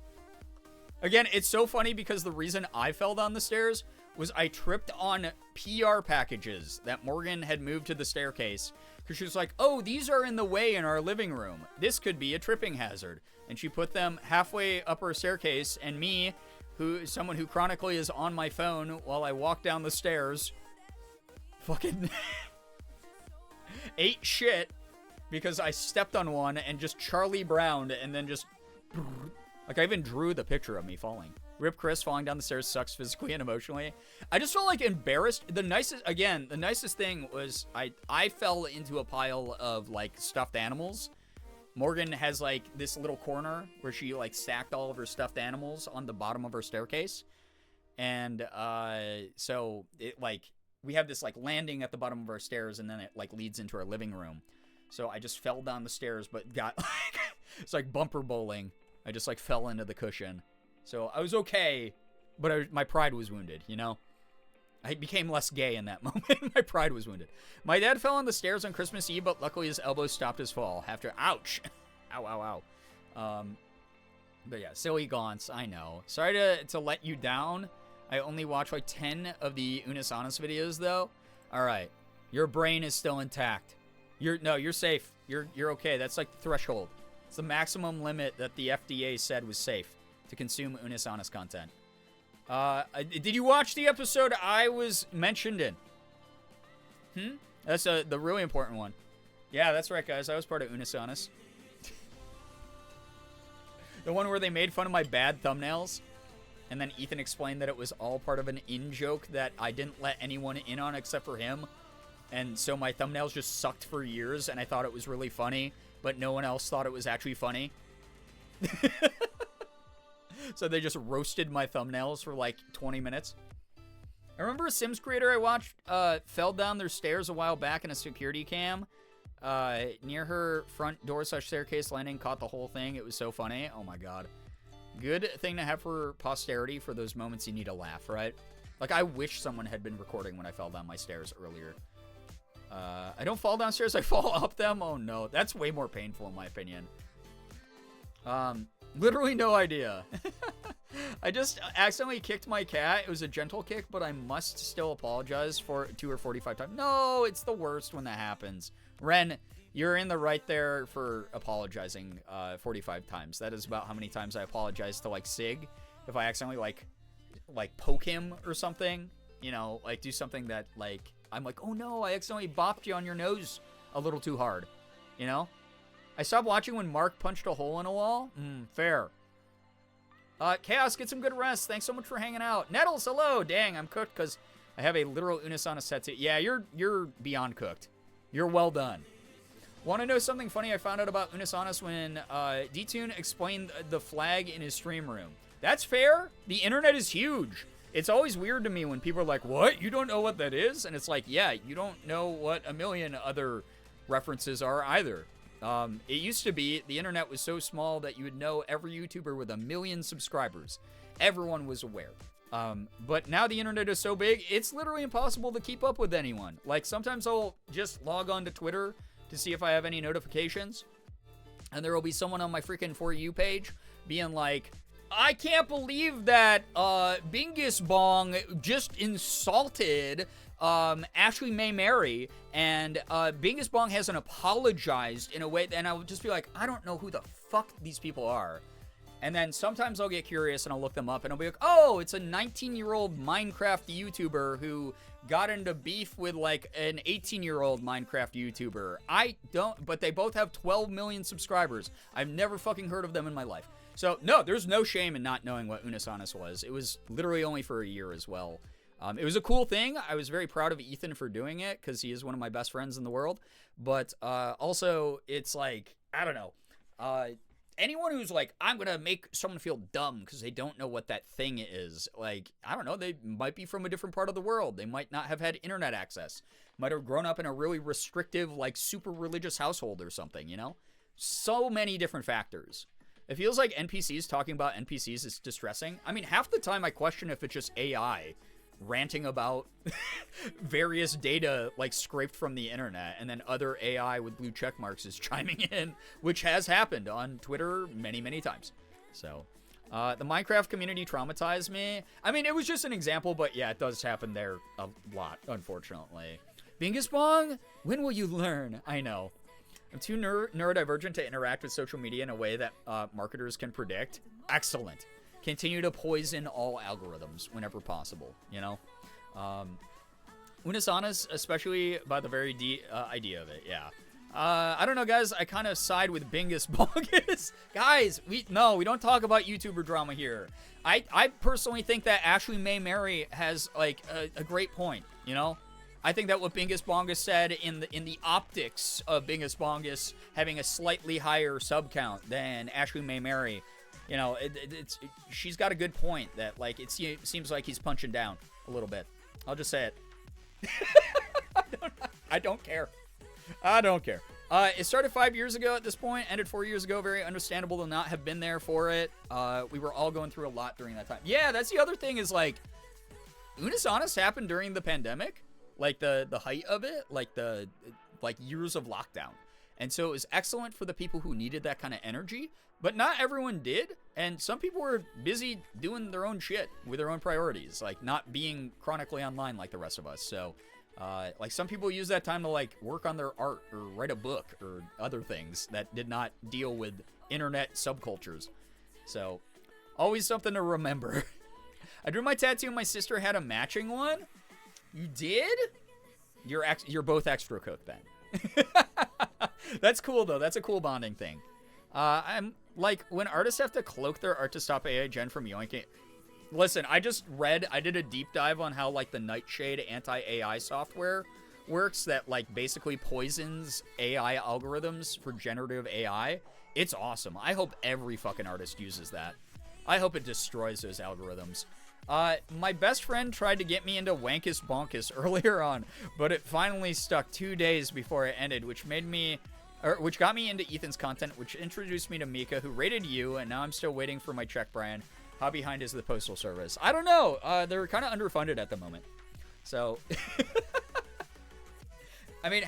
Again, it's so funny because the reason I fell down the stairs was I tripped on PR packages that Morgan had moved to the staircase. Because she was like, oh, these are in the way in our living room. This could be a tripping hazard. And she put them halfway up her staircase, and me, someone who chronically is on my phone while I walk down the stairs, fucking ate shit because I stepped on one and just Charlie Browned, and then just, like, I even drew the picture of me falling. Rip Chris, falling down the stairs sucks physically and emotionally. I just felt like embarrassed. The nicest thing was I fell into a pile of, like, stuffed animals. Morgan has, like, this little corner where she, like, stacked all of her stuffed animals on the bottom of her staircase. And, so, it, like, we have this, like, landing at the bottom of our stairs, and then it, like, leads into our living room. So I just fell down the stairs, but got, like, it's like bumper bowling. I just, like, fell into the cushion. So I was okay, but my pride was wounded, you know? I became less gay in that moment. My pride was wounded. My dad fell on the stairs on Christmas Eve, but luckily his elbow stopped his fall. Ouch. Ow, ow, ow. But yeah, silly gaunts, I know. Sorry to let you down. I only watched like 10 of the Unis Honest videos, though. All right. Your brain is still intact. You're safe. You're okay. That's like the threshold. It's the maximum limit that the FDA said was safe to consume Unis Honest content. Did you watch the episode I was mentioned in? That's the really important one. Yeah, that's right, guys. I was part of Unis Honest. The one where they made fun of my bad thumbnails, and then Ethan explained that it was all part of an in-joke that I didn't let anyone in on except for him. And so my thumbnails just sucked for years, and I thought it was really funny, but no one else thought it was actually funny. So they just roasted my thumbnails for like 20 minutes. I remember a Sims creator I watched fell down their stairs a while back in a security cam. Near her front door / staircase landing, caught the whole thing. It was so funny. Oh my god. Good thing to have for posterity for those moments you need a laugh, right? Like, I wish someone had been recording when I fell down my stairs earlier. I don't fall downstairs, I fall up them. Oh no, that's way more painful in my opinion. Literally no idea. I just accidentally kicked my cat. It was a gentle kick, but I must still apologize to her 45 times. No, it's the worst when that happens. Ren, you're in the right there for apologizing 45 times. That is about how many times I apologize to, like, Sig. If I accidentally, like poke him or something. You know, like, do something that, like, I'm like, oh no, I accidentally bopped you on your nose a little too hard. You know? I stopped watching when Mark punched a hole in a wall. Fair. Chaos, get some good rest. Thanks so much for hanging out. Nettles, hello. Dang, I'm cooked because I have a literal Unis Honest tattoo. Yeah, you're beyond cooked. You're well done. Want to know something funny I found out about Unis Honest when D-Tune explained the flag in his stream room? That's fair. The internet is huge. It's always weird to me when people are like, what? You don't know what that is? And it's like, yeah, you don't know what a million other references are either. It used to be the internet was so small that you would know every YouTuber with 1 million subscribers. Everyone was aware. But now the internet is so big, it's literally impossible to keep up with anyone. Like, sometimes I'll just log on to Twitter to see if I have any notifications, and there will be someone on my freaking For You page being like, I can't believe that Bingus Bong just insulted Ashley May Mary, and Bingus Bong hasn't apologized in a way, and I would just be like, I don't know who the fuck these people are. And then sometimes I'll get curious and I'll look them up and I'll be like, oh, it's a 19-year-old Minecraft YouTuber who got into beef with like an 18-year-old Minecraft YouTuber. But they both have 12 million subscribers. I've never fucking heard of them in my life. So, no, there's no shame in not knowing what Unisanas was. It was literally only for a year as well. It was a cool thing. I was very proud of Ethan for doing it because he is one of my best friends in the world. But also, it's like, I don't know. Anyone who's like, I'm going to make someone feel dumb because they don't know what that thing is. Like, I don't know. They might be from a different part of the world. They might not have had internet access. Might have grown up in a really restrictive, like, super religious household or something, you know? So many different factors. It feels like NPCs talking about NPCs is distressing. I mean, half the time I question if it's just AI ranting about various data like scraped from the internet, and then other AI with blue check marks is chiming in, which has happened on Twitter many, many times. So, the Minecraft community traumatized me. I mean, it was just an example, but yeah, it does happen there a lot, unfortunately. Bingus Bong, when will you learn? I know. I'm too neurodivergent to interact with social media in a way that marketers can predict. Excellent. Continue to poison all algorithms whenever possible, you know? Unisanas, especially by the very idea of it, yeah. I don't know, guys. I kind of side with Bingus Bongus. Guys, we don't talk about YouTuber drama here. I personally think that Ashley May Mary has, like, a great point, you know? I think that what Bingus Bongus said in the optics of Bingus Bongus having a slightly higher sub count than Ashley May Mary, you know, she's got a good point that, like, it seems like he's punching down a little bit. I'll just say it. I don't care. I don't care. It started 5 years ago at this point, ended 4 years ago. Very understandable to not have been there for it. We were all going through a lot during that time. Yeah, that's the other thing is, like, Unisanas happened during the pandemic. Like, the height of it, like, years of lockdown. And so it was excellent for the people who needed that kind of energy, but not everyone did. And some people were busy doing their own shit with their own priorities, like not being chronically online like the rest of us. So, like, some people use that time to, like, work on their art or write a book or other things that did not deal with internet subcultures. So, always something to remember. I drew my tattoo and my sister had a matching one. You did? You're both extra cooked then. That's cool, though. That's a cool bonding thing. I'm like, when artists have to cloak their art to stop AI gen from yoinking. Listen, I did a deep dive on how, like, the Nightshade anti-AI software works that, like, basically poisons AI algorithms for generative AI. It's awesome. I hope every fucking artist uses that. I hope it destroys those algorithms. My best friend tried to get me into Wankus Bonkus earlier on, but it finally stuck 2 days before it ended, which got me into Ethan's content, which introduced me to Mika, who rated you, and now I'm still waiting for my check, Brian. How behind is the Postal Service? I don't know. They're kind of underfunded at the moment. So, I mean,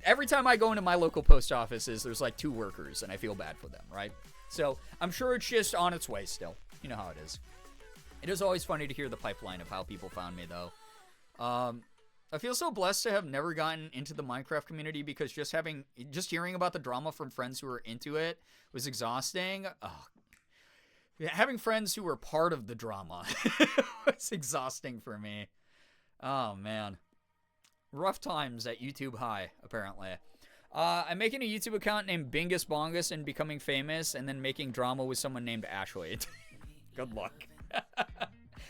every time I go into my local post offices, there's like 2 workers, and I feel bad for them, right? So, I'm sure it's just on its way still. You know how it is. It is always funny to hear the pipeline of how people found me, though. I feel so blessed to have never gotten into the Minecraft community because just hearing about the drama from friends who were into it was exhausting. Oh, having friends who were part of the drama was exhausting for me. Oh, man. Rough times at YouTube High, apparently. I'm making a YouTube account named Bingus Bongus and becoming famous, and then making drama with someone named Ashley. Good luck.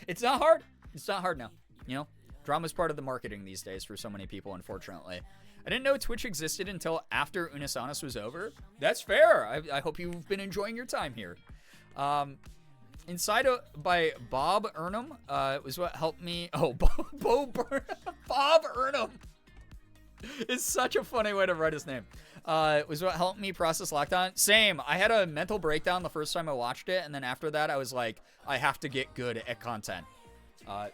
It's not hard. It's not hard now. You know, drama's part of the marketing these days for so many people, unfortunately. I didn't know Twitch existed until after Unisanas was over. That's fair. I hope you've been enjoying your time here. Inside by Bob Ernham was what helped me. Oh, Bob Ernham is such a funny way to write his name. It was what helped me process lockdown. Same. I had a mental breakdown the first time I watched it, and then after that, I was like, I have to get good at content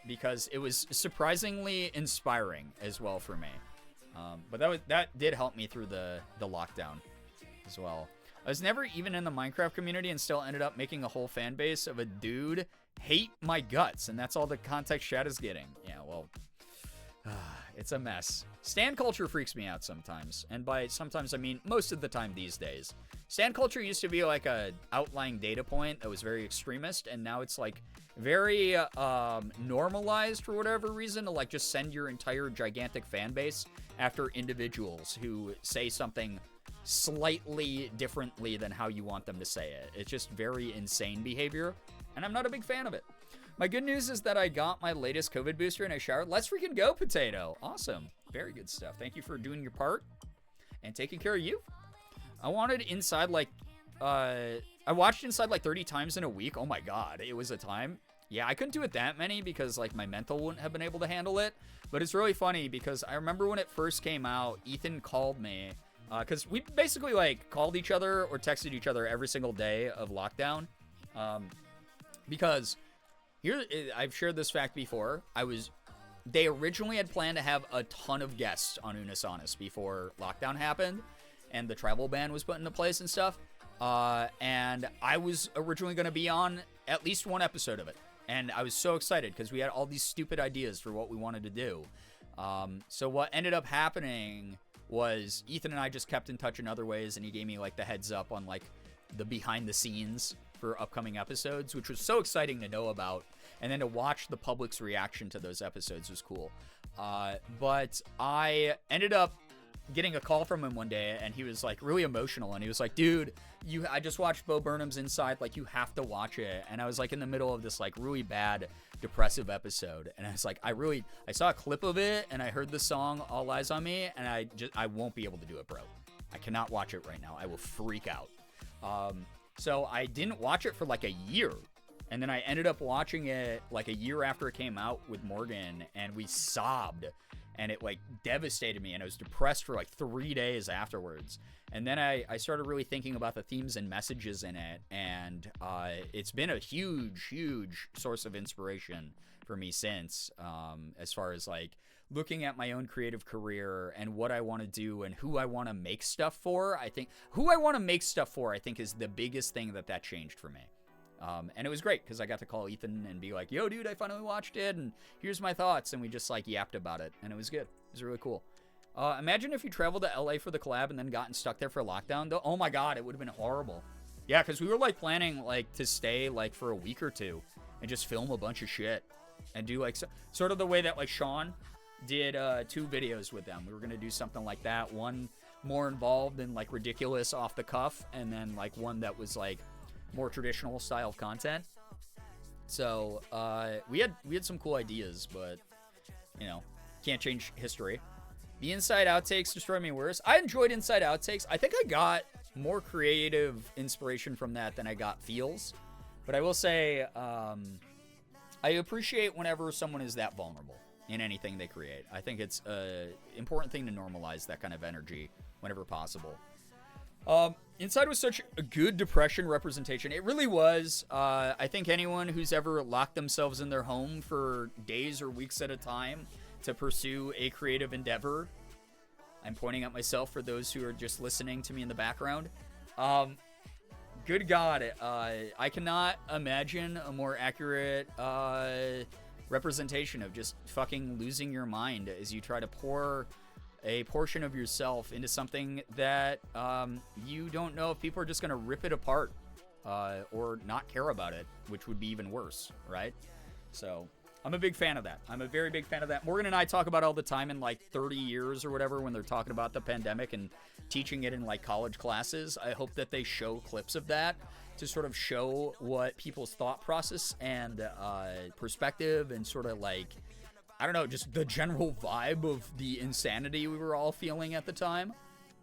because it was surprisingly inspiring as well for me. But that did help me through the lockdown as well. I was never even in the Minecraft community and still ended up making a whole fan base of a dude hate my guts, and that's all the context chat is getting. Yeah, well, it's a mess. Stan culture freaks me out sometimes, and by sometimes I mean most of the time these days. Stan culture used to be like a outlying data point that was very extremist, and now it's like very normalized for whatever reason to like just send your entire gigantic fan base after individuals who say something slightly differently than how you want them to say it. It's just very insane behavior, and I'm not a big fan of it. My good news is that I got my latest COVID booster and I showered. Let's freaking go, Potato. Awesome. Very good stuff. Thank you for doing your part and taking care of you. I wanted Inside like, I watched Inside like 30 times in a week. Oh my God, it was a time. Yeah, I couldn't do it that many because like my mental wouldn't have been able to handle it. But it's really funny because I remember when it first came out, Ethan called me because we basically like called each other or texted each other every single day of lockdown. Because here, I've shared this fact before. They originally had planned to have a ton of guests on Unisonis before lockdown happened and the travel ban was put into place and stuff. And I was originally going to be on at least one episode of it. And I was so excited because we had all these stupid ideas for what we wanted to do. So what ended up happening was Ethan and I just kept in touch in other ways, and he gave me like the heads up on like the behind the scenes for upcoming episodes, which was so exciting to know about. And then to watch the public's reaction to those episodes was cool. But I ended up getting a call from him one day, and he was like really emotional, and he was like, dude, I just watched Bo Burnham's Inside, like you have to watch it. And I was like in the middle of this like really bad depressive episode, and I was like, I saw a clip of it and I heard the song All Eyes on Me, and I won't be able to do it, bro. I cannot watch it right now. I will freak out. So I didn't watch it for like a year, and then I ended up watching it like a year after it came out with Morgan, and we sobbed. And it like devastated me, and I was depressed for like 3 days afterwards. And then I started really thinking about the themes and messages in it, and it's been a huge source of inspiration for me since, as far as like looking at my own creative career and what I want to do and who I want to make stuff for. I think who I want to make stuff for, I think, is the biggest thing that changed for me. And it was great because I got to call Ethan and be like, yo, dude, I finally watched it, and here's my thoughts. And we just like yapped about it, and it was good. It was really cool. Imagine if you traveled to LA for the collab and then gotten stuck there for lockdown. Oh my God, it would have been horrible. Yeah, because we were like planning like to stay like for a week or two and just film a bunch of shit and do like sort of the way that like Sean did 2 videos with them. We were going to do something like that. One more involved and like ridiculous off the cuff, and then like one that was like more traditional style of content. So we had some cool ideas, but you know, can't change history. The Inside Outtakes destroyed me worse. I enjoyed Inside Outtakes. I think I got more creative inspiration from that than I got feels. But I will say, I appreciate whenever someone is that vulnerable in anything they create. I think it's an important thing to normalize that kind of energy whenever possible. Inside was such a good depression representation. It really was. I think anyone who's ever locked themselves in their home for days or weeks at a time to pursue a creative endeavor. I'm pointing at myself for those who are just listening to me in the background. Good God, I cannot imagine a more accurate representation of just fucking losing your mind as you try to pour a portion of yourself into something that you don't know if people are just going to rip it apart or not care about it, which would be even worse, right? So I'm a big fan of that. I'm a very big fan of that. Morgan and I talk about it all the time in like 30 years or whatever when they're talking about the pandemic and teaching it in like college classes. I hope that they show clips of that to sort of show what people's thought process and perspective and sort of like, I don't know, just the general vibe of the insanity we were all feeling at the time.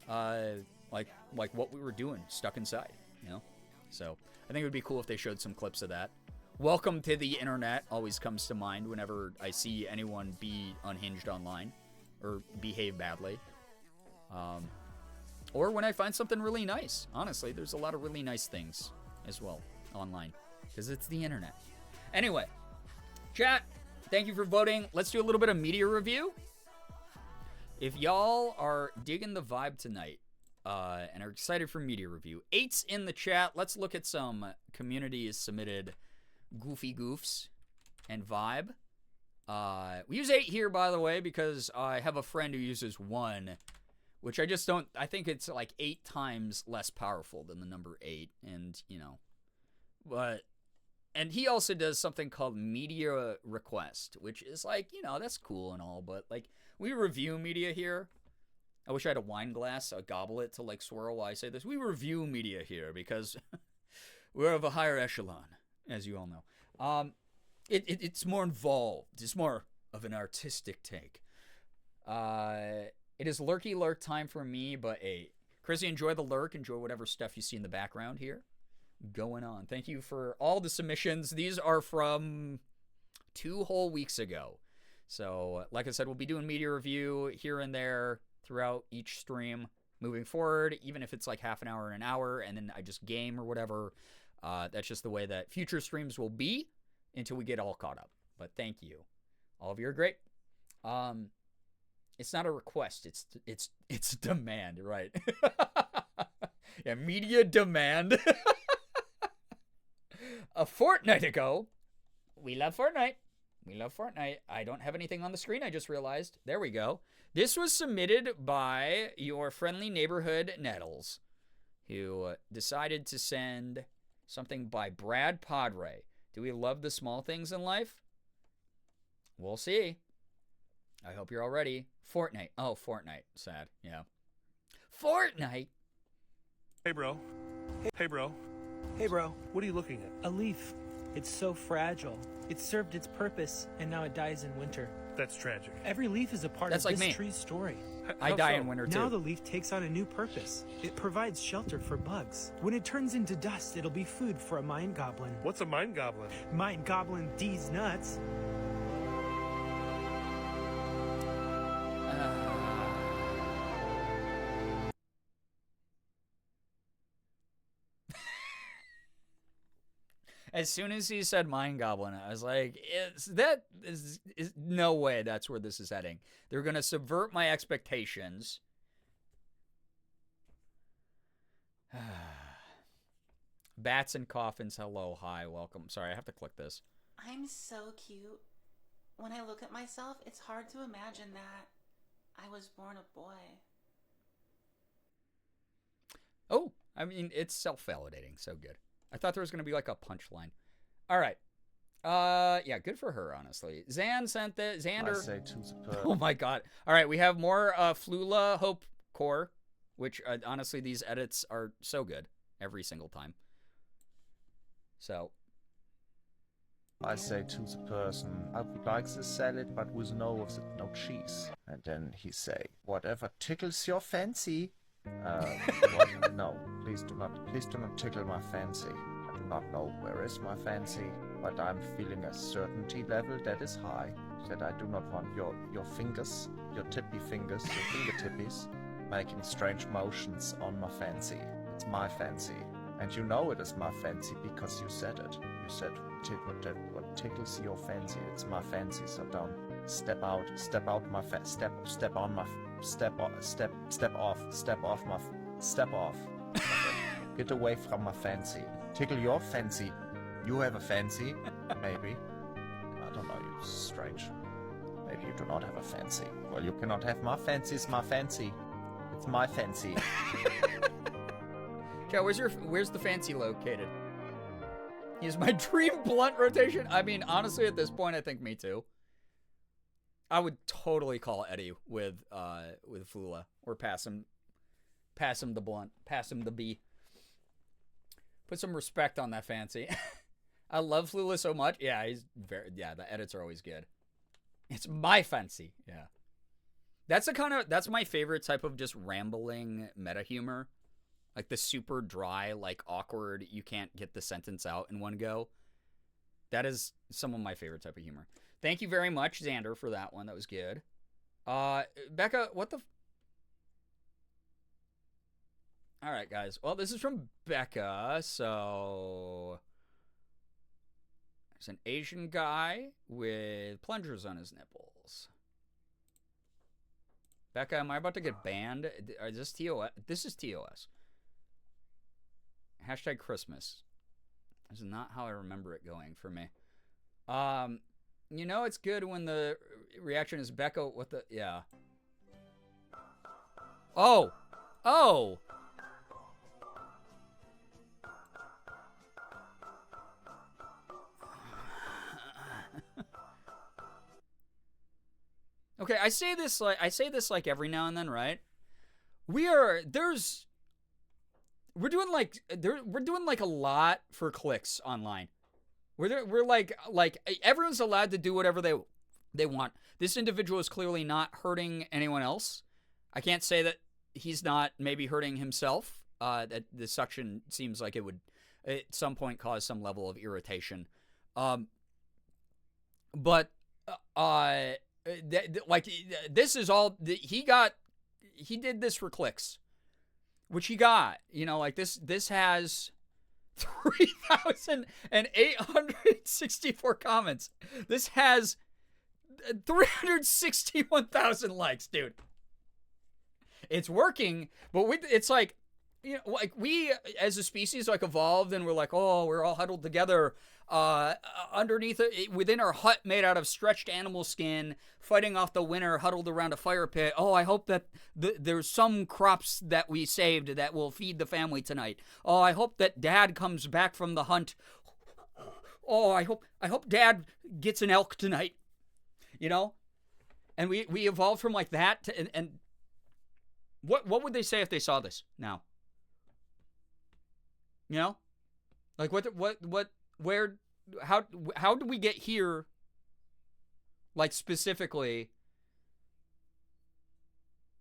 Like what we were doing stuck inside, you know? So I think it would be cool if they showed some clips of that. Welcome to the internet always comes to mind whenever I see anyone be unhinged online or behave badly. Or when I find something really nice. Honestly, there's a lot of really nice things as well online because it's the internet. Anyway, chat, thank you for voting. Let's do a little bit of media review. If y'all are digging the vibe tonight and are excited for media review, 8's in the chat. Let's look at some community submitted goofy goofs and vibe. We use 8 here, by the way, because I have a friend who uses 1, which I just don't, I think it's like 8 times less powerful than the number 8, and, you know, but, and he also does something called media request, which is like, you know, that's cool and all, but like, we review media here, I wish I had a wine glass, a goblet to like swirl while I say this. We review media here because we're of a higher echelon, as you all know. It's more involved. It's more of an artistic take. It is lurky lurk time for me, but hey, Chrissy, enjoy the lurk. Enjoy whatever stuff you see in the background here going on. Thank you for all the submissions. These are from 2 whole weeks ago. So, like I said, we'll be doing media review here and there throughout each stream moving forward, even if it's like half an hour and an hour, and then I just game or whatever. That's just the way that future streams will be until we get all caught up. But thank you. All of you are great. It's not a request. It's demand, right? Yeah, media demand. A fortnight ago, we love Fortnite. We love Fortnite. I don't have anything on the screen, I just realized. There we go. This was submitted by your friendly neighborhood Nettles, who decided to send something by Brad Padre. Do we love the small things in life? We'll see. I hope you're all ready. Fortnite. Oh, Fortnite. Sad. Yeah. Fortnite? Hey, bro. Hey, bro. Hey, bro. What are you looking at? A leaf. It's so fragile. It served its purpose, and now it dies in winter. That's tragic. Every leaf is a part That's of like this me. tree's story. I die in winter too. Now the leaf takes on a new purpose. It provides shelter for bugs. When it turns into dust, it'll be food for a mind goblin. What's a mind goblin? Mind goblin D's nuts. As soon as he said Mind Goblin, I was like, is no way that's where this is heading. They're going to subvert my expectations. Bats and coffins, hello, hi, welcome. Sorry, I have to click this. I'm so cute. When I look at myself, it's hard to imagine that I was born a boy. Oh, I mean, it's self-validating, so good. I thought there was going to be like a punchline. All right. Yeah, good for her, honestly. Zan sent the Xander. I say too superb. Oh my god. All right, we have more Flula Hope Core, which honestly these edits are so good every single time. So I say to the person, I would like the salad, but with no cheese. And then he say, whatever tickles your fancy. No, please do not tickle my fancy. I do not know where is my fancy, but I'm feeling a certainty level that is high. That I do not want your fingers, your tippy fingers, your fingertippies, making strange motions on my fancy. It's my fancy. And you know it is my fancy because you said it. You said what tickles your fancy. It's my fancy, so don't step off off. Get away from my fancy. Tickle your fancy. You have a fancy, maybe. I don't know, you're strange. Maybe you do not have a fancy. Well, you cannot have my fancy, it's my fancy. It's my fancy. Joe, where's the fancy located? Here's my dream blunt rotation. I mean, honestly, at this point, I think me too. I would totally call Eddie with Flula or pass him the blunt, pass him the B. Put some respect on that fancy. I love Flula so much. Yeah, the edits are always good. It's my fancy. Yeah. That's my favorite type of just rambling meta humor. Like the super dry, like awkward, you can't get the sentence out in one go. That is some of my favorite type of humor. Thank you very much, Xander, for that one. That was good. Becca, what the... All right, guys. Well, this is from Becca, so... There's an Asian guy with plungers on his nipples. Becca, am I about to get banned? Is this TOS? This is TOS. Hashtag Christmas. This is not how I remember it going for me. You know it's good when the reaction is Becca, what the... Yeah. Oh! Oh! Okay, I say this like every now and then, right? we're doing like a lot for clicks online. We're like everyone's allowed to do whatever they want. This individual is clearly not hurting anyone else. I can't say that he's not maybe hurting himself. That the suction seems like it would at some point cause some level of irritation. But this is all he did this for clicks, which he got. You know, like this has 3,864 comments. This has 361,000 likes, dude. It's working, but it's like, you know, like we as a species like evolved and we're like, oh, we're all huddled together underneath within our hut made out of stretched animal skin, fighting off the winter, huddled around a fire pit. Oh, I hope that there's some crops that we saved that will feed the family tonight. Oh, I hope that Dad comes back from the hunt. Oh, I hope Dad gets an elk tonight. You know, and we evolved from like that to and what would they say if they saw this now? You know, like where, how do we get here? Like specifically,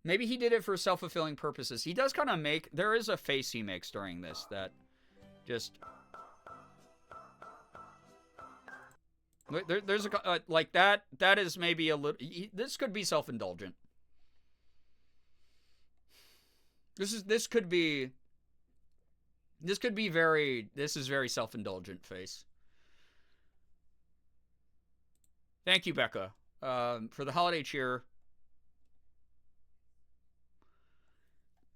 maybe he did it for self-fulfilling purposes. He does kind of there is a face he makes during this that just, there's a, like that is maybe a little, this could be self-indulgent. This is very self-indulgent face. Thank you, Becca, for the holiday cheer.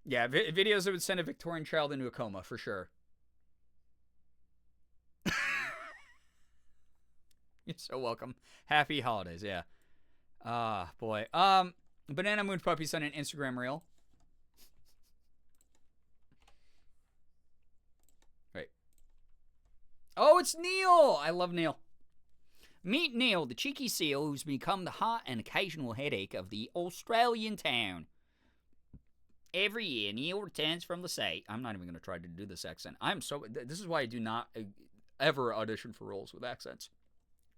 Yeah, videos that would send a Victorian child into a coma, for sure. You're so welcome. Happy holidays, yeah. Boy. Banana Moon Puppy sent an Instagram reel. Right. Oh, it's Neil! I love Neil. Meet Neil, the cheeky seal who's become the heart and occasional headache of the Australian town. Every year, Neil returns from the sea. I'm not even going to try to do this accent. This is why I do not ever audition for roles with accents.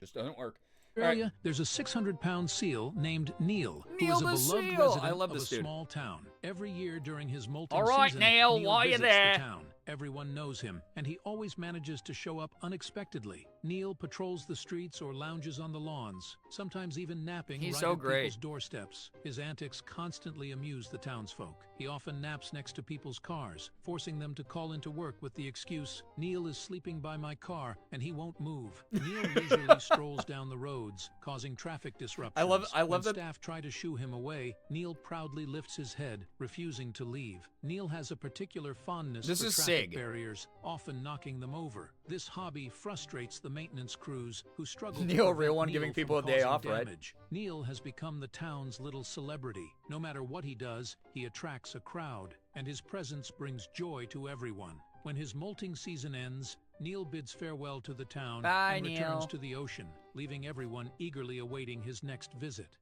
Just doesn't work. Australia, there's a 600-pound seal named Neil, Neil who is a the beloved seal. resident I love of a this dude. small town. Every year during his molting All right, season, Neil, why you visits there? the town. Everyone knows him, and he always manages to show up unexpectedly. Neil patrols the streets or lounges on the lawns, sometimes even napping He's right so at great. people's doorsteps. His antics constantly amuse the townsfolk. He often naps next to people's cars, forcing them to call into work with the excuse, "Neil is sleeping by my car, and he won't move." Neil leisurely strolls down the roads, causing traffic disruptions. I love when that staff try to shoo him away, Neil proudly lifts his head, refusing to leave. Neil has a particular fondness This for is traffic Sig. barriers, often knocking them over. This hobby frustrates the maintenance crews, who struggle Neil, to real prevent one, Neil giving from people a day causing off, right? damage. Neil has become the town's little celebrity. No matter what he does, he attracts a crowd, and his presence brings joy to everyone. When his molting season ends, Neil bids farewell to the town Bye, and returns Neil. to the ocean, leaving everyone eagerly awaiting his next visit.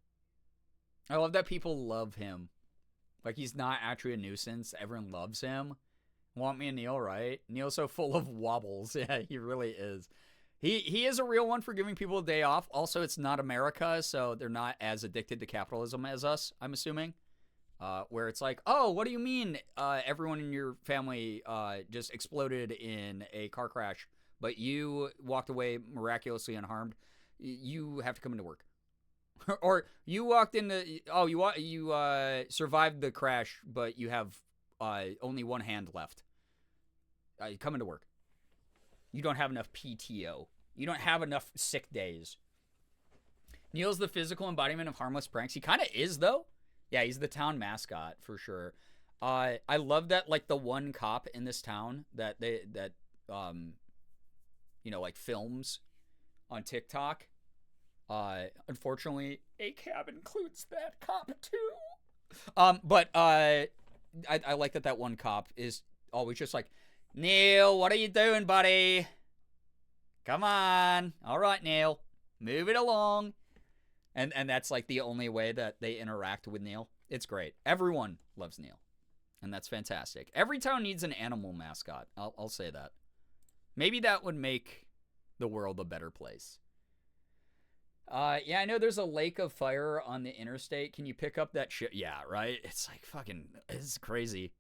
I love that people love him. Like, he's not actually a nuisance. Everyone loves him. Want me a Neil, right? Neil's so full of wobbles. Yeah, he really is. He is a real one for giving people a day off. Also, it's not America, so they're not as addicted to capitalism as us, I'm assuming. Where it's like, oh, what do you mean everyone in your family just exploded in a car crash, but you walked away miraculously unharmed? You have to come into work. Or you walked into, you survived the crash, but you have only one hand left. You come into work. You don't have enough PTO. You don't have enough sick days. Neil's the physical embodiment of harmless pranks. He kind of is, though. Yeah, he's the town mascot for sure. I love that, like, the one cop in this town that like films on TikTok. Unfortunately, ACAB includes that cop too. But I like that one cop is always just like, Neil, what are you doing, buddy? Come on. All right, Neil, move it along. And that's like the only way that they interact with Neil. It's great. Everyone loves Neil. And that's fantastic. Every town needs an animal mascot. I'll say that. Maybe that would make the world a better place. Yeah, I know there's a lake of fire on the interstate. Can you pick up that shit? Yeah, right? It's like fucking, it's crazy.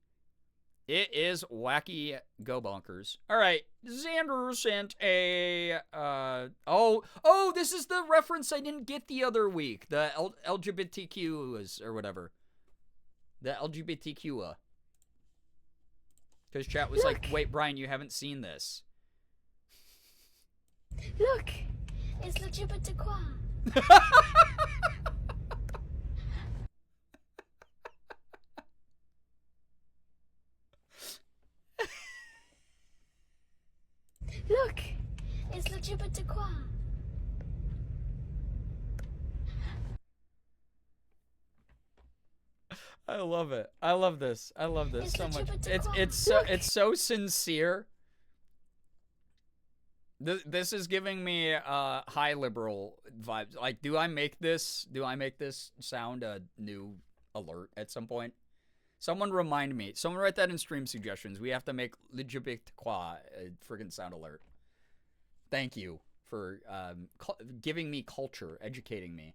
It is wacky go bonkers. All right, Xander sent a, oh, this is the reference I didn't get the other week. The LGBTQ or whatever. The LGBTQ. Because chat was like, wait, Brian, you haven't seen this. Look, it's le Jupiter Qua. Look, it's le Jupiter Qua. I love it. I love this. I love this so much. It's so sincere. This is giving me high liberal vibes. Like, do I make this sound a new alert at some point? Someone remind me. Someone write that in stream suggestions. We have to make LGBTQ a friggin' sound alert. Thank you for giving me culture, educating me.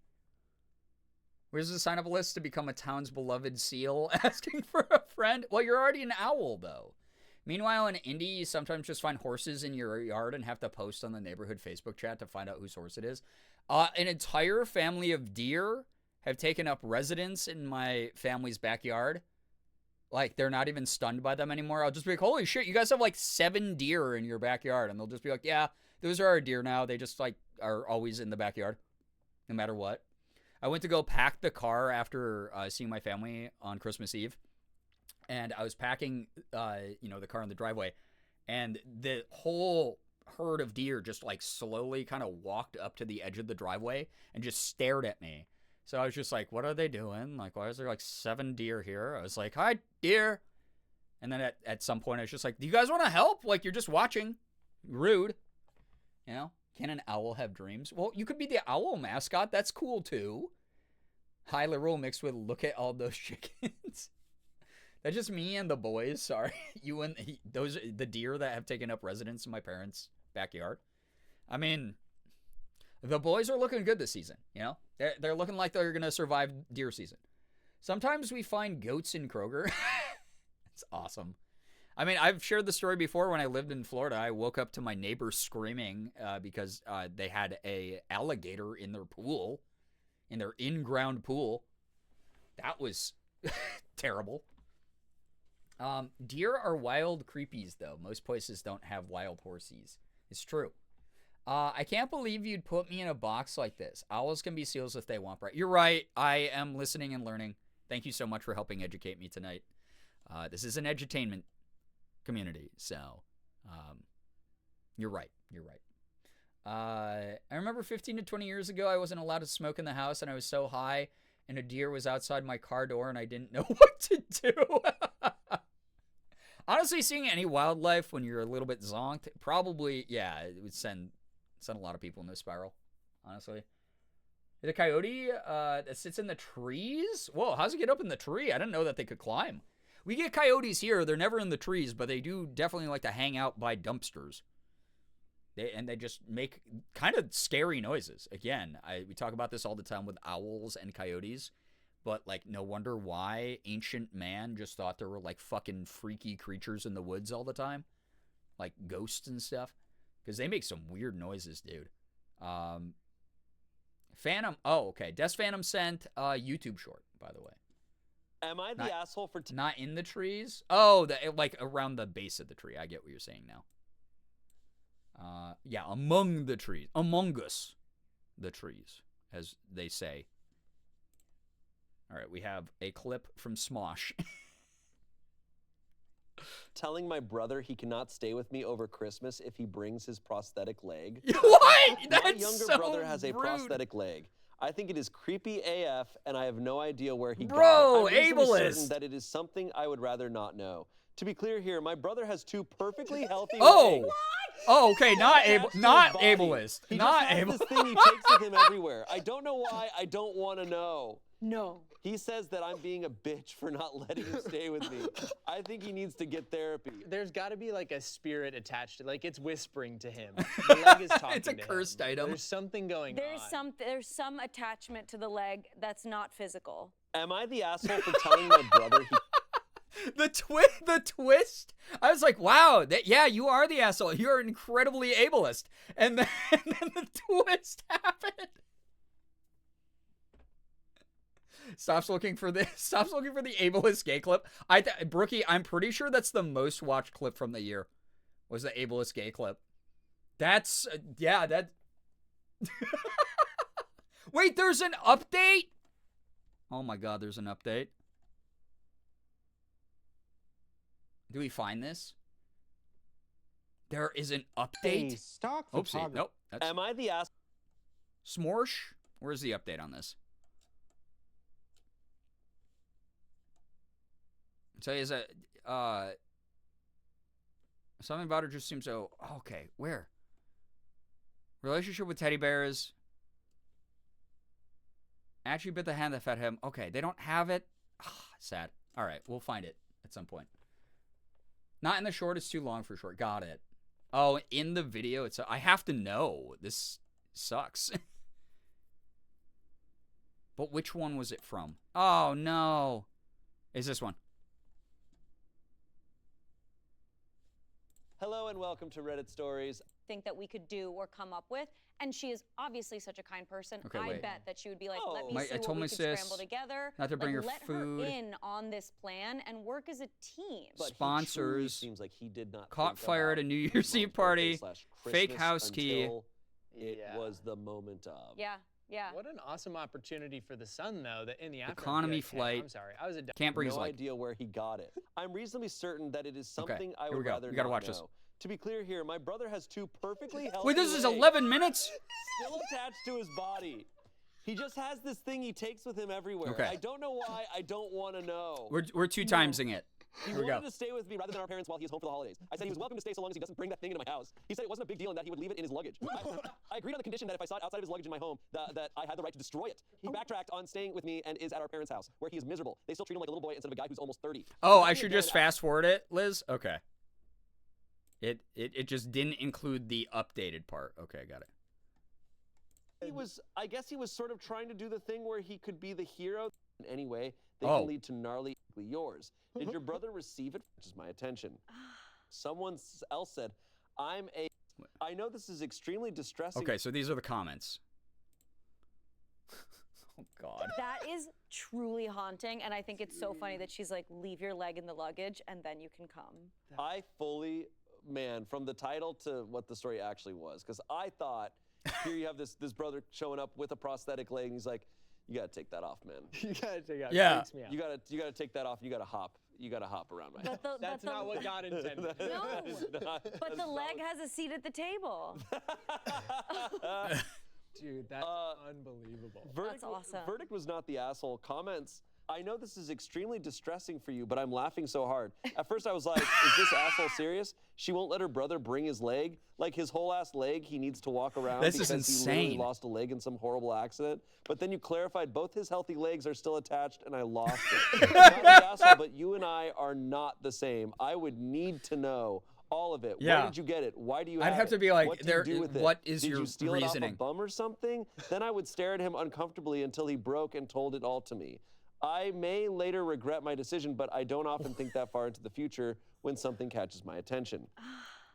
Where's the sign up list to become a town's beloved seal? Asking for a friend? Well, you're already an owl, though. Meanwhile, in Indy, you sometimes just find horses in your yard and have to post on the neighborhood Facebook chat to find out whose horse it is. An entire family of deer have taken up residence in my family's backyard. Like, they're not even stunned by them anymore. I'll just be like, holy shit, you guys have like 7 deer in your backyard. And they'll just be like, yeah, those are our deer now. They just like are always in the backyard, no matter what. I went to go pack the car after seeing my family on Christmas Eve. And I was packing, the car in the driveway, and the whole herd of deer just like slowly kind of walked up to the edge of the driveway and just stared at me. So I was just like, what are they doing? Like, why is there like 7 deer here? I was like, hi, deer. And then at some point I was just like, do you guys want to help? Like, you're just watching. Rude. You know, can an owl have dreams? Well, you could be the owl mascot. That's cool too. High liberal mixed with look at all those chickens. That's just me and the boys. Sorry. You and the deer that have taken up residence in my parents' backyard. I mean, the boys are looking good this season, you know? They're looking like they're going to survive deer season. Sometimes we find goats in Kroger. It's awesome. I mean, I've shared the story before. When I lived in Florida, I woke up to my neighbor screaming because they had a alligator in their pool, in their in-ground pool. That was terrible. Deer are wild creepies, though. Most places don't have wild horsies. It's true. I can't believe you'd put me in a box like this. Owls can be seals if they want, right? You're right. I am listening and learning. Thank you so much for helping educate me tonight. This is an edutainment community, so you're right. You're right. I remember 15 to 20 years ago, I wasn't allowed to smoke in the house, and I was so high, and a deer was outside my car door, and I didn't know what to do. Honestly, seeing any wildlife when you're a little bit zonked, probably, yeah, it would send a lot of people in this spiral, honestly. The coyote that sits in the trees? Whoa, how's it get up in the tree? I didn't know that they could climb. We get coyotes here. They're never in the trees, but they do definitely like to hang out by dumpsters. They just make kind of scary noises. Again, we talk about this all the time with owls and coyotes. But, like, no wonder why ancient man just thought there were, like, fucking freaky creatures in the woods all the time. Like, ghosts and stuff. Because they make some weird noises, dude. Phantom. Oh, okay. Des Phantom sent a YouTube short, by the way. Am I the asshole for... Not in the trees? Oh, like, around the base of the tree. I get what you're saying now. Yeah, among the trees. Among us. The trees, as they say. All right, we have a clip from Smosh. Telling my brother he cannot stay with me over Christmas if he brings his prosthetic leg. What? That's my younger so brother has a rude. prosthetic leg. I think it is creepy AF, and I have no idea where he Bro, got it. I'm reasonably ableist. certain that it is something I would rather not know. To be clear here, my brother has 2 perfectly healthy legs. Oh, okay, not body. ableist. He Not just has ableist. this thing he takes with him everywhere. I don't know why. I don't want to know. No. He says that I'm being a bitch for not letting him stay with me. I think he needs to get therapy. There's got to be like a spirit attached to, like it's whispering to him. The leg is talking It's a to cursed him. item. There's something going on. There's some attachment to the leg that's not physical. Am I the asshole for telling my brother he... The twist. I was like, wow, yeah, you are the asshole. You're incredibly ableist. And then the twist happened. Stops looking for the ableist gay clip. Brookie, I'm pretty sure that's the most watched clip from the year. Was the ableist gay clip. That's yeah, that Wait, there's an update? Oh my god, there's an update. Do we find this? There is an update? Hey, stock Oopsie. photography. Nope. That's... Am I the ass? Smorsh? Where's the update on this? So is a something about it just seems so okay. Where? Relationship with teddy bears. Actually bit the hand that fed him. Okay, they don't have it. Sad. All right, we'll find it at some point. Not in the short. It's too long for short. Got it. Oh, in the video, it's. I have to know. This sucks. But which one was it from? Oh no, is this one? Hello and welcome to Reddit Stories. Think that we could do or come up with, and she is obviously such a kind person. Okay, I wait. bet that she would be like, let me I see told what my we could sis scramble together. not to bring her let food. her in on this plan and work as a team. But Sponsors. Seems like he did not Caught think fire at a about New Year's Eve party. Fake Christmas house key. until It was the moment of. Yeah. Yeah. What an awesome opportunity for the son, though, that in the aftermath. Economy like, hey, flight. I'm sorry, I was a Can't bring his No leg. idea where he got it. I'm reasonably certain that it is something I here we would go. rather We gotta not watch know. this. To be clear here, my brother has two perfectly healthy Wait, this is legs 11 minutes? still attached to his body. He just has this thing he takes with him everywhere. Okay. I don't know why. I don't want to know. We're two timesing it. He Here we wanted go. to stay with me rather than our parents while he is home for the holidays. I said he was welcome to stay so long as he doesn't bring that thing into my house. He said it wasn't a big deal and that he would leave it in his luggage. I agreed on the condition that if I saw it outside of his luggage in my home, that I had the right to destroy it. He backtracked on staying with me and is at our parents' house, where he is miserable. They still treat him like a little boy instead of a guy who's almost 30. Oh, I should just fast forward it, Liz? Okay. It just didn't include the updated part. Okay, got it. I guess he was sort of trying to do the thing where he could be the hero. Anyway, they Oh. can lead to gnarly yours. Did your brother receive it? Which is my attention. Someone else said, I know this is extremely distressing. Okay, so these are the comments. Oh, God. That is truly haunting, and I think it's so funny that she's like, leave your leg in the luggage, and then you can come. I fully, man, from the title to what the story actually was, because I thought, here you have this brother showing up with a prosthetic leg, and he's like, you gotta take that off, man. You gotta take it off. Yeah. It freaks me out. You gotta take that off. You gotta hop. You gotta hop around my house. That's not what God intended. No, but the leg has a seat at the table. Dude, that's unbelievable. That's awesome. Verdict was not the asshole. Comments. I know this is extremely distressing for you, but I'm laughing so hard. At first I was like, is this asshole serious? She won't let her brother bring his leg? Like his whole ass leg he needs to walk around This is because he literally insane. lost a leg in some horrible accident? But then you clarified both his healthy legs are still attached and I lost it. Not the asshole, but you and I are not the same. I would need to know all of it. Yeah. Where did you get it? Why do you I'd have have to it? be like, what do you do with it? what is Did your you steal reasoning? it off a bum or something? Then I would stare at him uncomfortably until he broke and told it all to me. I may later regret my decision, but I don't often think that far into the future when something catches my attention.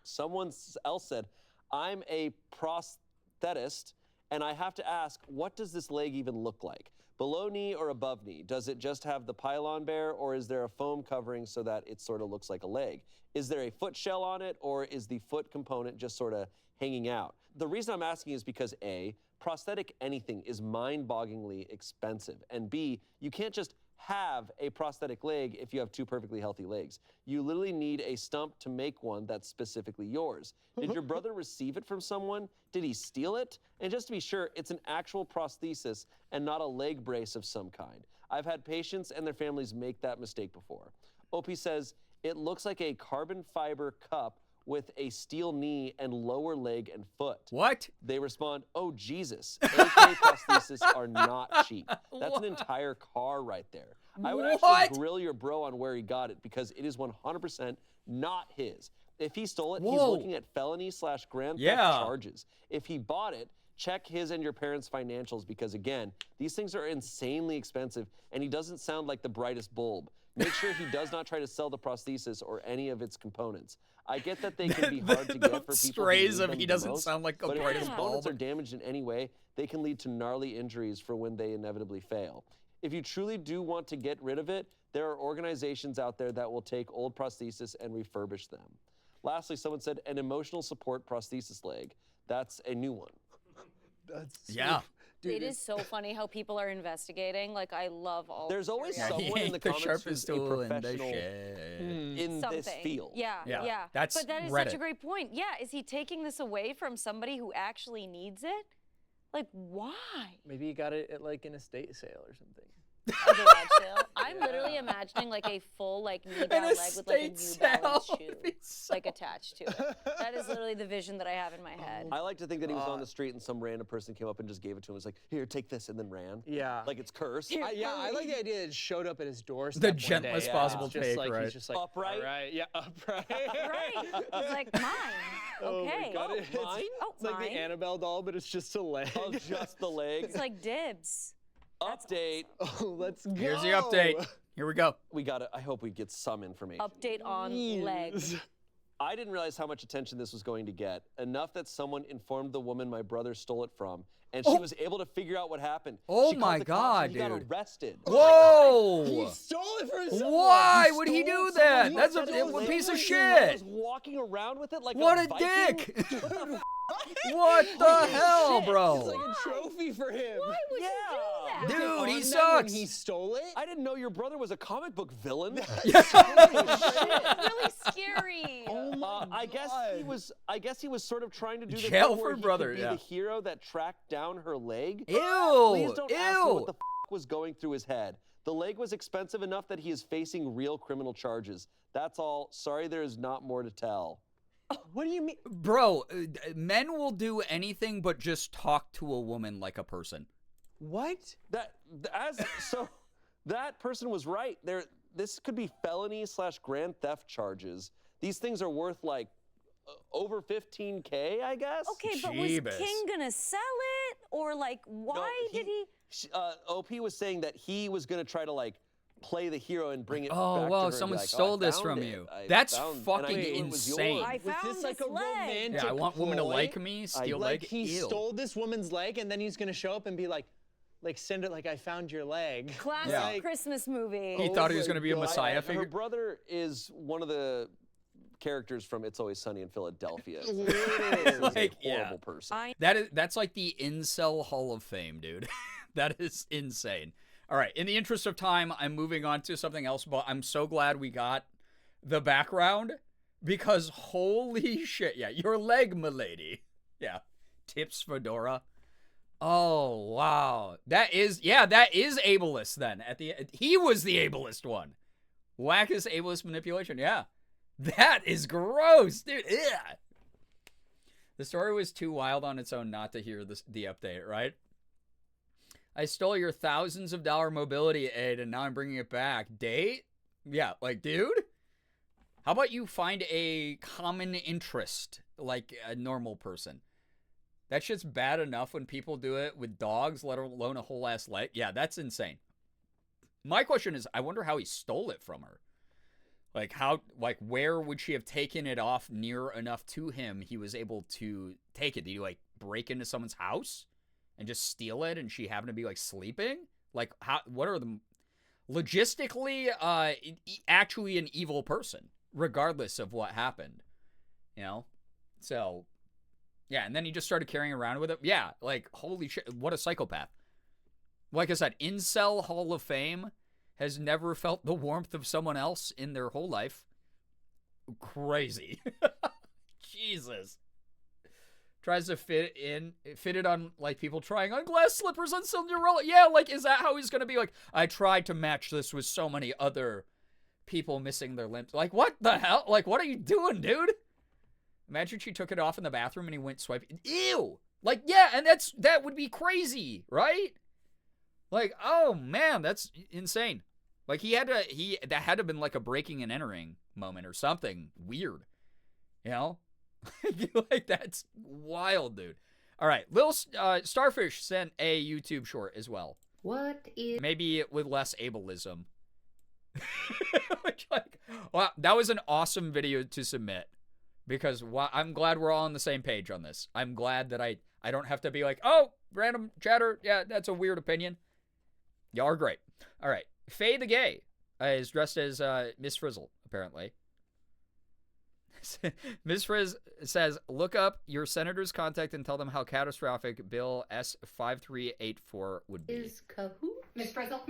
Someone else said, I'm a prosthetist, and I have to ask, what does this leg even look like? Below knee or above knee? Does it just have the pylon bare, or is there a foam covering so that it sort of looks like a leg? Is there a foot shell on it, or is the foot component just sort of hanging out? The reason I'm asking is because A, prosthetic anything is mind-bogglingly expensive, and B, you can't just have a prosthetic leg if you have two perfectly healthy legs. You literally need a stump to make one that's specifically yours. Did your brother receive it from someone? Did he steal it? And just to be sure, it's an actual prosthesis and not a leg brace of some kind. I've had patients and their families make that mistake before. Opie says, it looks like a carbon fiber cup with a steel knee and lower leg and foot. What? They respond, oh, Jesus. AK prostheses are not cheap. That's an entire car right there. I would actually grill your bro on where he got it because it is 100% not his. If he stole it, he's looking at felony/grand theft charges. If he bought it, check his and your parents' financials because, again, these things are insanely expensive, and he doesn't sound like the brightest bulb. Make sure he does not try to sell the prosthesis or any of its components. I get that they can be hard to get for people strays who of need them he the doesn't most, sound like a but brightest if components bulb. are damaged in any way, they can lead to gnarly injuries for when they inevitably fail. If you truly do want to get rid of it, there are organizations out there that will take old prosthesis and refurbish them. Lastly, someone said an emotional support prosthesis leg. That's a new one. That's Dude, it is so funny how people are investigating. Like, I love all. There's always someone in the comments who's a professional in this field. Yeah. That's but that is Reddit. such a great point. Yeah, is he taking this away from somebody who actually needs it? Like, why? Maybe you got it at like an estate sale or something. A garage sale. I'm literally imagining like a full like knee-down leg with like a New Balance shoe like attached to it. That is literally the vision that I have in my head. I like to think that he was on the street and some random person came up and just gave it to him. It was like, here, take this, and then ran. Yeah. Like it's cursed. I like the idea that it showed up at his doorstep. The one gentlest day. possible He's just take, like, right? He's just like, upright? Right. Yeah, upright. Right. It's like mine. Oh my Okay. God. It's mine? It's like the Annabelle doll, but it's just a leg. Oh, just the leg. It's like dibs. Update. Oh, let's go. Here's the update. Here we go. We got to, I hope we get some information. Update on legs. I didn't realize how much attention this was going to get. Enough that someone informed the woman my brother stole it from, and she was able to figure out what happened. Oh She called my the cops God, and he got dude. arrested. Whoa! He stole it from someone. Why would he do that? He That's said a the piece of lady shit. was walking around with it like What a a Viking. dick! What the hell, It's bro? like a trophy for him. Why would you do that? Was it Dude, on he them sucks. When he stole it. I didn't know your brother was a comic book villain. It's really scary. Oh my I guess he was sort of trying to do the Jail thing where for he brother, could be yeah. the hero that tracked down her leg. Ew! Please don't ask me what Ew! the was going through his head. The leg was expensive enough that he is facing real criminal charges. That's all. Sorry, there is not more to tell. What do you mean? Bro, men will do anything but just talk to a woman like a person. What? So that person was right. This could be felony/grand theft charges. These things are worth like over $15K, I guess. Okay, but was King gonna sell it, or like why did he? OP was saying that he was gonna try to like play the hero and bring it. Oh, back whoa, to her and be someone like, stole I this found from it. you. I That's found- and fucking I knew it was insane. yours. I found Was this like this a leg. romantic Yeah, I want women to ploy? like me, steal Like leg. he Ew. stole this woman's leg, and then he's gonna show up and be like send it like I found your leg. Classic Yeah. Christmas movie. He thought he was going to be a messiah Her figure. brother is one of the characters from It's Always Sunny in Philadelphia. He's Like, a horrible person. That's like the incel Hall of Fame, dude. That is insane. All right, in the interest of time, I'm moving on to something else, but I'm so glad we got the background because holy shit, yeah, your leg, milady. Yeah, tips fedora. Oh, wow. That is ableist then. He was the ableist one. Wackus ableist manipulation, yeah. That is gross, dude. Ugh. The story was too wild on its own not to hear the update, right? I stole your thousands of dollar mobility aid and now I'm bringing it back. Date? Yeah, like, dude? How about you find a common interest like a normal person? That shit's bad enough when people do it with dogs, let alone a whole ass leg. Yeah, that's insane. My question is, I wonder how he stole it from her. Where would she have taken it off near enough to him he was able to take it? Did he, break into someone's house and just steal it and she happened to be, sleeping? What are the... Logistically, actually an evil person, regardless of what happened. You know? So, yeah, and then he just started carrying around with it. Yeah, holy shit, what a psychopath. Like I said, Incel Hall of Fame has never felt the warmth of someone else in their whole life. Crazy. Jesus. Tries to fit it on, people trying on glass slippers on Cinderella. Yeah, is that how he's going to be? I tried to match this with so many other people missing their limbs. What the hell? What are you doing, dude? Imagine she took it off in the bathroom and he went swiping. Ew! Like, yeah, and that would be crazy, right? Like, oh man, that's insane. Like that had to have been like a breaking and entering moment or something weird. You know? Like, that's wild, dude. All right, Lil Starfish sent a YouTube short as well. What is... Maybe with less ableism. Wow, that was an awesome video to submit. Because I'm glad we're all on the same page on this. I'm glad that I don't have to be like, oh, random chatter. Yeah, that's a weird opinion. Y'all are great. All right. Faye the Gay is dressed as Miss Frizzle, apparently. Ms. Frizz says, look up your senator's contact and tell them how catastrophic Bill S5384 would be. Is Kahoot? Miss Frizzle?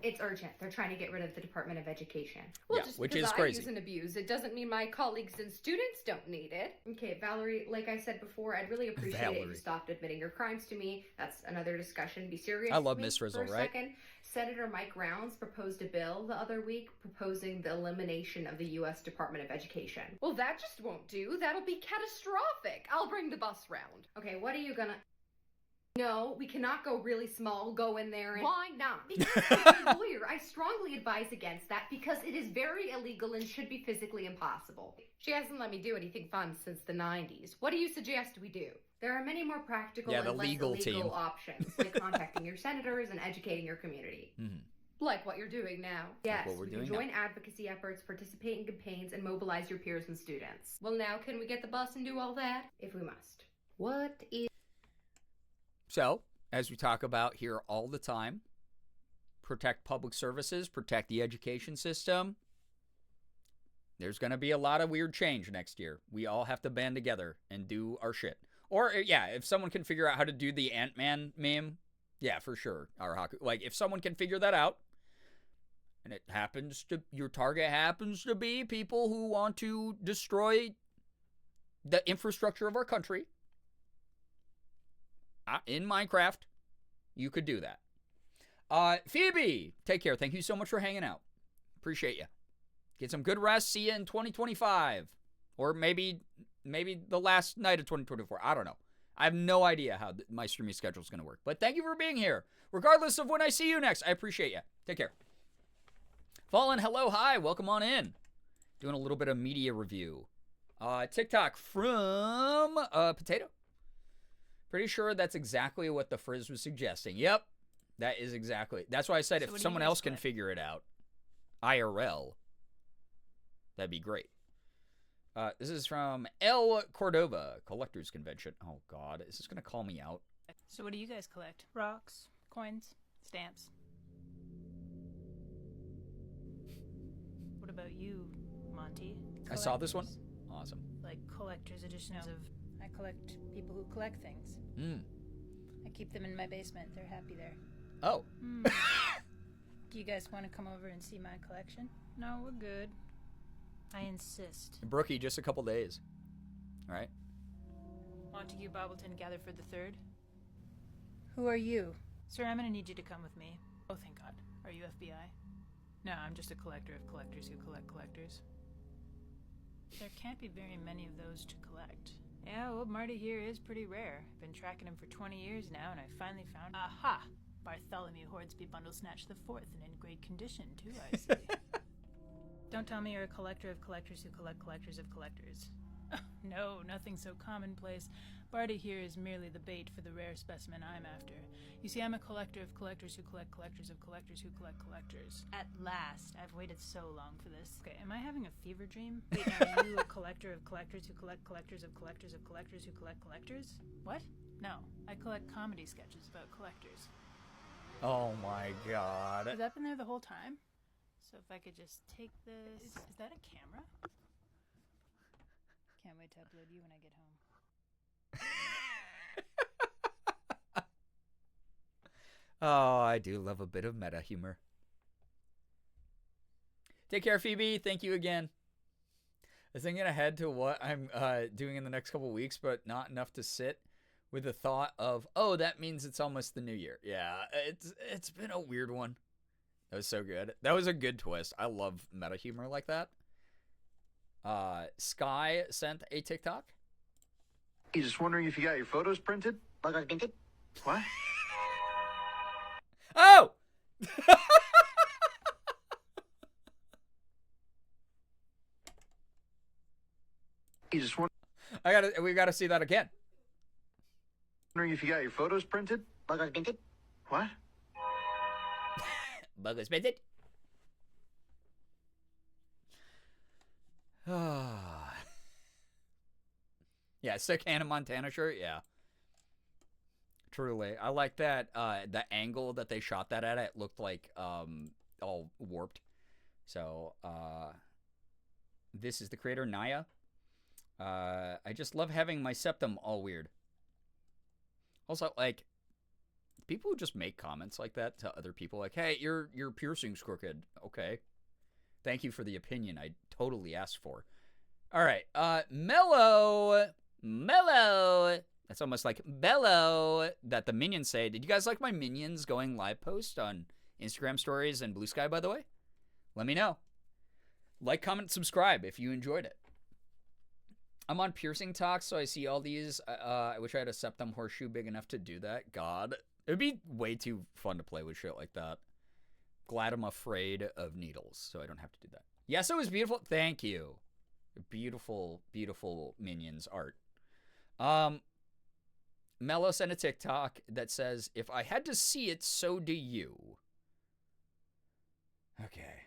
It's urgent. They're trying to get rid of the Department of Education. Well, yeah, just which because is I crazy. use and abuse, it doesn't mean my colleagues and students don't need it. Okay, Valerie, like I said before, I'd really appreciate it if you stopped admitting your crimes to me. That's another discussion. Be serious. I love with me Miss Frizzle, for a right? Second. Senator Mike Rounds proposed a bill the other week proposing the elimination of the U.S. Department of Education. Well, that just won't do. That'll be catastrophic. I'll bring the bus round. Okay, what are you gonna... No, we cannot go really small, go in there and... Why not? Because as a lawyer, I strongly advise against that because it is very illegal and should be physically impossible. She hasn't let me do anything fun since the 90s. What do you suggest we do? There are many more practical the and less legal illegal team. options, like contacting your senators and educating your community. Mm-hmm. Like what you're doing now. Yes, what we're we can doing join advocacy efforts, participate in campaigns, and mobilize your peers and students. Well, now can we get the bus and do all that? If we must. What is... So, as we talk about here all the time, protect public services, protect the education system. There's going to be a lot of weird change next year. We all have to band together and do our shit. Or, yeah, if someone can figure out how to do the Ant-Man meme, yeah, for sure. Like, if someone can figure that out, and it happens to, your target happens to be people who want to destroy the infrastructure of our country, in Minecraft, you could do that. Phoebe, take care. Thank you so much for hanging out. Appreciate you. Get some good rest. See you in 2025. Or maybe the last night of 2024. I don't know. I have no idea how my streaming schedule is going to work. But thank you for being here. Regardless of when I see you next, I appreciate you. Take care. Fallen, hello, hi. Welcome on in. Doing a little bit of media review. TikTok from Potato. Pretty sure that's exactly what the Frizz was suggesting. Yep, that is exactly. That's why I said if someone else can figure it out, IRL, that'd be great. This is from El Cordova Collectors Convention. Oh God, is this gonna call me out? So what do you guys collect? Rocks, coins, stamps. What about you, Monty? I saw this one. Awesome. Like collector's editions of... I collect people who collect things. I keep them in my basement. They're happy there. Oh. Do you guys want to come over and see my collection? No, we're good. I insist. Brookie, just a couple days. All right. Montague Bobbleton gathered for the third. Who are you? Sir, I'm going to need you to come with me. Oh, thank God. Are you FBI? No, I'm just a collector of collectors who collect collectors. There can't be very many of those to collect. Yeah, old Marty here is pretty rare. I've been tracking him for 20 years now, and I finally found... Aha! Bartholomew Hordsby Bundle Snatch the Fourth, and in great condition, too, I see. Don't tell me you're a collector of collectors who collect collectors of collectors. No, nothing so commonplace. Barty here is merely the bait for the rare specimen I'm after. You see, I'm a collector of collectors who collect collectors of collectors who collect collectors. At last, I've waited so long for this. Okay, am I having a fever dream? Wait, now, are you a collector of collectors who collect collectors of collectors of collectors who collect collectors? What? No, I collect comedy sketches about collectors. Oh my God. Has that been there the whole time? So if I could just take this... Is that a camera? Can't wait to upload you when I get home. Oh, I do love a bit of meta humor. Take care, Phoebe. Thank you again. I was thinking ahead to what I'm doing in the next couple weeks, but not enough to sit with the thought of, oh, that means it's almost the new year. Yeah, it's been a weird one. That was so good. That was a good twist. I love meta humor like that. Sky sent a TikTok. He's just wondering if you got your photos printed. Photos printed? What? Oh! He's just we gotta see that again. wondering if you got your photos printed. Photos printed? What? Photos printed? Yeah, sick Hannah Montana shirt. Yeah, truly, I like that. The angle that they shot that at, it looked like all warped. So this is the creator Naya. I just love having my septum all weird. Also, like, people who just make comments like that to other people, like, "Hey, your piercing's crooked." Okay, thank you for the opinion I totally asked for. All right, Mellow. That's almost like bellow that the minions say. Did you guys like my minions going live post on Instagram stories and Blue Sky, by the way? Let me know. Like, comment, subscribe if you enjoyed it. I'm on piercing talks, so I see all these. I wish I had a septum horseshoe big enough to do that. God, it would be way too fun to play with shit like that. Glad I'm afraid of needles, so I don't have to do that. Yes, it was beautiful. Thank you. Beautiful, beautiful minions art. Mello sent a TikTok that says, "If I had to see it, so do you." Okay.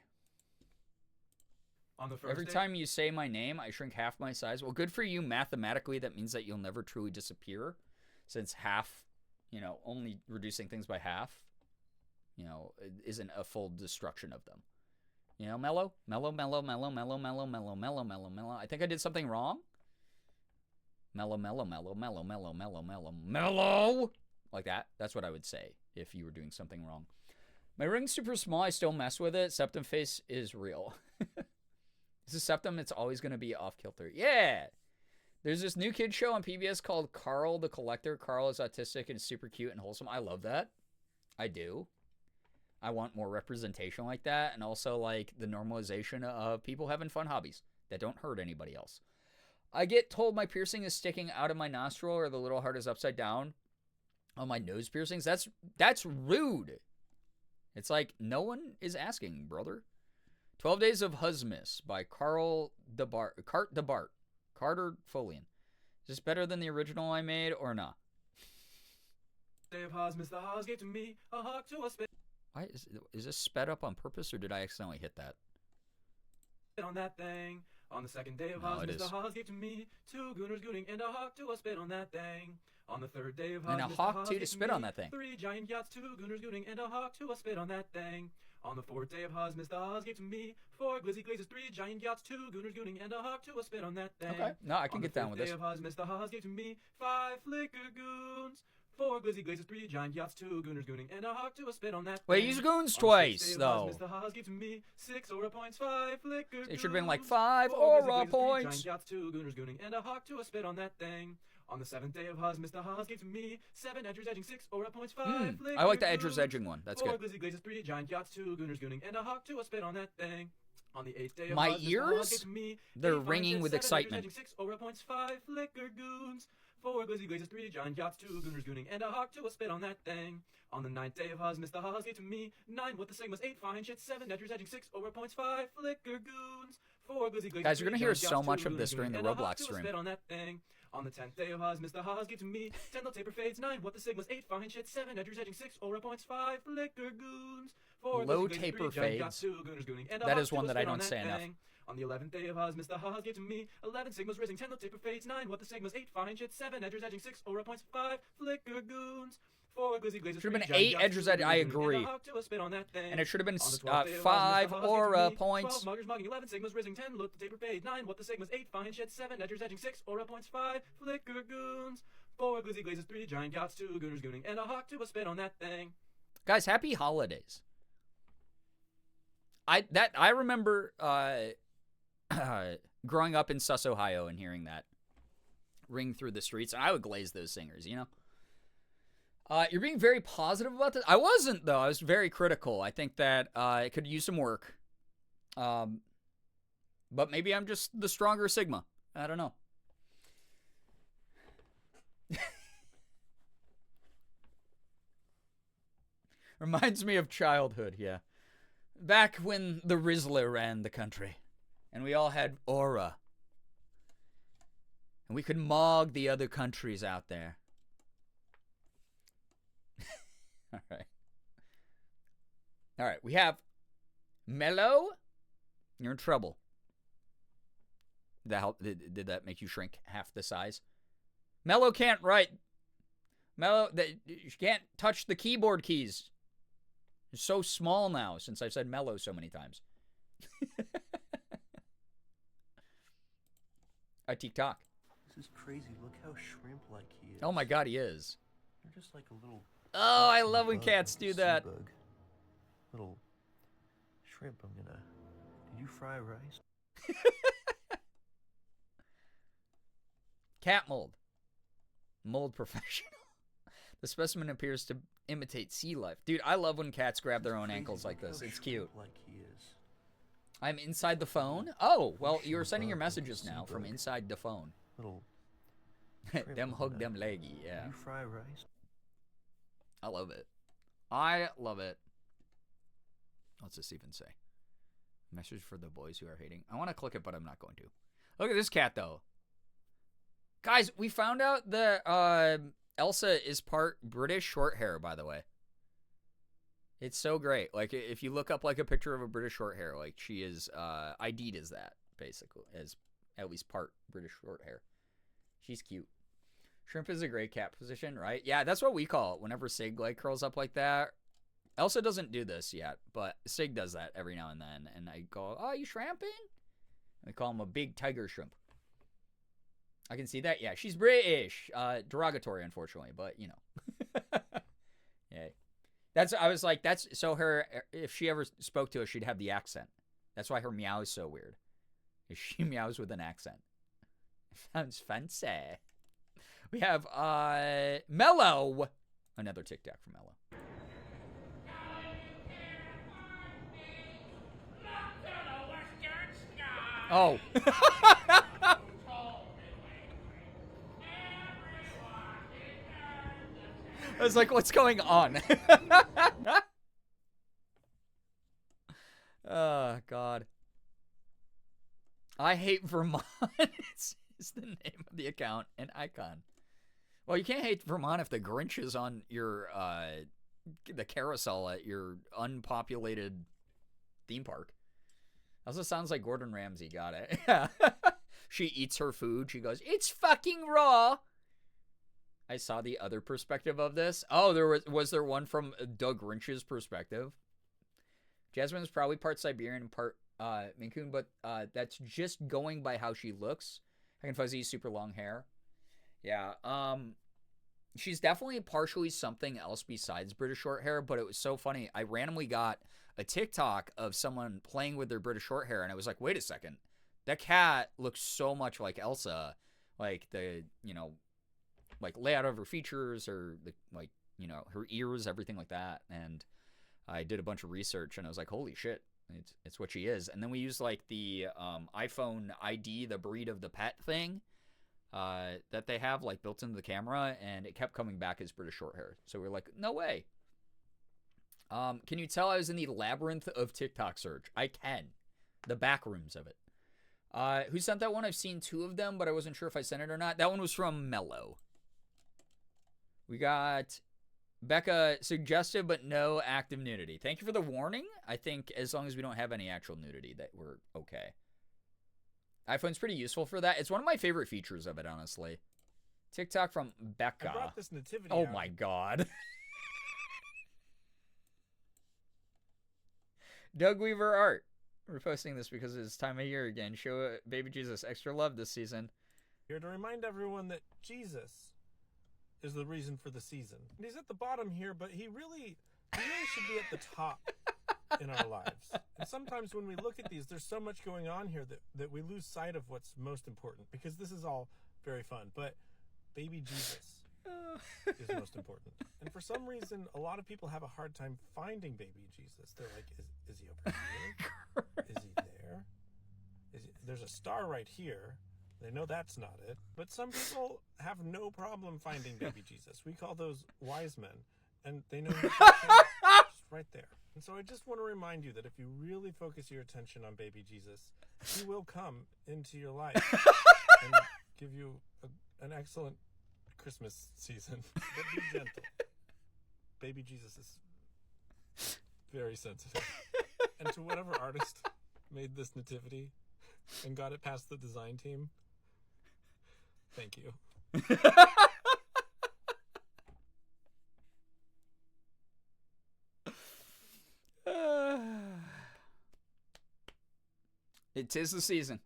On the first Every day? time you say my name, I shrink half my size. Well, good for you. Mathematically, that means that you'll never truly disappear, since half, only reducing things by half, isn't a full destruction of them. Mellow. I think I did something wrong. Mellow. Like that. That's what I would say if you were doing something wrong. My ring's super small. I still mess with it. Septum face is real. This is septum. It's always going to be off kilter. Yeah. There's this new kid show on PBS called Carl the Collector. Carl is autistic and super cute and wholesome. I love that. I do. I want more representation like that, and also like the normalization of people having fun hobbies that don't hurt anybody else. I get told my piercing is sticking out of my nostril or the little heart is upside down on my nose piercings. That's rude. It's like no one is asking, brother. 12 Days of Husmus by Carter Folian. Is this better than the original I made or not? Day of Husmus, the Hus gave to me a hawk to a spit. Why is this sped up on purpose, or did I accidentally hit that? On that thing. On the second day of No, it Husmus, the is. Hus gave to me 2 gooners gooning and a hawk to a spit on that thing. On the third day of And a Husmus, hawk the Hus too to gave spit me on that thing. 3 giant yachts, 2 gooners gooning and a hawk to a spit on that thing. On the fourth day of Husmus, the Hus gave to me 4 glizzy glazes, 3 giant yachts, 2 gooners gooning and a hawk to a spit on that thing. Okay. No, I can get down with this. On the fifth day of Husmus, the Hus gave to me 5 flicker goons. 4 glizzy glazes, 3 giant yachts, 2 gooners gooning, and a hawk to a spit on that Wait, thing. use goons On the twice, sixth day of though. Husmus, the Hus gave to me 6 aura points, 5 flicker It should have been like goons. 5 4 aura glizzy glazes, 3 points. giant yachts, 2 gooners gooning, and a hawk to a spit on that thing. On the seventh day of Husmus, the Hus gave to me 7 edgers edging, 6 aura points, 5 flicker I like the goons. edgers edging one. That's 4 good. glizzy glazes, 3 giant yachts, 2 gooners gooning, and a hawk to a spit on that thing. On the eighth day of My Husmus, the Hus ears? gave to me They're 8 fine ringing shits, with 7 edgers excitement. edging, 6 aura points, 5 flicker goons. 4 glizzy glazes, 3 giant yachts, 2 gooners gooning, and a hawk to a spit on that thing. On the ninth day of Husmus, the Hus gave to me 9 with the sigmas, 8 fine shits, 7 edgers edging, 6 aura points, 5 flicker goons. 4 glizzy glazes, Guys, you're 3 gonna hear giant so yachts, much 2 of this gooners during the gooning, and a hawk Roblox to a stream. spit on that thing. On the 10th day of Husmus, the Hus gave to me 10 little taper fades, 9 what the sigmas, 8 fine shits, 7 edgers edging, 6 aura points, 5 flicker goons. 4 Low glizzy glazes, taper 3 giant yachts, fades. 2 gooners gooning, and a That hawk is to one a that I spit on don't say enough. thing. On the 11th day of Husmus, the Hus gave to me 11 sigmas raising, 10 little taper fades, 9 what the sigmas, 8 fine shits, 7 edgers edging, 6 aura points, 5 flicker goons. 4 glizzy glazes, Should have 3 been 8 giant yachts, edgers 2 edging. I gooners gooning, and a agree. hawk to a spit on that thing. And it should have been On the 12th day of Husmus, 5 the Hus gave to aura me points. 12 muggers mugging, 11 sigmas raising, 10 look the taper fade, 9 what the sigmas, 8 fine shits, 7 edgers edging, 6 aura points, 5 flicker goons. 4 glizzy glazes, 3 giant yachts, 2 gooners gooning, and a hawk to a spit on that thing. Guys, happy holidays. I remember growing up in Sus, Ohio, and hearing that ring through the streets, and I would glaze those singers, you know? You're being very positive about this. I wasn't, though. I was very critical. I think that it could use some work. But maybe I'm just the stronger Sigma. I don't know. Reminds me of childhood, yeah. Back when the Rizzler ran the country. And we all had aura. And we could mog the other countries out there. All right. All right, we have Mellow. You're in trouble. Did that make you shrink half the size? Mellow can't write. Mellow, you can't touch the keyboard keys. They're so small now since I've said Mellow so many times. I TikTok. This is crazy. Look how shrimp-like he is. Oh my god, he is. They're just like a little... Oh, I love when cats do that. Bug. Little shrimp. I'm gonna... Did you fry rice? Cat mold. Mold professional. The specimen appears to imitate sea life. Dude, I love when cats grab their own ankles like this. It's cute. Like he is. I'm inside the phone? Oh, well, you're sending your messages now from inside the phone. Little them hug them leggy, yeah. Did you fry rice? I love it. I love it. What's this even say? Message for the boys who are hating. I want to click it, but I'm not going to. Look at this cat, though. Guys, we found out that Elsa is part British short hair, by the way. It's so great. Like, if you look up, like, a picture of a British short hair, like, she is ID'd as that, basically, as at least part British short hair. She's cute. Shrimp is a great cat position, right? Yeah, that's what we call it whenever Sig, like, curls up like that. Elsa doesn't do this yet, but Sig does that every now and then. And I go, oh, you shrimping? And we call him a big tiger shrimp. I can see that. Yeah, she's British. Derogatory, unfortunately, but, you know. Yeah. I was like, so her, if she ever spoke to us, she'd have the accent. That's why her meow is so weird. She meows with an accent. Sounds fancy. We have, Mellow. Another TikTok from Mellow. Oh. I was like, what's going on? Oh, God. I hate Vermont. It's the name of the account and icon. Well, you can't hate Vermont if the Grinch is on your, the carousel at your unpopulated theme park. Also sounds like Gordon Ramsay. Got it. Yeah. She eats her food. She goes, it's fucking raw. I saw the other perspective of this. Oh, was there one from Doug Grinch's perspective? Jasmine's probably part Siberian, part Maine Coon, but that's just going by how she looks. Hag and Fuzzy, super long hair. Yeah. She's definitely partially something else besides British short hair, but it was so funny. I randomly got a TikTok of someone playing with their British short hair, and I was like, wait a second. That cat looks so much like Elsa. Like the, like layout of her features or the, like, her ears, everything like that. And I did a bunch of research and I was like, holy shit, it's what she is. And then we used like the iPhone ID, the breed of the pet thing that they have like built into the camera, and it kept coming back as British short hair. So we were like, no way. Can you tell I was in the labyrinth of TikTok search? I can. The back rooms of it. Who sent that one? I've seen two of them, but I wasn't sure if I sent it or not. That one was from Mellow. We got Becca, suggestive but no active nudity. Thank you for the warning. I think as long as we don't have any actual nudity, that we're okay. iPhone's pretty useful for that. It's one of my favorite features of it, honestly. TikTok from Becca. I brought this nativity Oh out. my god. Doug Weaver Art. We're posting this because it's time of year again. Show baby Jesus extra love this season. Here to remind everyone that Jesus is the reason for the season. And he's at the bottom here, but he really should be at the top in our lives. And sometimes when we look at these, there's so much going on here that we lose sight of what's most important, because this is all very fun. But baby Jesus is most important. And for some reason, a lot of people have a hard time finding baby Jesus. They're like, is he over here? Is he there? there's a star right here. They know that's not it. But some people have no problem finding baby Jesus. We call those wise men. And they know he's just right there. And so I just want to remind you that if you really focus your attention on baby Jesus, he will come into your life and give you an excellent Christmas season. But be gentle. Baby Jesus is very sensitive. And to whatever artist made this nativity and got it past the design team, thank you. It is the season.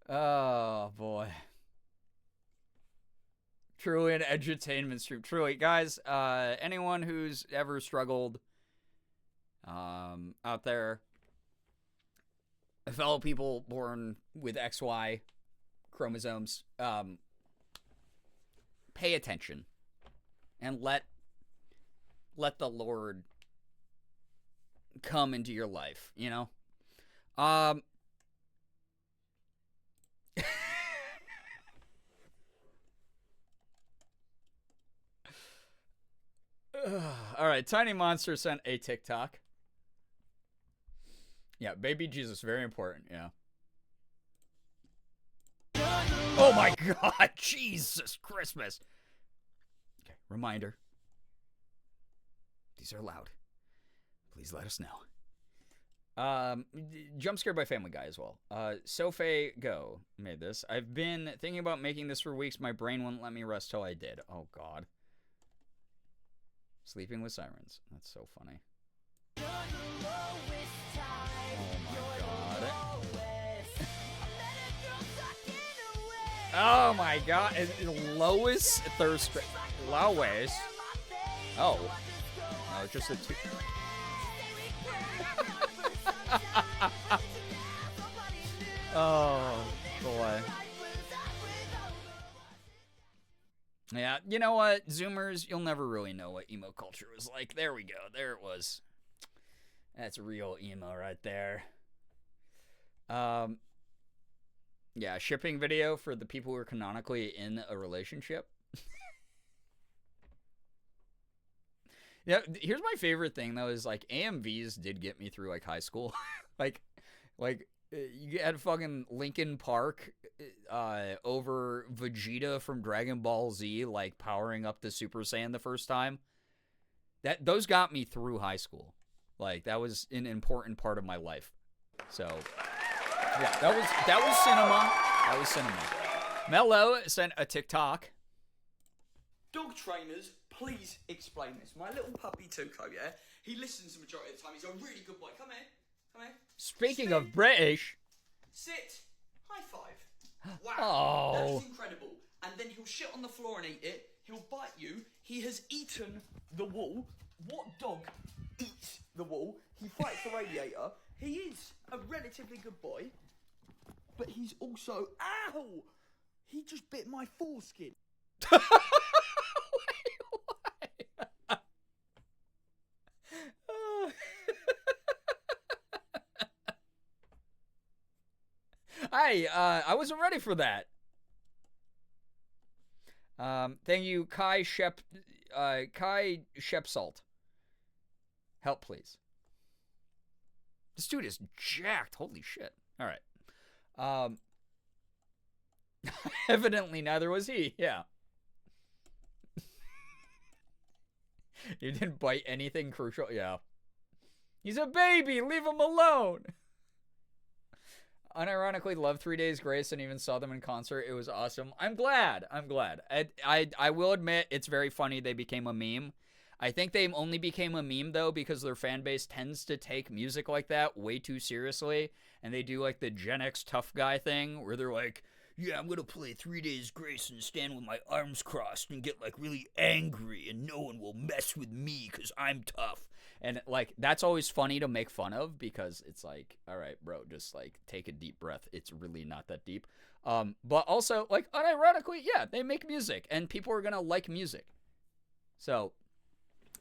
Oh, boy. Truly an edutainment stream. Truly, guys, anyone who's ever struggled out there, fellow people born with XY chromosomes, pay attention and let the Lord come into your life, you know? All right, Tiny Monster sent a TikTok. Yeah, baby Jesus, very important, yeah. Oh my God, Jesus Christmas. Okay, reminder. These are loud. Please let us know. Jump Scared by Family Guy as well. Sophie Go made this. I've been thinking about making this for weeks. My brain wouldn't let me rest till I did. Oh, God. Sleeping with Sirens. That's so funny. Oh, my God. Oh, my God. Lois Thirst... Lois? Oh. No, it's just a two... Oh, boy. Yeah, you know what, Zoomers, you'll never really know what emo culture was like. There we go. There it was. That's real emo right there. Yeah, shipping video for the people who are canonically in a relationship. Yeah, here's my favorite thing though is like AMVs did get me through like high school. like you had fucking Linkin Park over Vegeta from Dragon Ball Z like powering up the Super Saiyan the first time. Those got me through high school. Like that was an important part of my life. So yeah, that was cinema. That was cinema. Mello sent a TikTok. Dog trainers, please explain this. My little puppy Tuco, yeah? He listens the majority of the time. He's a really good boy. Come here. Come here. Speaking of British. Sit. High five. Wow. Oh. That is incredible. And then he'll shit on the floor and eat it. He'll bite you. He has eaten the wall. What dog eats the wall? He fights the radiator. He is a relatively good boy. But he's also... Ow! He just bit my foreskin. I wasn't ready for that. Thank you, Kai Shepsalt. Help, please. This dude is jacked. Holy shit. All right. Evidently, neither was he. Yeah. He didn't bite anything crucial. Yeah. He's a baby. Leave him alone. Unironically, loved 3 Days Grace and even saw them in concert. It was awesome. I'm glad. I will admit it's very funny they became a meme. I think they only became a meme, though, because their fan base tends to take music like that way too seriously. And they do, like, the Gen X tough guy thing, where they're like, yeah, I'm going to play 3 Days Grace and stand with my arms crossed and get, like, really angry, and no one will mess with me because I'm tough. And, like, that's always funny to make fun of because it's like, all right, bro, just, like, take a deep breath. It's really not that deep. But also, like, unironically, yeah, they make music, and people are going to like music. So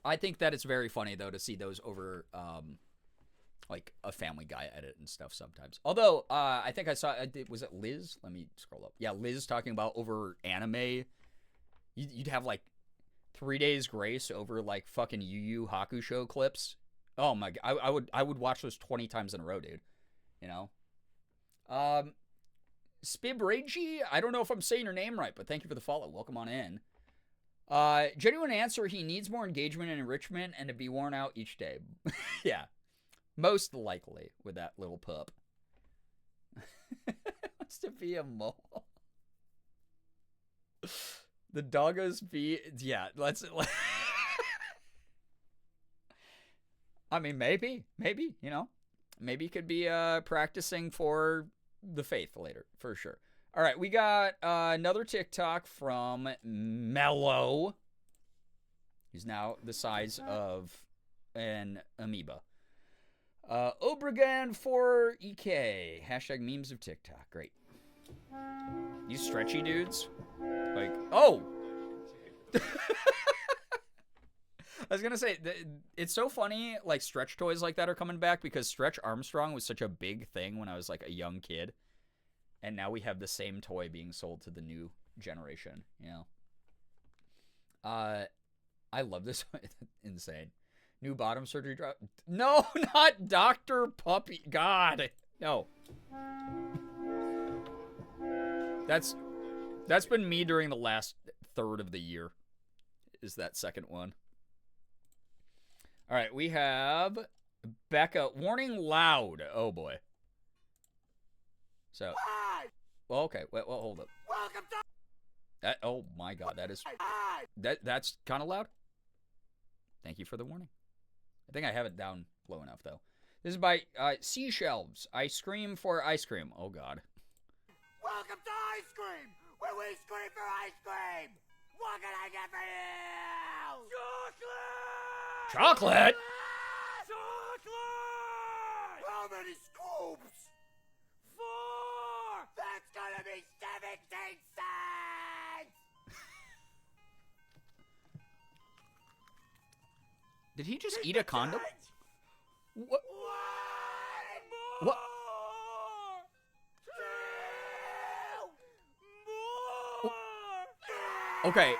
I think that it's very funny, though, to see those over like a Family Guy edit and stuff sometimes. Although I think I saw, was it Liz? Let me scroll up. Yeah, Liz talking about over anime. You'd have like 3 days grace over like fucking Yu Yu Hakusho clips. Oh my god, I would watch those 20 times in a row, dude. You know. Spibragi, I don't know if I'm saying your name right, but thank you for the follow. Welcome on in. Genuine answer, he needs more engagement and enrichment and to be worn out each day. Yeah. Most likely with that little pup. Wants to be a mole. The doggos be... Yeah, let's... I mean, maybe, you know. Maybe he could be practicing for the faith later, for sure. All right, we got another TikTok from Mello. He's now the size of an amoeba. Obregan for EK. Hashtag memes of TikTok. Great. These stretchy dudes. Like, oh! I was going to say, it's so funny, like, stretch toys like that are coming back because Stretch Armstrong was such a big thing when I was, like, a young kid. And now we have the same toy being sold to the new generation, you know? I love this. Insane. New bottom surgery drop. No, not Dr. Puppy. God. No. That's been me during the last third of the year. Is that second one. All right, we have Becca. Warning loud. Oh, boy. So. Well, okay. Well, hold up. Welcome to... That, oh, my God. That's kind of loud. Thank you for the warning. I think I have it down low enough, though. This is by Seashelves. I scream for ice cream. Oh, God. Welcome to Ice Cream, where we scream for ice cream. What can I get for you? Chocolate? Chocolate! How many scoops? 4! That's gonna be 17 cents! Did he just eat a condom? What? What? Okay,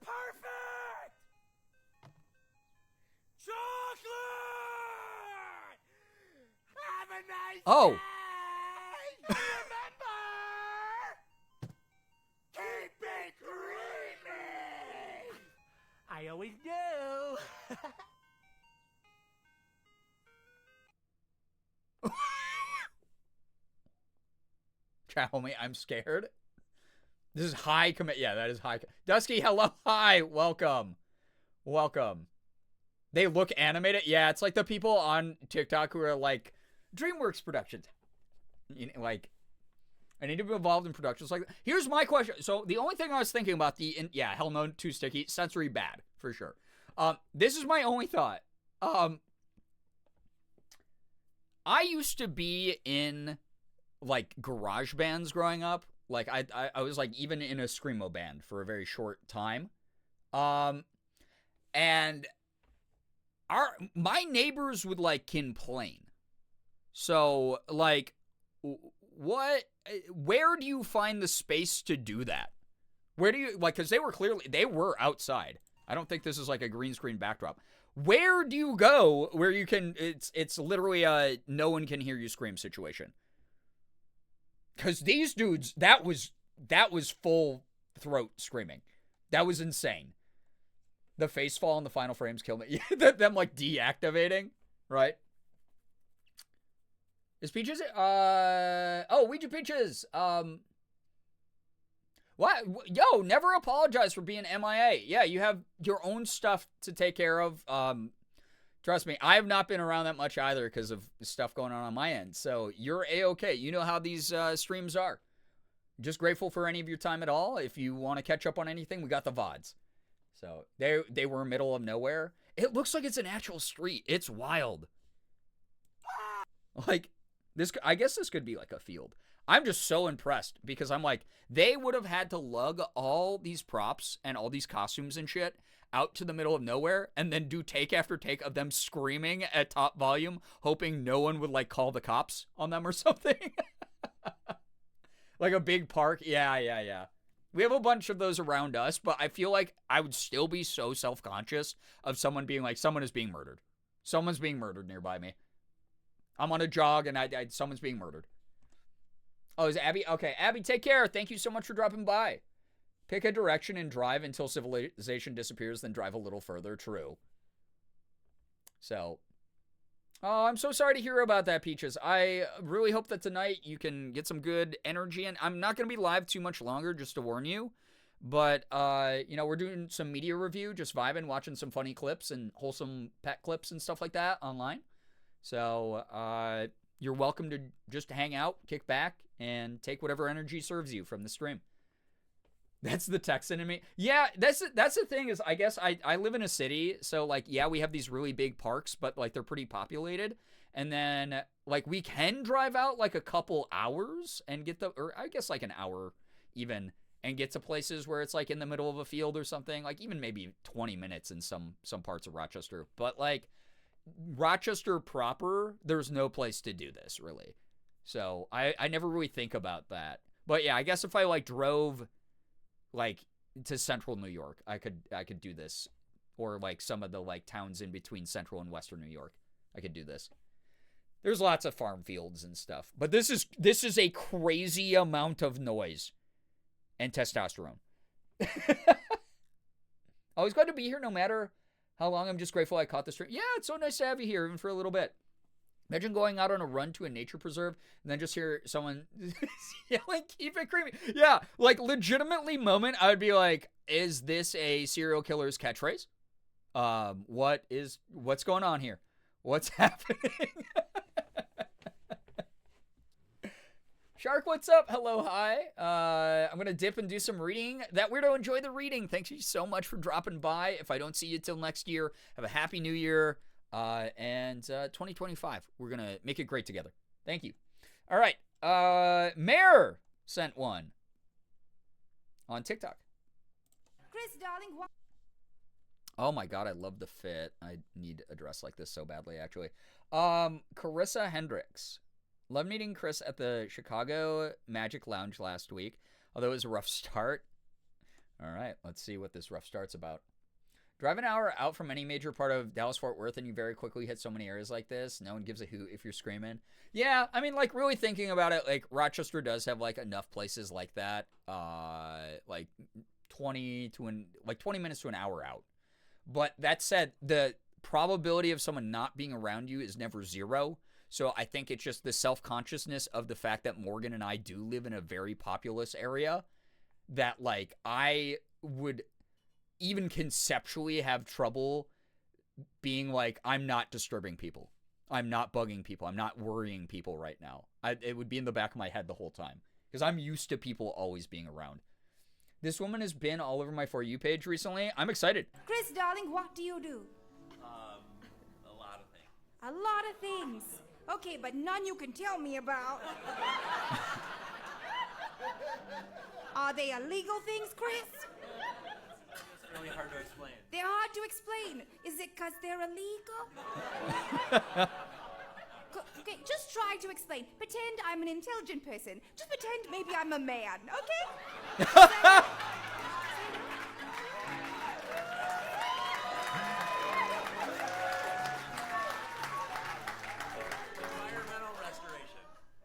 Perfect! Chocolate! Have a nice oh. day! Remember! Keep it creamy! I always do. Chat, homie, I'm scared. This is high commit. Yeah, that is high. Dusky, hello. Hi. Welcome. Welcome. They look animated. Yeah, it's like the people on TikTok who are like, DreamWorks Productions. You know, like, I need to be involved in productions like that. Here's my question. So the only thing I was thinking about yeah, hell no, too sticky. Sensory bad, for sure. This is my only thought. I used to be in like garage bands growing up. Like I was like even in a screamo band for a very short time. And my neighbors would like complain. So like where do you find the space to do that? Where do you like, cuz they were outside. I don't think this is like a green screen backdrop. Where do you go where you can it's literally a no one can hear you scream situation? Cuz these dudes, that was full throat screaming. That was insane. The face fall in the final frames kill me. Them like deactivating, right? Is Peaches oh, Ouija Peaches. What? Yo, never apologize for being MIA. Yeah, you have your own stuff to take care of. Trust me, I have not been around that much either because of stuff going on my end. So you're A-okay. You know how these streams are. Just grateful for any of your time at all. If you want to catch up on anything, we got the VODs. So they were middle of nowhere. It looks like it's an actual street. It's wild. Like, this, I guess this could be like a field. I'm just so impressed because I'm like, they would have had to lug all these props and all these costumes and shit out to the middle of nowhere and then do take after take of them screaming at top volume, hoping no one would like call the cops on them or something. Like a big park. Yeah. We have a bunch of those around us, but I feel like I would still be so self-conscious of someone being like, someone is being murdered. Someone's being murdered nearby me. I'm on a jog and someone's being murdered. Oh, is Abby? Okay, Abby, take care. Thank you so much for dropping by. Pick a direction and drive until civilization disappears, then drive a little further. True. So, oh, I'm so sorry to hear about that, Peaches. I really hope that tonight you can get some good energy. And I'm not going to be live too much longer, just to warn you. But, you know, we're doing some media review, just vibing, watching some funny clips and wholesome pet clips and stuff like that online. So, you're welcome to just hang out, kick back, and take whatever energy serves you from the stream. That's the Texan in me. Yeah, that's the thing is, I guess I live in a city, so, like, yeah, we have these really big parks, but, like, they're pretty populated. And then, like, we can drive out, like, a couple hours and get or I guess, like, an hour even, and get to places where it's, like, in the middle of a field or something. Like, even maybe 20 minutes in some parts of Rochester. But, like, Rochester proper, there's no place to do this, really. So, I never really think about that. But, yeah, I guess if I, like, drove, like, to central New York, I could do this. Or, like, some of the, like, towns in between central and western New York. I could do this. There's lots of farm fields and stuff. But this is a crazy amount of noise and testosterone. Always glad to be here no matter how long. I'm just grateful I caught the stream. Yeah, it's so nice to have you here, even for a little bit. Imagine going out on a run to a nature preserve and then just hear someone yelling, keep it creepy. Yeah, like legitimately moment, I would be like, is this a serial killer's catchphrase? What's going on here? What's happening? Shark, what's up? Hello, hi. I'm going to dip and do some reading. That weirdo, enjoy the reading. Thank you so much for dropping by. If I don't see you till next year, have a happy new year. And 2025, we're going to make it great together. Thank you. All right. Mayor sent one on TikTok. Chris, darling, Oh my God, I love the fit. I need a dress like this so badly, actually. Carissa Hendricks. Love meeting Chris at the Chicago Magic Lounge last week, although it was a rough start. All right, let's see what this rough start's about. Drive an hour out from any major part of Dallas-Fort Worth and you very quickly hit so many areas like this. No one gives a hoot if you're screaming. Yeah, I mean, like, really thinking about it, like, Rochester does have, like, enough places like that, like, 20 minutes to an hour out. But that said, the probability of someone not being around you is never zero. So I think it's just the self-consciousness of the fact that Morgan and I do live in a very populous area that, like, I would even conceptually have trouble being like, I'm not disturbing people. I'm not bugging people. I'm not worrying people right now. It would be in the back of my head the whole time because I'm used to people always being around. This woman has been all over my For You page recently. I'm excited. Chris, darling, what do you do? A lot of things. A lot of things. Okay, but none you can tell me about. Are they illegal things, Chris? It's really hard to explain. They're hard to explain. Is it because they're illegal? Okay, just try to explain. Pretend I'm an intelligent person. Just pretend maybe I'm a man, okay?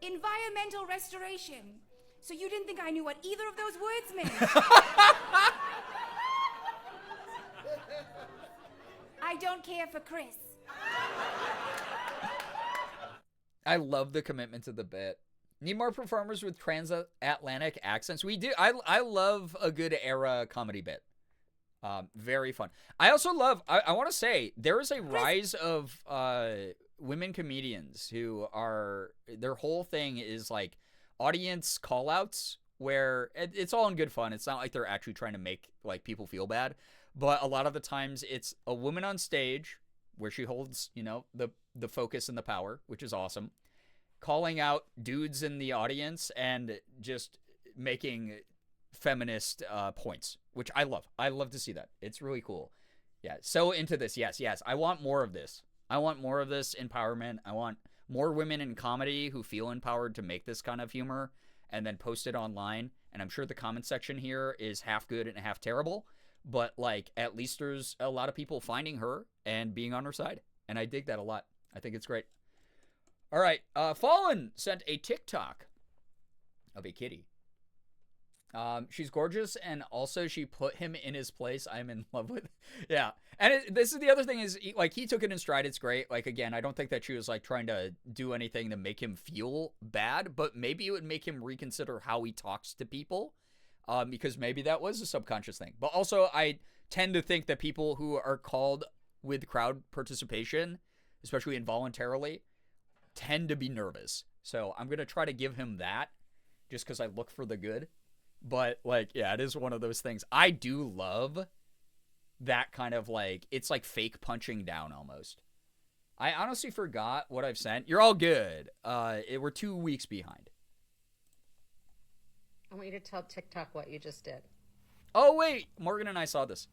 Environmental restoration. So you didn't think I knew what either of those words meant? I don't care for Chris. I love the commitment to the bit. Need more performers with transatlantic accents. We do. I love a good era comedy bit. Very fun. I also love, I want to say, there is a rise of women comedians who are, their whole thing is like audience call-outs where it's all in good fun. It's not like they're actually trying to make like people feel bad, but a lot of the times it's a woman on stage where she holds, you know, the focus and the power, which is awesome, calling out dudes in the audience and just making feminist points, which I love. I love to see that. It's really cool. Yeah, so into this. Yes. I want more of this. I want more of this empowerment. I want more women in comedy who feel empowered to make this kind of humor and then post it online. And I'm sure the comment section here is half good and half terrible. But, like, at least there's a lot of people finding her and being on her side. And I dig that a lot. I think it's great. All right. Fallen sent a TikTok of a kitty. She's gorgeous, and also she put him in his place. I'm in love with. Yeah. And this is the other thing is, like, he took it in stride. It's great. Like, again, I don't think that she was, like, trying to do anything to make him feel bad, but maybe it would make him reconsider how he talks to people, because maybe that was a subconscious thing. But also, I tend to think that people who are called with crowd participation, especially involuntarily, tend to be nervous. So I'm going to try to give him that just because I look for the good. But, like, yeah, it is one of those things. I do love that kind of, like, it's like fake punching down almost. I honestly forgot what I've sent. You're all good. We're 2 weeks behind. I want you to tell TikTok what you just did. Oh, wait. Morgan and I saw this.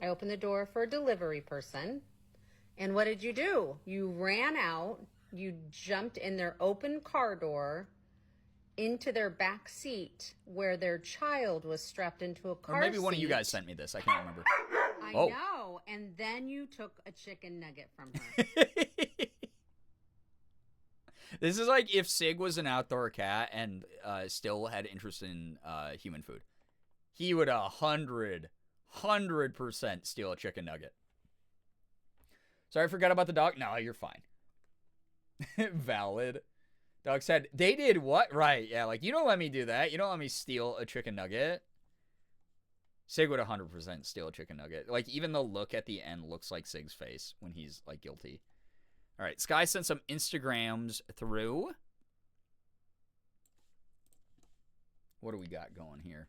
I opened the door for a delivery person. And what did you do? You ran out. You jumped in their open car door into their back seat where their child was strapped into a car seat. Or maybe one of you guys sent me this. I can't remember. I know. And then you took a chicken nugget from her. This is like if Sig was an outdoor cat and still had interest in human food. He would 100% steal a chicken nugget. Sorry, I forgot about the dog. No, you're fine. Valid. Dog said, they did what? Right, yeah, like, you don't let me do that. You don't let me steal a chicken nugget. Sig would 100% steal a chicken nugget. Like, even the look at the end looks like Sig's face when he's, like, guilty. All right, Sky sent some Instagrams through. What do we got going here?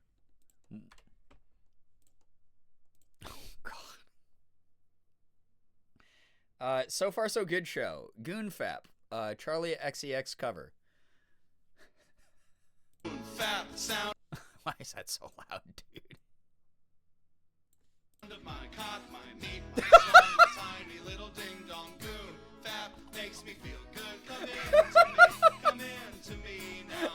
Oh, God. So far, so good show. Goonfap. Charlie XEX cover. Fap sound. Why is that so loud, dude? Of my cock, my meat, my song, my tiny little ding dong goon. Fap makes me feel good. Come in to me, come in to me now.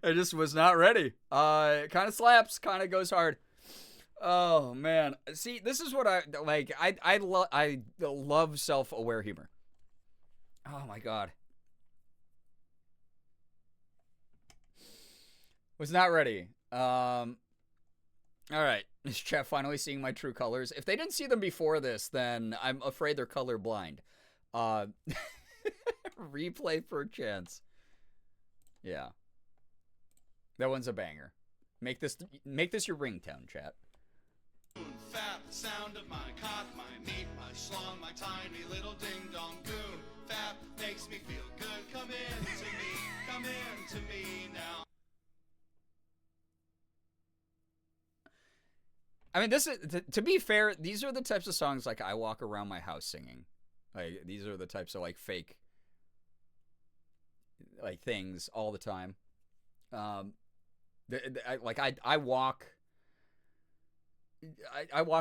I just was not ready. It kind of slaps, kind of goes hard. Oh man, see, this is what I like. I love self-aware humor. Oh my God, was not ready. All right, is chat finally seeing my true colors? If they didn't see them before this, then I'm afraid they're colorblind. Replay per chance. Yeah. That one's a banger. Make this your ringtone, chat. Fap, sound of my cock, my meat, my schlong, my tiny little ding dong goon. Fap makes me feel good. Come in to me, come in to me now. I mean, this is to be fair. These are the types of songs like I walk around my house singing. Like these are the types of like fake like things all the time. I walk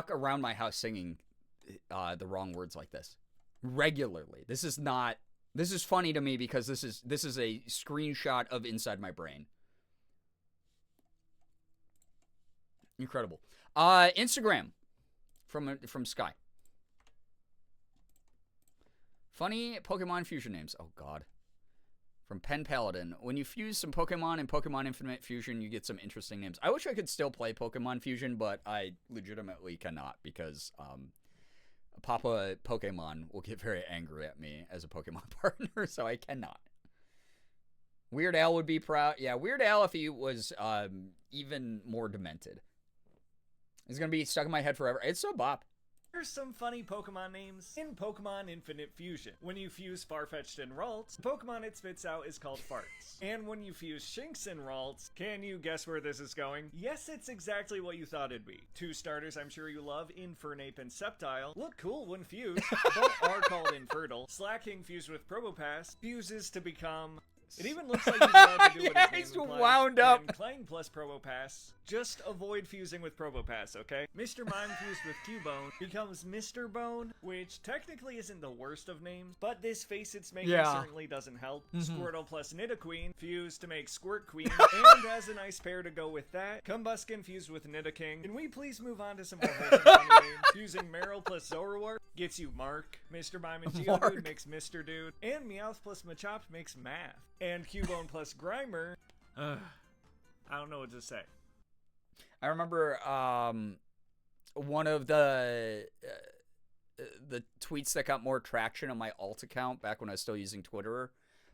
around my house singing the wrong words like this regularly. This is funny to me because this is a screenshot of inside my brain. Incredible. Instagram from Sky. Funny Pokemon fusion names. Oh God. From Pen Paladin. When you fuse some Pokemon in Pokemon Infinite Fusion, you get some interesting names. I wish I could still play Pokemon Fusion, but I legitimately cannot because Papa Pokemon will get very angry at me as a Pokemon partner, so I cannot. Weird Al would be proud. Yeah, Weird Al if he was even more demented. It's going to be stuck in my head forever. It's so bop. Here's some funny Pokemon names in Pokemon Infinite Fusion. When you fuse Farfetch'd and Ralts, the Pokemon it spits out is called Farts. And when you fuse Shinx and Ralts, can you guess where this is going? Yes, it's exactly what you thought it'd be. Two starters I'm sure you love, Infernape and Sceptile, look cool when fused, but are called infertile. Slacking fused with Probopass fuses to become... It even looks like he's about to do what his name implies. Wound up. And Clang plus Probopass. Just avoid fusing with Probopass, okay? Mr. Mime fused with Cubone becomes Mr. Bone, which technically isn't the worst of names, but this face it's making certainly doesn't help. Squirtle plus Nidoqueen fused to make Squirt Queen, and as a nice pair to go with that, Combuskin fused with Nidoking. Can we please move on to some more wholesome funny names? Fusing Meryl plus Zoroark gets you Mark. Mr. Mime and Geodude makes Mr. Dude, and Meowth plus Machop makes Math. And Cubone plus Grimer, I don't know what to say. I remember one of the tweets that got more traction on my alt account back when I was still using Twitter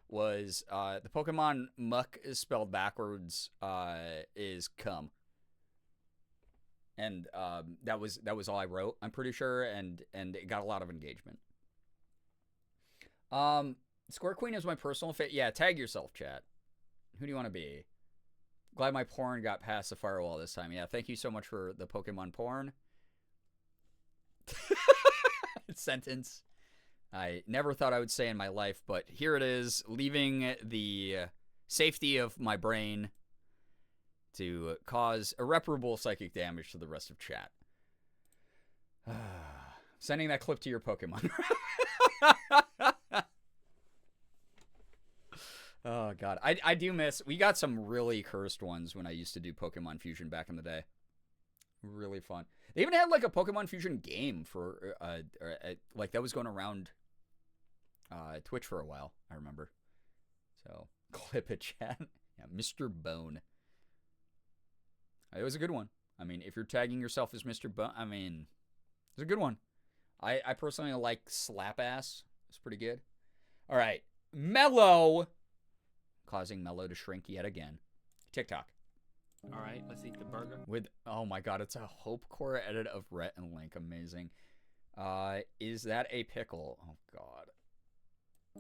was the Pokemon Muck is spelled backwards is cum. And that was all I wrote, I'm pretty sure, and it got a lot of engagement. Squirt Queen is my personal fit. Yeah, tag yourself, chat. Who do you want to be? Glad my porn got past the firewall this time. Yeah, thank you so much for the Pokemon porn. Sentence I never thought I would say in my life, but here it is, leaving the safety of my brain to cause irreparable psychic damage to the rest of chat. Sending that clip to your Pokemon. Oh, God. I do miss... We got some really cursed ones when I used to do Pokemon Fusion back in the day. Really fun. They even had, like, a Pokemon Fusion game for... like, that was going around Twitch for a while, I remember. So, clip it, chat. Yeah, Mr. Bone. It was a good one. I mean, if you're tagging yourself as Mr. Bone, I mean, it's a good one. I personally like Slap Ass. It's pretty good. All right. Mellow... Causing Mellow to shrink yet again. TikTok. All right, let's eat the burger. With, oh my God, it's a Hope Core edit of Rhett and Link. Amazing. Is that a pickle? Oh God.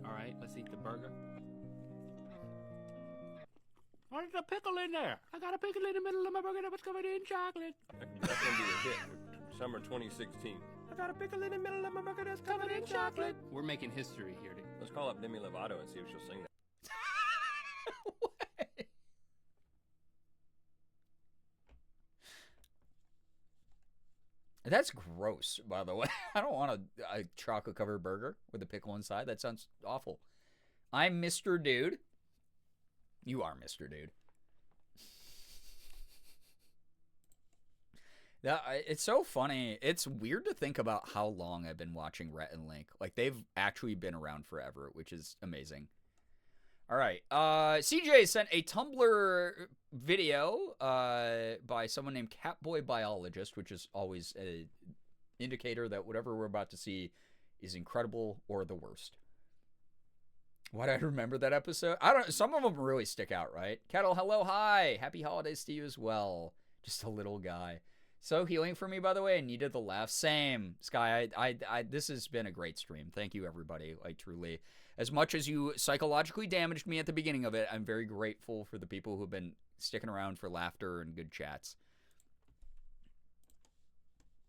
All right, let's eat the burger. Where's the pickle in there? I got a pickle in the middle of my burger that was covered in chocolate. That's gonna be a hit. Summer 2016. I got a pickle in the middle of my burger that's covered in chocolate. We're making history here, dude. Let's call up Demi Lovato and see if she'll sing that. That's gross, by the way. I don't want a chocolate-covered burger with a pickle inside. That sounds awful. I'm Mr. Dude. You are Mr. Dude. It's so funny. It's weird to think about how long I've been watching Rhett and Link. Like, they've actually been around forever, which is amazing. All right. CJ sent a Tumblr video by someone named Catboy Biologist, which is always an indicator that whatever we're about to see is incredible or the worst. Why do I remember that episode? I don't. Some of them really stick out, right? Kettle, hello, hi. Happy holidays to you as well. Just a little guy. So healing for me, by the way. I needed the laugh. Same, Sky. This has been a great stream. Thank you, everybody. Like, truly. As much as you psychologically damaged me at the beginning of it, I'm very grateful for the people who've been sticking around for laughter and good chats.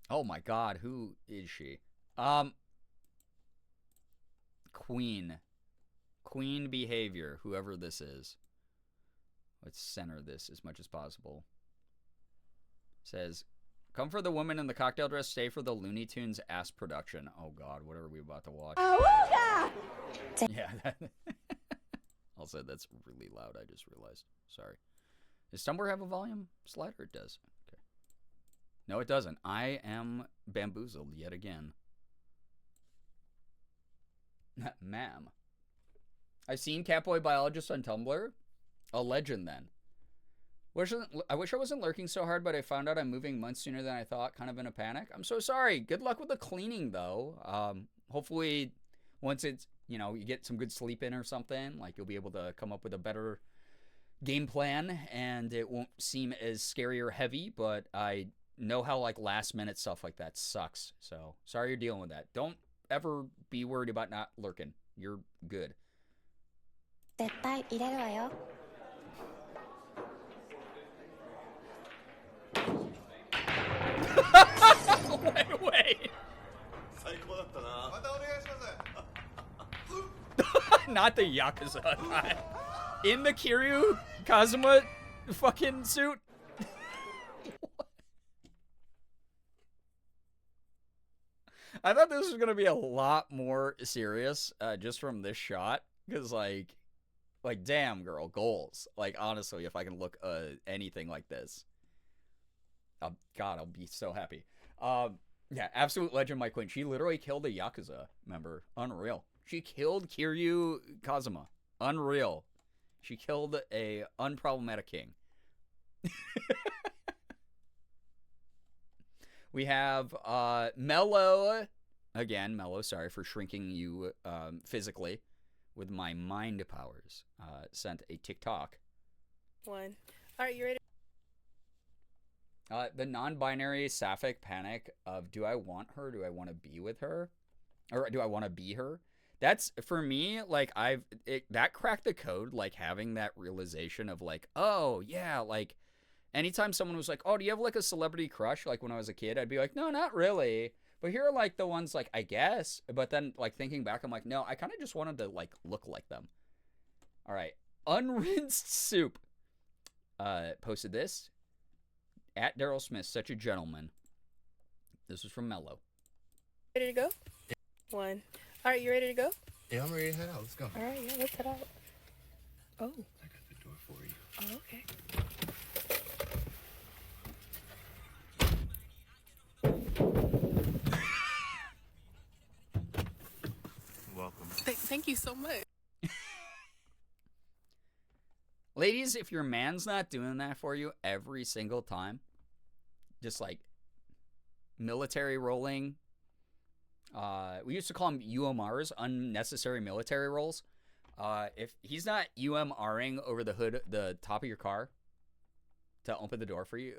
Oh my God, who is she? Queen behavior, whoever this is. Let's center this as much as possible. Says, come for the woman in the cocktail dress, stay for the Looney Tunes ass production. Oh God, what are we about to watch? Yeah. Also, that's really loud, I just realized. Sorry. Does Tumblr have a volume slider? It does. Okay. No, it doesn't. I am bamboozled yet again. Ma'am. I've seen Catboy Biologist on Tumblr. A legend, then. I wish I wasn't lurking so hard, but I found out I'm moving months sooner than I thought, kind of in a panic. I'm so sorry. Good luck with the cleaning, though. Hopefully, once it's, you get some good sleep in or something, like, you'll be able to come up with a better game plan, and it won't seem as scary or heavy, but I know how like last minute stuff like that sucks. So sorry you're dealing with that. Don't ever be worried about not lurking. You're good. 絶対入れるわよ wait. Not the Yakuza guy. In the Kiryu Kazuma fucking suit. I thought this was going to be a lot more serious just from this shot. Because, like, damn, girl, goals. Like, honestly, if I can look anything like this. God, I'll be so happy. Yeah, absolute legend, my queen. She literally killed a Yakuza member. Unreal. She killed Kiryu Kazuma. Unreal. She killed a unproblematic king. We have Mello. Again, Mello, sorry for shrinking you physically with my mind powers. Sent a TikTok. One. All right, you ready? The non-binary sapphic panic of do I want her? Do I want to be with her? Or do I want to be her? That's, for me, like, that cracked the code, like, having that realization of, like, oh, yeah, like, anytime someone was like, oh, do you have, like, a celebrity crush? Like, when I was a kid, I'd be like, no, not really. But here are, like, the ones, like, I guess. But then, like, thinking back, I'm like, no, I kind of just wanted to, like, look like them. All right. Unrinsed Soup posted this. At Daryl Smith, such a gentleman. This was from Mello. Ready to go? Yeah. One. All right, you ready to go? Yeah, I'm ready to head out. Let's go. All right, yeah, let's head out. Oh. I got the door for you. Oh, okay. Welcome. Thank you so much. Ladies, if your man's not doing that for you every single time, just like military rolling, we used to call them UMRs, unnecessary military rolls. If he's not UMRing over the hood, the top of your car to open the door for you,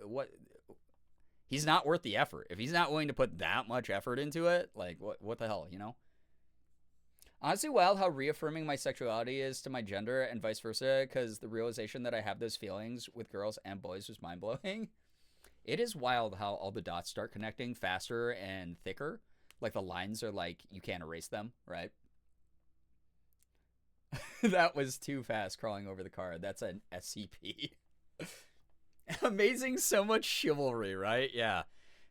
he's not worth the effort. If he's not willing to put that much effort into it, like what the hell, you know? Honestly, wild how reaffirming my sexuality is to my gender and vice versa, because the realization that I have those feelings with girls and boys was mind-blowing. It is wild how all the dots start connecting faster and thicker. Like, the lines are like, you can't erase them, right? That was too fast crawling over the car. That's an SCP. Amazing, so much chivalry, right? Yeah.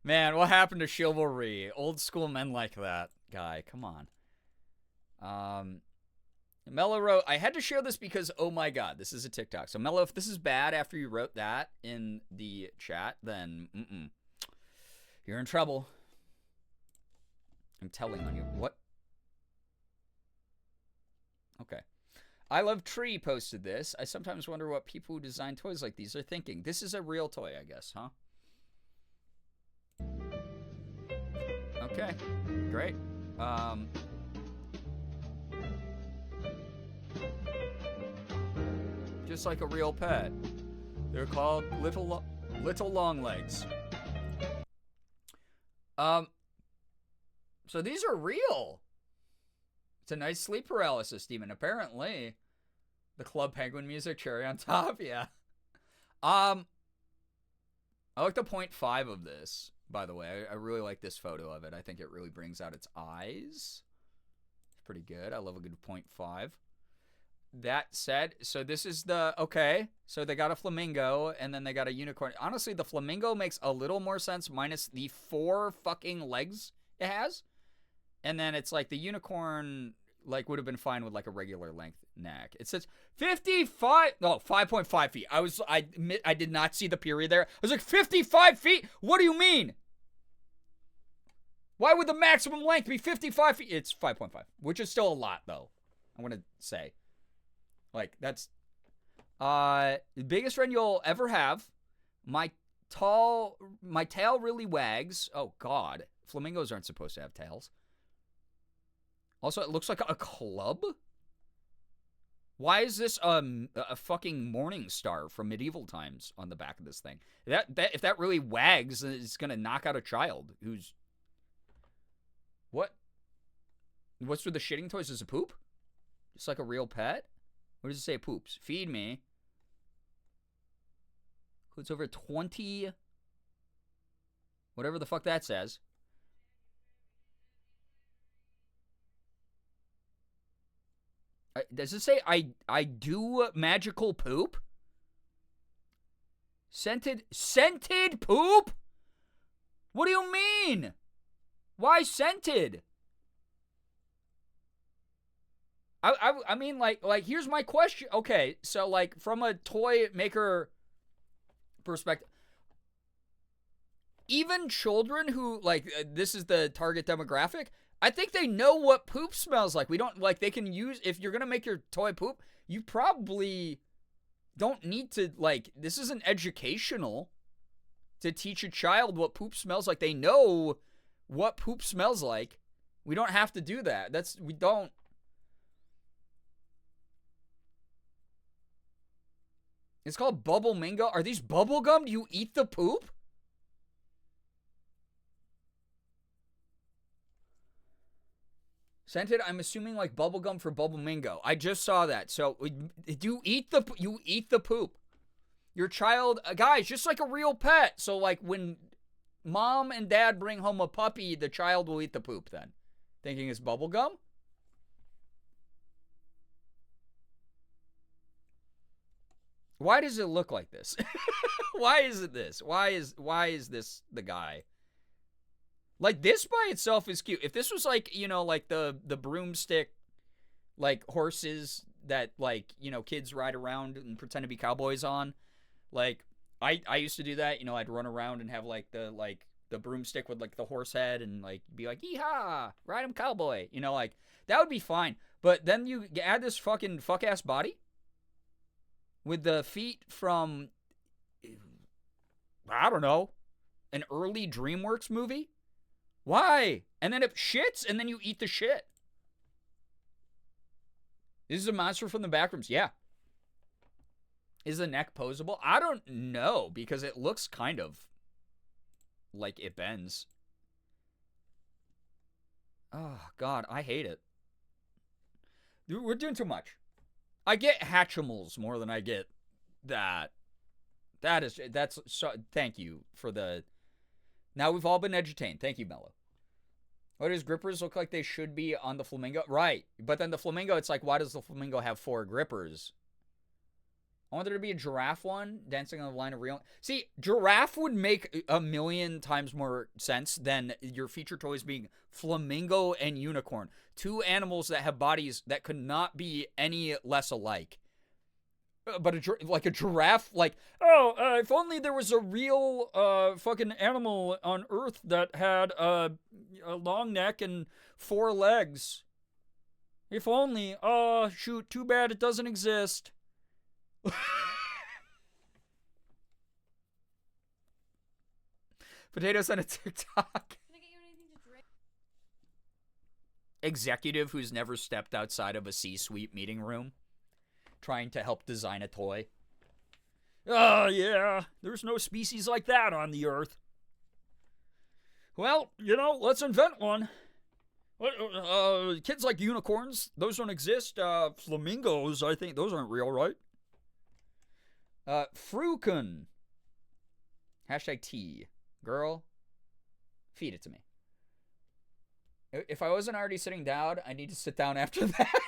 Man, what happened to chivalry? Old school men like that. Guy, come on. Mello wrote, I had to share this because, oh my god, this is a TikTok. So, Mello, if this is bad after you wrote that in the chat, then, you're in trouble. I'm telling on you. What? Okay. I Love Tree posted this. I sometimes wonder what people who design toys like these are thinking. This is a real toy, I guess, huh? Okay. Great. Just like a real pet. They're called little long legs. So these are real. It's a nice sleep paralysis demon, apparently. The Club Penguin music, cherry on top, yeah. I like the 0.5 of this, by the way. I really like this photo of it. I think it really brings out its eyes. It's pretty good. I love a good 0.5. That said, so this is the, okay, so they got a flamingo, and then they got a unicorn. Honestly, the flamingo makes a little more sense, minus the 4 fucking legs it has. And then it's like the unicorn, like, would have been fine with, like, a regular length neck. It says 5.5 feet. I did not see the period there. I was like, 55 feet? What do you mean? Why would the maximum length be 55 feet? It's 5.5, which is still a lot, though, I want to say. Like, that's the biggest friend you'll ever have. My tail really wags. Oh, God. Flamingos aren't supposed to have tails. Also, it looks like a club. Why is this a fucking morning star from medieval times on the back of this thing? That if that really wags, it's gonna knock out a child who's what? What's with the shitting toys? Is it poop? Just like a real pet? What does it say? Poops. Feed me. Includes over 20. Whatever the fuck that says. Does it say I do magical poop? Scented poop? What do you mean? Why scented? I mean like here's my question. Okay, so like from a toy maker perspective, even children who like this is the target demographic, I think they know what poop smells like. We don't like they can use if you're going to make your toy poop, you probably don't need to like this isn't educational to teach a child what poop smells like. They know what poop smells like. We don't have to do that. We don't. It's called Bubble Mingo. Are these bubble gum? Do you eat the poop? Scented, I'm assuming like bubble gum for Bubble Mingo. I just saw that. So you eat the poop. Your child, guys, just like a real pet. So like when mom and dad bring home a puppy, the child will eat the poop then. Thinking it's bubble gum? Why does it look like this? Why is it this? Why is this the guy? Like this by itself is cute. If this was like, you know, like the broomstick like horses that like, you know, kids ride around and pretend to be cowboys on, like I used to do that, you know, I'd run around and have like the broomstick with like the horse head and like be like, "Yeehaw, ride him cowboy." You know, like that would be fine. But then you add this fucking fuck ass body with the feet from, I don't know, an early DreamWorks movie? Why? And then it shits, and then you eat the shit. This is a monster from the backrooms. Yeah. Is the neck posable? I don't know, because it looks kind of like it bends. Oh, God, I hate it. We're doing too much. I get Hatchimals more than I get that. That's so, thank you for the, now we've all been entertained. Thank you, Mello. What does grippers look like they should be on the flamingo? Right. But then the flamingo, it's like, why does the flamingo have 4 grippers? I want there to be a giraffe one dancing on the line of real. See, giraffe would make a million times more sense than your feature toys being flamingo and unicorn. 2 animals that have bodies that could not be any less alike. But like a giraffe, like, oh, if only there was a real fucking animal on Earth that had a long neck and 4 legs. If only. Oh, shoot, too bad it doesn't exist. Potatoes on a TikTok. Executive who's never stepped outside of a C-suite meeting room trying to help design a toy. Oh, yeah, there's no species like that on the Earth. Well, you know, let's invent one. Kids like unicorns, those don't exist. Flamingos, I think those aren't real, right? Fruken. Hashtag T. Girl, feed it to me. If I wasn't already sitting down, I need to sit down after that.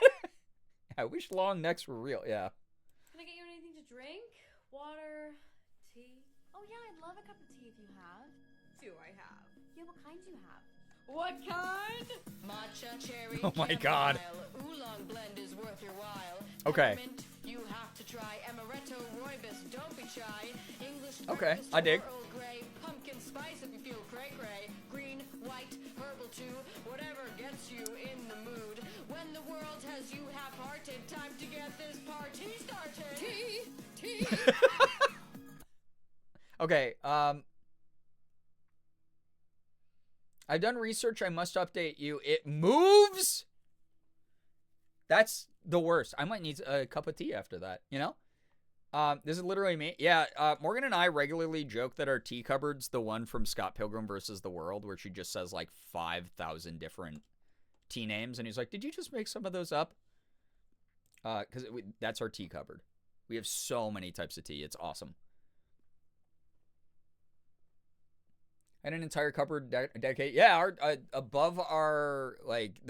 I wish long necks were real, yeah. Can I get you anything to drink? Water? Tea? Oh yeah, I'd love a cup of tea if you have. Do I have? Yeah, what kind do you have? What kind? Matcha, cherry, oh my God. Oolong blend is worth your while. Okay. Peppermint, you have to try. Amaretto, rooibos, don't be shy. English okay, breakfast, I dig. Earl Grey, pumpkin spice if you feel cray-cray. Green, white, herbal too, whatever gets you in the mood. When the world has you half-hearted, time to get this party started. Tea. Okay, I've done research. I must update you. It moves. That's the worst. I might need a cup of tea after that, you know? This is literally me. Yeah, Morgan and I regularly joke that our tea cupboard's the one from Scott Pilgrim versus the World, where she just says like 5,000 different tea names, and he's like, did you just make some of those up? Because that's our tea cupboard. We have so many types of tea. It's awesome. And an entire cupboard dedicated. Yeah, the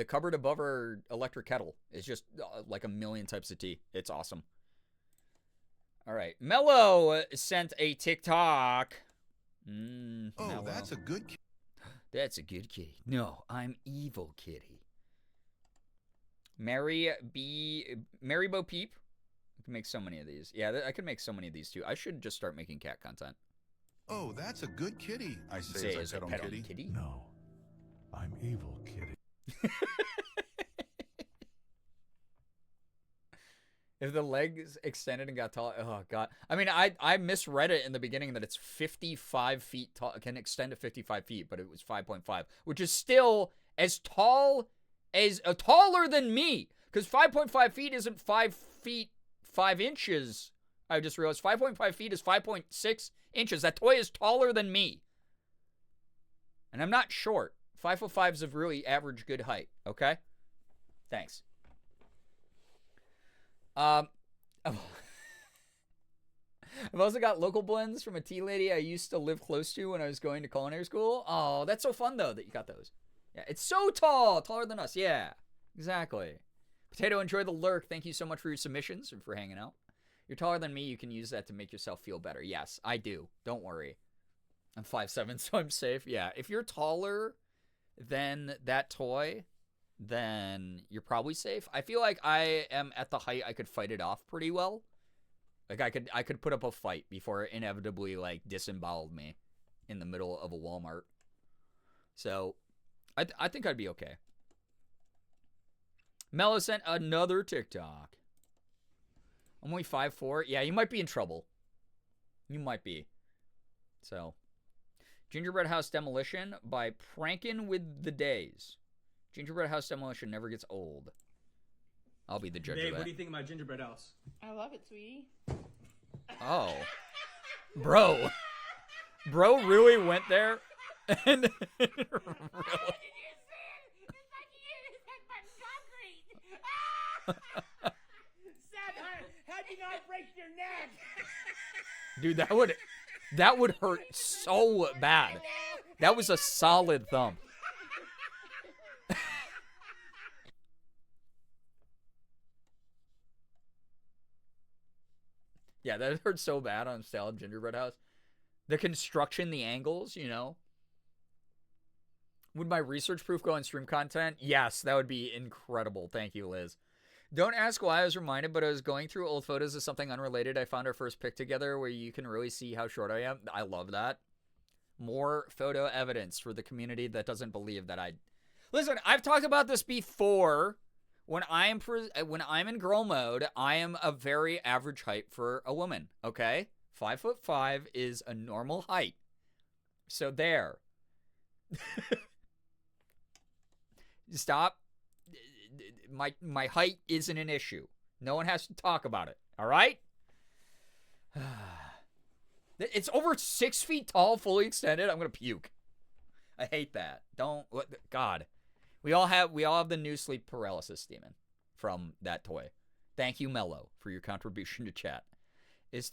cupboard above our electric kettle is just like a million types of tea. It's awesome. All right. Mello sent a TikTok. Mello. That's a good kitty. That's a good kitty. No, I'm evil kitty. Mary Bo Peep. I can make so many of these. Yeah, I could make so many of these too. I should just start making cat content. Oh, that's a good kitty. I say as I pet on kitty. No, I'm evil kitty. If the legs extended and got tall, oh god. I mean, I misread it in the beginning that it's 55 feet tall. It can extend to 55 feet, but it was 5.5, which is still as tall as taller than me. Because 5.5 feet isn't 5 feet 5 inches. I just realized 5.5 feet is 5.6 inches. That toy is taller than me. And I'm not short. 5'5" is a really average good height, okay? Thanks. I've also got local blends from a tea lady I used to live close to when I was going to culinary school. Oh, that's so fun, though, that you got those. Yeah, it's so tall. Taller than us. Yeah, exactly. Potato, enjoy the lurk. Thank you so much for your submissions and for hanging out. You're taller than me. You can use that to make yourself feel better. Yes, I do. Don't worry. I'm 5'7", so I'm safe. Yeah, if you're taller than that toy, then you're probably safe. I feel like I am at the height I could fight it off pretty well. Like I could put up a fight before it inevitably like disemboweled me in the middle of a Walmart. So I think I'd be okay. Mello sent another TikTok. I'm only 5'4". Yeah, you might be in trouble. You might be. So, Gingerbread House Demolition by Prankin' with the Days. Gingerbread House Demolition never gets old. I'll be the judge Dave, of that. what do you think of my gingerbread house? I love it, sweetie. Oh. Bro. Bro really went there and really... How'd you not break your neck? Dude, that would hurt so bad. That was a solid thump. Yeah, that hurt so bad on Salad Gingerbread House. The construction, the angles, you know. Would my research proof go on stream content? Yes, that would be incredible. Thank you, Liz. Don't ask why I was reminded, but I was going through old photos of something unrelated. I found our first pic together where you can really see how short I am. I love that. More photo evidence for the community that doesn't believe that I... Listen, I've talked about this before. When I'm in girl mode, I am a very average height for a woman, okay? 5'5" is a normal height. So there. Stop. My height isn't an issue. No one has to talk about it. All right? It's over 6 feet tall, fully extended. I'm going to puke. I hate that. God. We all have the new sleep paralysis demon from that toy. Thank you, Mello, for your contribution to chat. This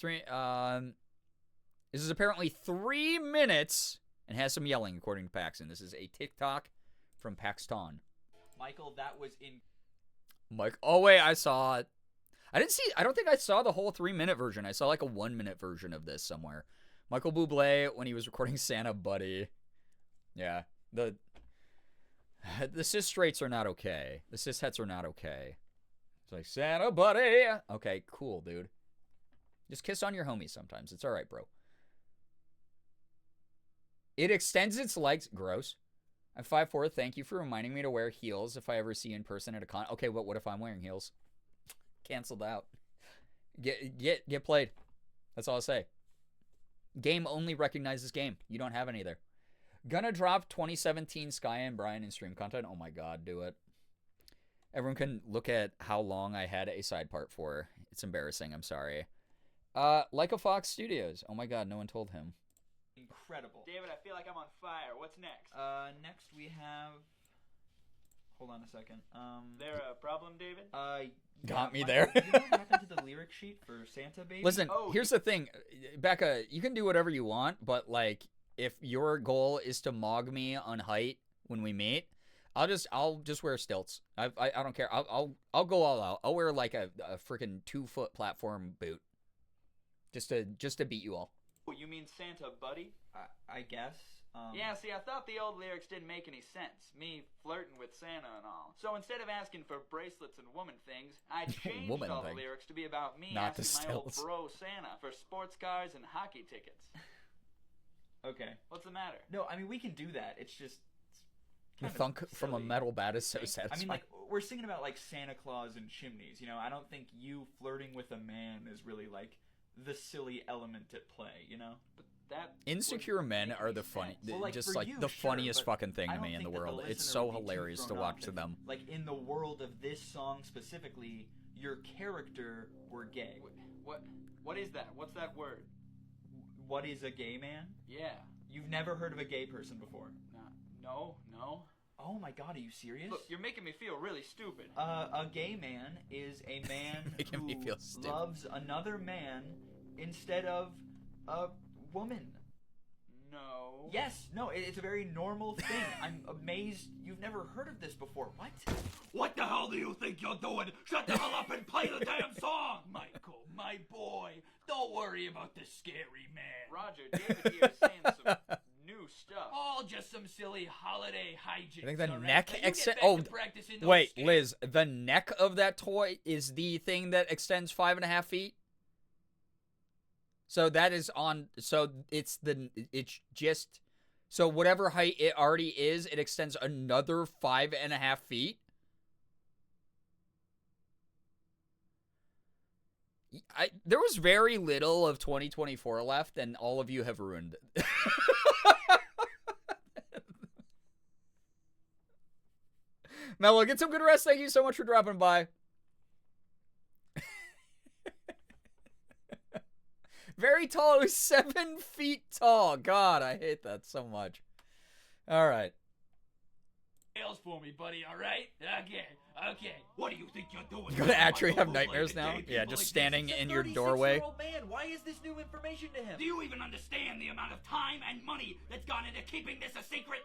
is apparently 3 minutes and has some yelling, according to Paxton. This is a TikTok from Paxton. Michael, that was in... Mike, oh wait, I saw it. I don't think I saw the whole 3-minute version. I saw like a 1-minute version of this somewhere. Michael Bublé, when he was recording Santa Buddy. Yeah, the cis straights are not okay. The cis hets are not okay. It's like, Santa Buddy. Okay, cool, dude. Just kiss on your homie sometimes. It's all right, bro. It extends its legs. Gross. I'm 5'4". Thank you for reminding me to wear heels if I ever see you in person at a con. Okay, but what if I'm wearing heels? Canceled out. Get played. That's all I'll say. Game only recognizes game. You don't have any there. Gonna drop 2017 Sky and Brian in stream content. Oh my god, do it. Everyone can look at how long I had a side part for. It's embarrassing. I'm sorry. Like a Fox Studios. Oh my God, no one told him. Incredible. David, I feel like I'm on fire. What's next? Next we have. Hold on a second. There a problem, David? Got me Mike, there. You know what happened to the lyric sheet for Santa Baby? Listen, here's the thing, Becca. You can do whatever you want, but like, if your goal is to mog me on height when we meet, I'll just wear stilts. I don't care. I'll go all out. I'll wear like a freaking 2-foot platform boot, just to beat you all. You mean Santa, buddy? I guess. Yeah, see, I thought the old lyrics didn't make any sense. Me flirting with Santa and all. So instead of asking for bracelets and woman things, I changed all the lyrics to be about me Not asking my old bro Santa for sports cars and hockey tickets. Okay. What's the matter? No, I mean, we can do that. It's just... The thunk from a metal bat is so satisfying. I mean, like, we're singing about, like, Santa Claus and chimneys, you know? I don't think you flirting with a man is really, like, the silly element at play, you know? But that Insecure men are the funny, well, like, just for like you, the sure, funniest but fucking thing I to don't me in the think that world. the It's listener so would be too hilarious to thrown watch off to if, them. Like, in the world of this song specifically, your character were gay. What is that? What's that word? What is a gay man? Yeah. You've never heard of a gay person before? No. Oh my God, are you serious? Look, you're making me feel really stupid. A gay man is a man Making me who feel stupid. loves another man instead of a woman. No. Yes, no, it's a very normal thing. I'm amazed you've never heard of this before. What? What the hell do you think you're doing? Shut the hell up and play the damn song! Michael, my boy, don't worry about the scary man. Roger, David here is saying some new stuff. All just some silly holiday hijinks. I think the all right? neck Now you get extend. back Oh, to practicing those wait, skills. Liz. The neck of that toy is the thing that extends 5.5 feet. So that is on. So it's just. So whatever height it already is, it extends another 5.5 feet. There was very little of 2024 left, and all of you have ruined it. Mello, get some good rest. Thank you so much for dropping by. Very tall. It was 7 feet tall. God, I hate that so much. All right. Nails for me, buddy, all right? Okay. What do you think you're doing? You're gonna actually have nightmares now? Yeah, just standing in your doorway. Man, why is this new information to him? Do you even understand the amount of time and money that's gone into keeping this a secret?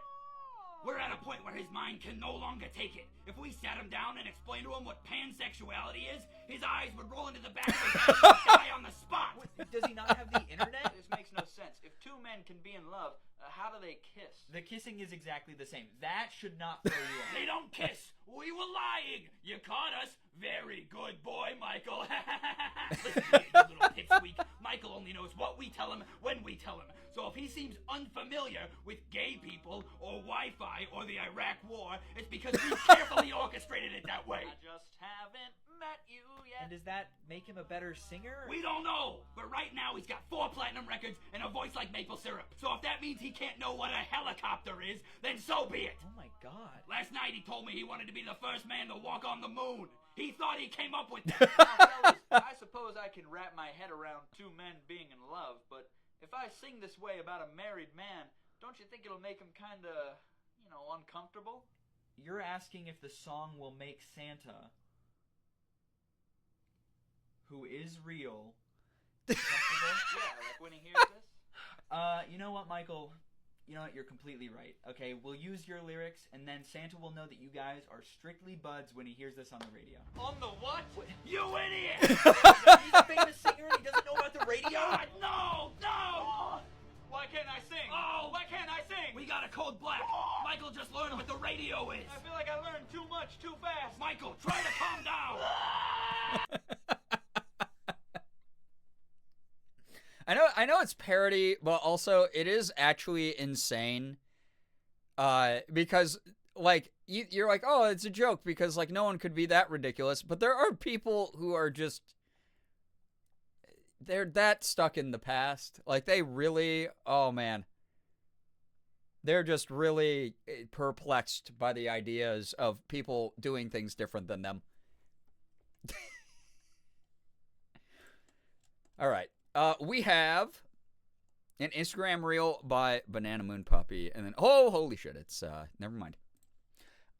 We're at a point where his mind can no longer take it. If we sat him down and explained to him what pansexuality is, his eyes would roll into the back of his head and die on the spot. Does he not have the internet? This makes no sense. If two men can be in love, how do they kiss? The kissing is exactly the same. That should not throw you off. They don't kiss. We were lying. You caught us. Very good boy, Michael. Listen to me, you little pipsqueak. Michael only knows what we tell him when we tell him. So if he seems unfamiliar with gay people or Wi-Fi or the Iraq War, it's because we carefully orchestrated it that way. I just haven't met you yet. And does that make him a better singer? We don't know, but right now he's got 4 platinum records and a voice like maple syrup. So if that means he can't know what a helicopter is, then so be it. Oh my God. Last night he told me he wanted to be the first man to walk on the moon. He thought he came up with that. Now, fellas, I suppose I can wrap my head around two men being in love, but if I sing this way about a married man, don't you think it'll make him kind of, uncomfortable? You're asking if the song will make Santa, who is real, comfortable? Yeah, like when he hears this? You know what, Michael? You know what? You're completely right. Okay, we'll use your lyrics, and then Santa will know that you guys are strictly buds when he hears this on the radio. On the what? You idiot! He's a famous singer and he doesn't know about the radio? God, no! Why can't I sing? Oh, why can't I sing? We got a code black. Michael just learned what the radio is. I feel like I learned too much too fast. Michael, try to calm down. I know it's parody, but also it is actually insane. Because like you're like, oh, it's a joke because like no one could be that ridiculous, but there are people who are just they're that stuck in the past. Like they really, oh man. They're just really perplexed by the ideas of people doing things different than them. All right. We have an Instagram reel by Banana Moon Puppy, and then holy shit, it's never mind.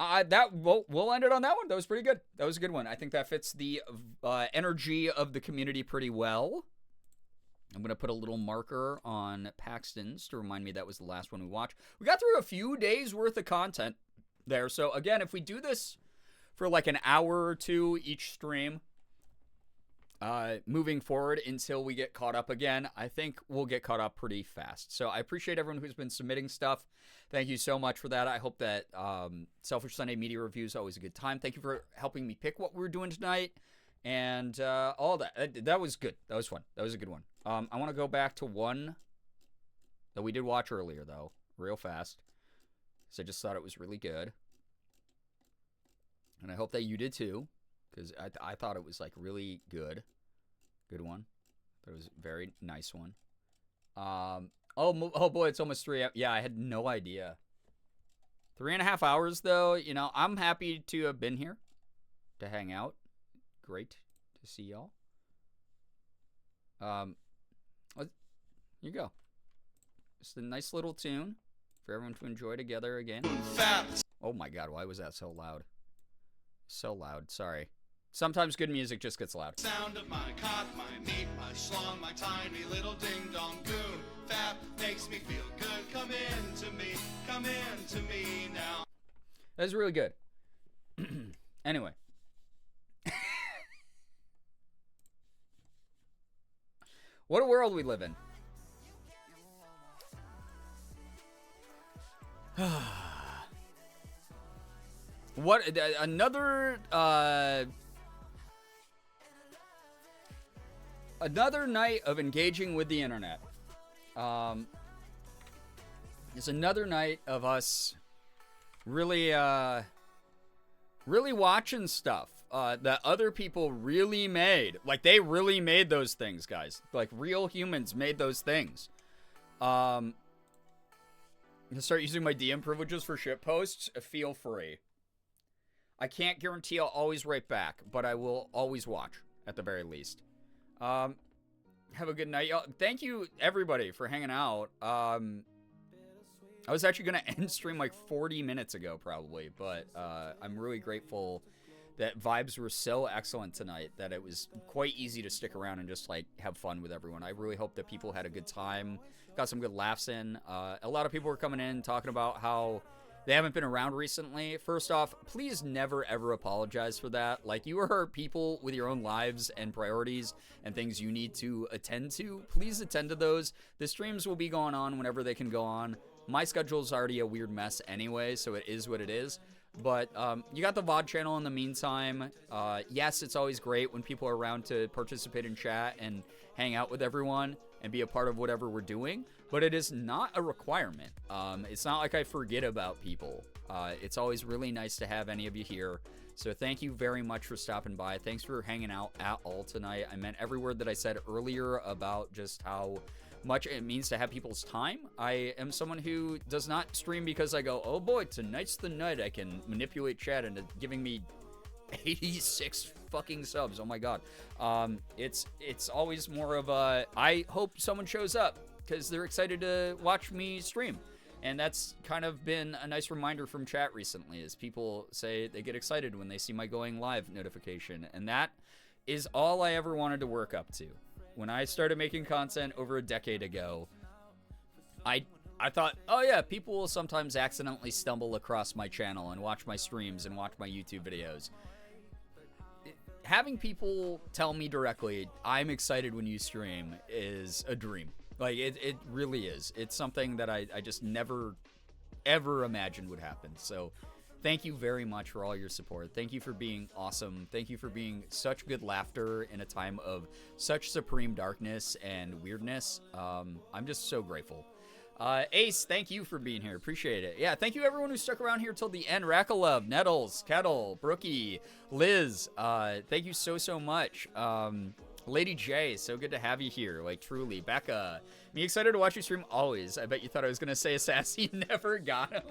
We'll end it on that one. That was pretty good. That was a good one. I think that fits the energy of the community pretty well. I'm going to put a little marker on Paxton's to remind me that was the last one we watched. We got through a few days worth of content there. So again, if we do this for like an hour or two each stream, moving forward until we get caught up again, I think we'll get caught up pretty fast. So I appreciate everyone who's been submitting stuff. Thank you so much for that. I hope that Selfish Sunday Media Review is always a good time. Thank you for helping me pick what we're doing tonight. And all that. That was good. That was fun. That was a good one. I want to go back to one that we did watch earlier, though, real fast. Because I just thought it was really good. And I hope that you did, too. Because I thought it was, like, really good. Good one. That was a very nice one. Oh, boy, it's almost 3 hours. Yeah, I had no idea. 3.5 hours, though. You know, I'm happy to have been here to hang out. Great to see y'all. Here you go. Just a nice little tune for everyone to enjoy together again. Oh my god, why was that so loud? So loud, sorry. Sometimes good music just gets loud. Sound of my cock, my meat, my schlong, my tiny little ding-dong goon. Fap makes me feel good. Come into me now. That was really good. Anyway. What a world we live in. What another night of engaging with the internet. It's another night of us really watching stuff that other people really made. Like, they really made those things, guys. Like, real humans made those things. I'm gonna start using my DM privileges for shit posts. Feel free. I can't guarantee I'll always write back, but I will always watch, at the very least. Have a good night, y'all. Thank you, everybody, for hanging out. I was actually gonna end stream like 40 minutes ago, probably, but I'm really grateful that vibes were so excellent tonight that it was quite easy to stick around and just, like, have fun with everyone. I really hope that people had a good time, got some good laughs in. A lot of people were coming in talking about how they haven't been around recently. First off, please never, ever apologize for that. Like, you are people with your own lives and priorities and things you need to attend to. Please attend to those. The streams will be going on whenever they can go on. My schedule's already a weird mess anyway, so it is what it is. But you got the VOD channel in the meantime. Yes, it's always great when people are around to participate in chat and hang out with everyone and be a part of whatever we're doing. But it is not a requirement. It's not like I forget about people. It's always really nice to have any of you here. So thank you very much for stopping by. Thanks for hanging out at all tonight. I meant every word that I said earlier about just how much it means to have people's time. I am someone who does not stream because I go, oh boy, tonight's the night I can manipulate chat into giving me 86 fucking subs. Oh my god. It's always more of a, I hope someone shows up because they're excited to watch me stream. And that's kind of been a nice reminder from chat recently, is people say they get excited when they see my going live notification. And that is all I ever wanted to work up to. When I started making content over a decade ago, I thought, oh yeah, people will sometimes accidentally stumble across my channel and watch my streams and watch my YouTube videos. Having people tell me directly, I'm excited when you stream, is a dream. Like, it really is. It's something that I just never, ever imagined would happen. So thank you very much for all your support. Thank you for being awesome. Thank you for being such good laughter in a time of such supreme darkness and weirdness. I'm just so grateful. Ace, thank you for being here. Appreciate it. Yeah, thank you everyone who stuck around here till the end. Rakalov, Nettles, Kettle, Brookie, Liz, thank you so much. Lady J, so good to have you here. Like, truly. Becca, me excited to watch you stream always. I bet you thought I was going to say Sassy. Never got him.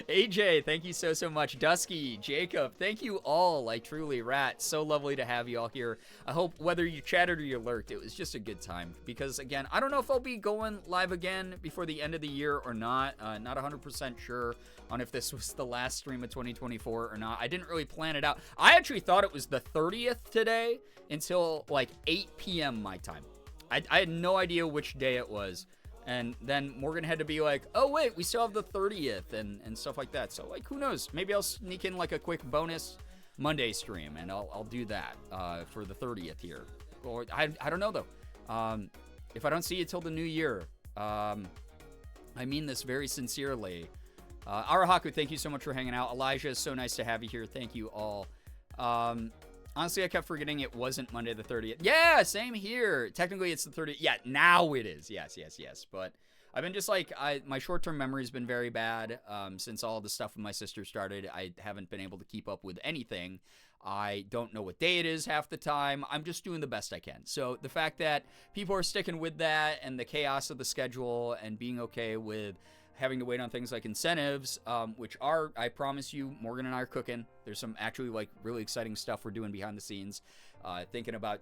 AJ, thank you so much. Dusky, Jacob, thank you all. Like, truly. Rat, so lovely to have you all here. I hope whether you chatted or you lurked, it was just a good time. Because, again, I don't know if I'll be going live again before the end of the year or not. Not 100% sure on if this was the last stream of 2024 or not. I didn't really plan it out. I actually thought it was the 30th today until, like, 8 p.m. my time. I had no idea which day it was. And then Morgan had to be like, oh, wait, we still have the 30th and stuff like that. So, like, who knows? Maybe I'll sneak in, like, a quick bonus Monday stream, and I'll do that for the 30th here. Or I don't know, though. If I don't see you till the new year, I mean this very sincerely. Arahaku, thank you so much for hanging out. Elijah, it's so nice to have you here. Thank you all. Honestly, I kept forgetting it wasn't Monday the 30th. Yeah, same here. Technically, it's the 30th. Yeah, now it is. Yes. But I've been just like, my short-term memory has been very bad since all the stuff with my sister started. I haven't been able to keep up with anything. I don't know what day it is half the time. I'm just doing the best I can. So the fact that people are sticking with that and the chaos of the schedule and being okay with having to wait on things like incentives, which are, I promise you, Morgan and I are cooking. There's some actually like really exciting stuff we're doing behind the scenes, thinking about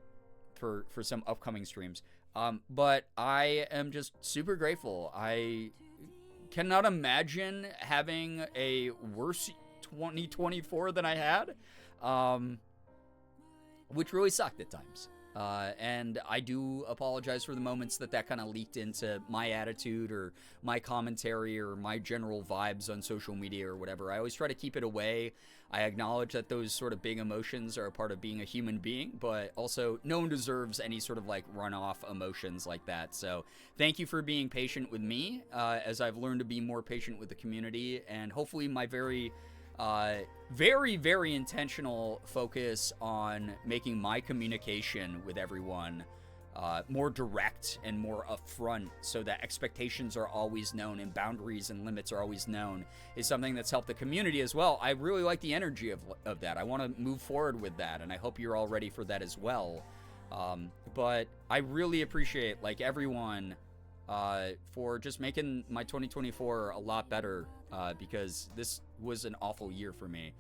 for some upcoming streams. But I am just super grateful. I cannot imagine having a worse 2024 than I had, which really sucked at times. And I do apologize for the moments that kind of leaked into my attitude or my commentary or my general vibes on social media or whatever. I always try to keep it away. I acknowledge that those sort of big emotions are a part of being a human being, but also no one deserves any sort of like runoff emotions like that. So thank you for being patient with me as I've learned to be more patient with the community, and hopefully my very intentional focus on making my communication with everyone more direct and more upfront so that expectations are always known and boundaries and limits are always known is something that's helped the community as well. I really like the energy of that. I want to move forward with that, and I hope you're all ready for that as well. But I really appreciate like everyone for just making my 2024 a lot better because this was an awful year for me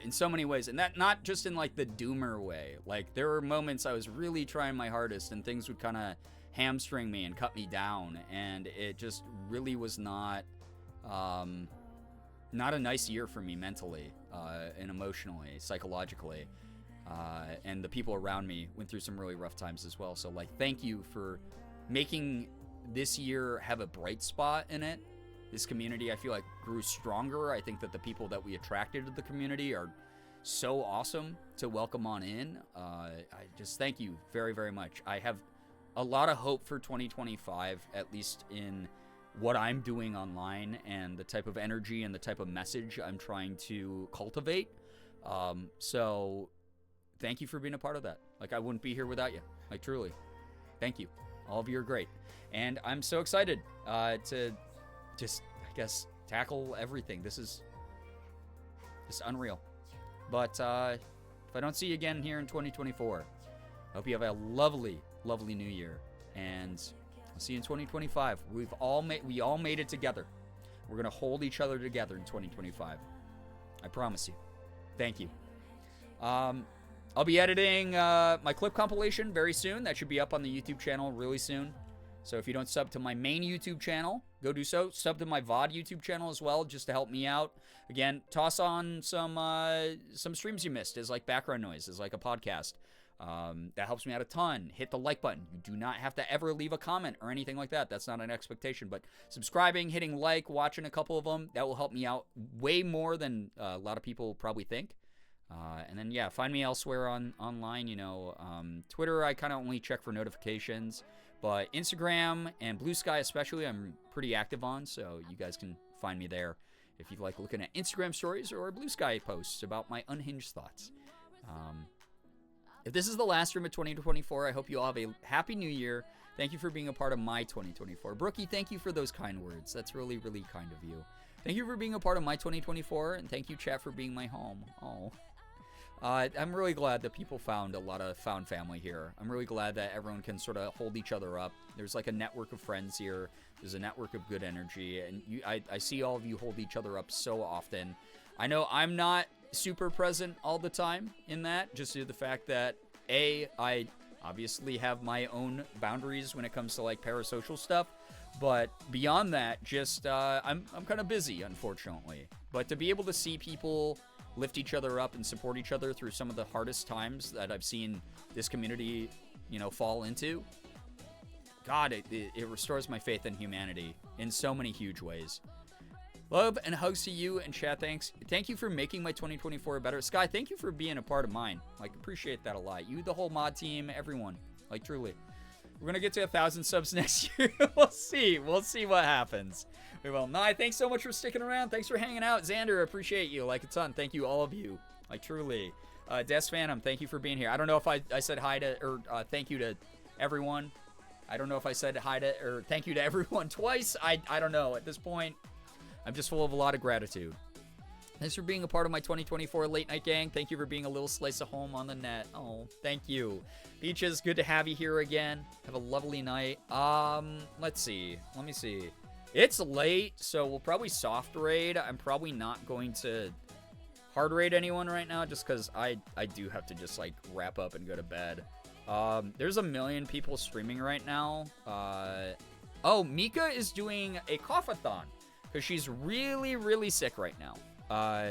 in so many ways, and that not just in like the doomer way. Like there were moments I was really trying my hardest and things would kind of hamstring me and cut me down, and it just really was not a nice year for me mentally and emotionally, psychologically, and the people around me went through some really rough times as well. So like thank you for making this year have a bright spot in it. This community, I feel like, grew stronger. I think that the people that we attracted to the community are so awesome to welcome on in. I just thank you very, very much. I have a lot of hope for 2025, at least in what I'm doing online and the type of energy and the type of message I'm trying to cultivate. So thank you for being a part of that. Like, I wouldn't be here without you. Like, truly. Thank you. All of you are great. And I'm so excited to just, I guess, tackle everything. This is just unreal. But if I don't see you again here in 2024, I hope you have a lovely, lovely new year. And I'll see you in 2025. We all made it together. We're going to hold each other together in 2025. I promise you. Thank you. I'll be editing my clip compilation very soon. That should be up on the YouTube channel really soon. So if you don't sub to my main YouTube channel, go do so. Sub to my VOD YouTube channel as well, just to help me out. Again, toss on some streams you missed as like background noise, as like a podcast. That helps me out a ton. Hit the like button. You do not have to ever leave a comment or anything like that. That's not an expectation. But subscribing, hitting like, watching a couple of them, that will help me out way more than a lot of people probably think. And then, yeah, find me elsewhere online. You know, Twitter, I kind of only check for notifications. But Instagram and Blue Sky especially, I'm pretty active on, so you guys can find me there if you like looking at Instagram stories or Blue Sky posts about my unhinged thoughts. If this is the last stream of 2024, I hope you all have a happy new year. Thank you for being a part of my 2024. Brookie, thank you for those kind words. That's really, really kind of you. Thank you for being a part of my 2024, and thank you, chat, for being my home. Oh. I'm really glad that people found found family here. I'm really glad that everyone can sort of hold each other up. There's like a network of friends here. There's a network of good energy, and I see all of you hold each other up so often. I know I'm not super present all the time in that, just due to the fact that I obviously have my own boundaries when it comes to like parasocial stuff, but beyond that, just I'm kind of busy, unfortunately. But to be able to see people lift each other up and support each other through some of the hardest times that I've seen this community, fall into, God, it restores my faith in humanity in so many huge ways. Love and hugs to you and chat. Thank you for making my 2024 better. Sky, thank you for being a part of mine. Like, appreciate that a lot. You, the whole mod team, everyone. Like, truly. We're going to get to 1,000 subs next year. We'll see. We'll see what happens. We will. Nye, thanks so much for sticking around. Thanks for hanging out. Xander, appreciate you like a ton. Thank you, all of you. Like, truly. Des Phantom, thank you for being here. I don't know if I said hi to, or thank you to everyone. I don't know if I said hi to, or thank you to everyone twice. I don't know. At this point, I'm just full of a lot of gratitude. Thanks for being a part of my 2024 Late Night Gang. Thank you for being a little slice of home on the net. Oh, thank you. Beaches, good to have you here again. Have a lovely night. Let's see. Let me see. It's late, so we'll probably soft raid. I'm probably not going to hard raid anyone right now, just because I do have to just, like, wrap up and go to bed. There's a million people streaming right now. Oh, Mika is doing a cough-a-thon, because she's really, really sick right now.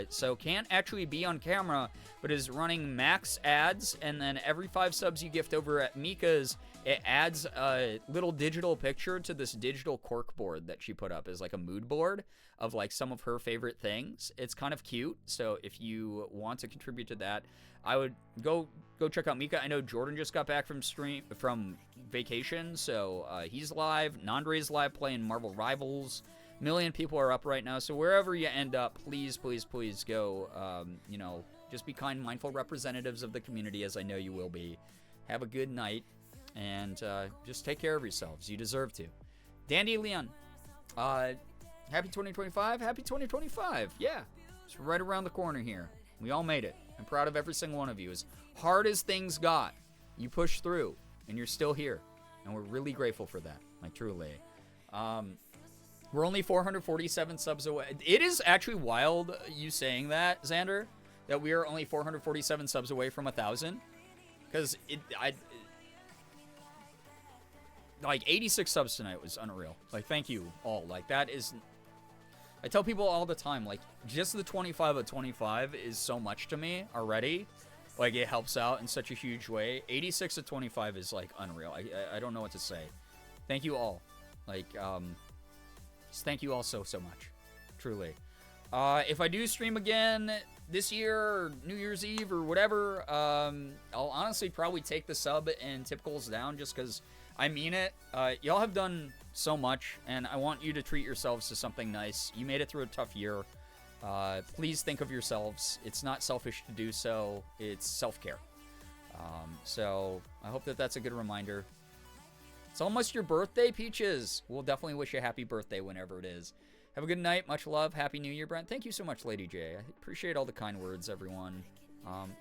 So can't actually be on camera, but is running max ads, and then every 5 subs you gift over at Mika's, it adds a little digital picture to this digital cork board that she put up as like a mood board of like some of her favorite things. It's kind of cute, so if you want to contribute to that, I would go check out Mika. I know Jordan just got back from vacation, so he's live. Nandre's live playing Marvel Rivals. Million people are up right now, so wherever you end up, please, please, please go, just be kind, mindful representatives of the community, as I know you will be. Have a good night, and just take care of yourselves. You deserve to. Dandy Leon, happy 2025, happy 2025. Yeah, it's right around the corner here. We all made it. I'm proud of every single one of you. As hard as things got, you pushed through, and you're still here, and we're really grateful for that, like truly. We're only 447 subs away. It is actually wild you saying that, Xander, that we are only 447 subs away from 1,000. Because like 86 subs tonight was unreal. Like, thank you all. Like, that is, I tell people all the time, like, just the 25 of 25 is so much to me already. Like, it helps out in such a huge way. 86 of 25 is like unreal. I don't know what to say. Thank you all. Like, thank you all so much. Truly. If I do stream again this year, or New Year's Eve, or whatever, I'll honestly probably take the sub and typicals down, just because I mean it. Y'all have done so much, and I want you to treat yourselves to something nice. You made it through a tough year. Please think of yourselves. It's not selfish to do so. It's self-care. So I hope that that's a good reminder. It's almost your birthday, Peaches. We'll definitely wish you a happy birthday whenever it is. Have a good night. Much love. Happy New Year, Brent. Thank you so much, Lady J. I appreciate all the kind words, everyone.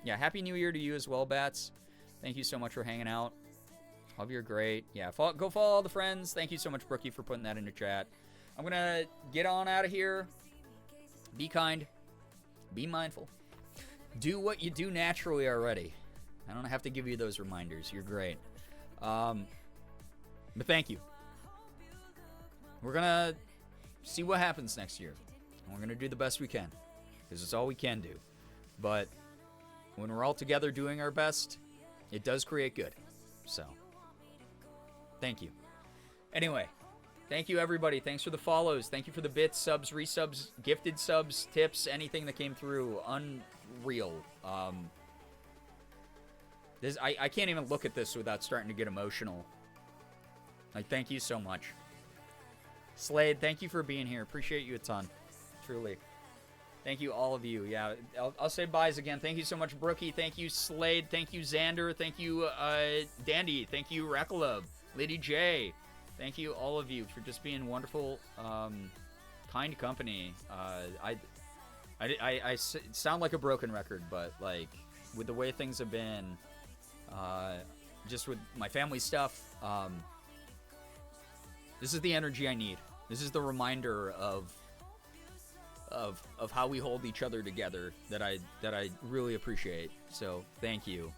Yeah, Happy New Year to you as well, Bats. Thank you so much for hanging out. Love, you're great. Yeah, go follow all the friends. Thank you so much, Brookie, for putting that in the chat. I'm going to get on out of here. Be kind. Be mindful. Do what you do naturally already. I don't have to give you those reminders. You're great. But thank you. We're going to see what happens next year. And we're going to do the best we can. Because it's all we can do. But when we're all together doing our best, it does create good. So, thank you. Anyway, thank you, everybody. Thanks for the follows. Thank you for the bits, subs, resubs, gifted subs, tips, anything that came through. Unreal. I can't even look at this without starting to get emotional. Like, thank you so much. Slade, thank you for being here. Appreciate you a ton. Truly. Thank you, all of you. Yeah, I'll say byes again. Thank you so much, Brookie. Thank you, Slade. Thank you, Xander. Thank you, Dandy. Thank you, Rakalov. Lady J. Thank you, all of you, for just being wonderful, kind company. I sound like a broken record, but, like, with the way things have been, just with my family stuff, this is the energy I need. This is the reminder of how we hold each other together that I really appreciate. So thank you.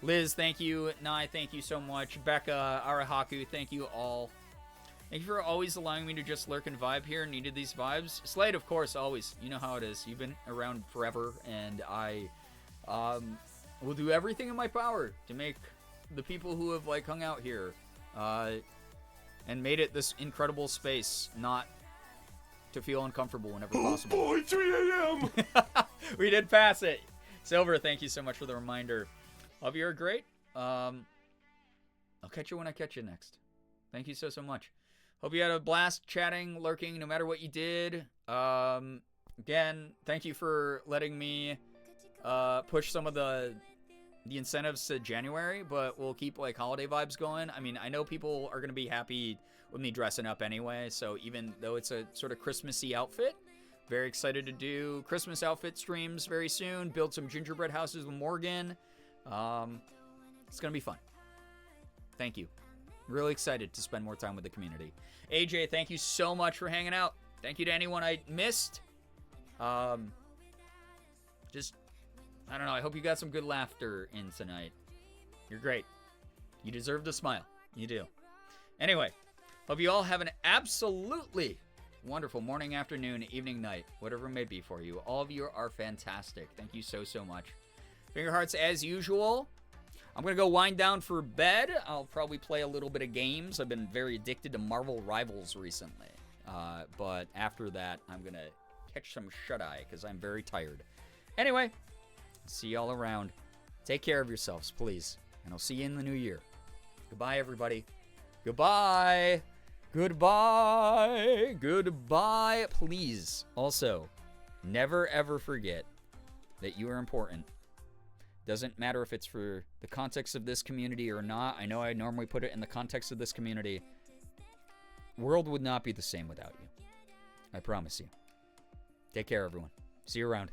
Liz, thank you. Nai, thank you so much. Becca, Arahaku, thank you all. Thank you for always allowing me to just lurk and vibe here. Needed these vibes. Slade, of course, always. You know how it is. You've been around forever, and I will do everything in my power to make the people who have like hung out here and made it this incredible space not to feel uncomfortable whenever possible. Oh boy, 3 a.m. We did pass it. Silver, thank you so much for the reminder. Love you, are great. I'll catch you when I catch you next. Thank you so much. Hope you had a blast chatting, lurking, no matter what you did. Again, thank you for letting me push some of the incentives to January, but we'll keep like holiday vibes going. I mean, I know people are going to be happy with me dressing up anyway, so even though it's a sort of Christmassy outfit, very excited to do Christmas outfit streams very soon, build some gingerbread houses with Morgan. It's going to be fun. Thank you. Really excited to spend more time with the community. AJ, thank you so much for hanging out. Thank you to anyone I missed. Just, I don't know, I hope you got some good laughter in tonight. You're great. You deserve to smile. You do. Anyway, hope you all have an absolutely wonderful morning, afternoon, evening, night, whatever it may be for you. All of you are fantastic. Thank you so much. Finger hearts as usual. I'm going to go wind down for bed. I'll probably play a little bit of games. I've been very addicted to Marvel Rivals recently. But after that, I'm going to catch some shut-eye because I'm very tired. Anyway, see y'all around. Take care of yourselves, please. And I'll see you in the new year. Goodbye, everybody. Goodbye. Goodbye. Goodbye. Please, also, never ever forget that you are important. Doesn't matter if it's for the context of this community or not. I know I normally put it in the context of this community. World would not be the same without you. I promise you. Take care, everyone. See you around.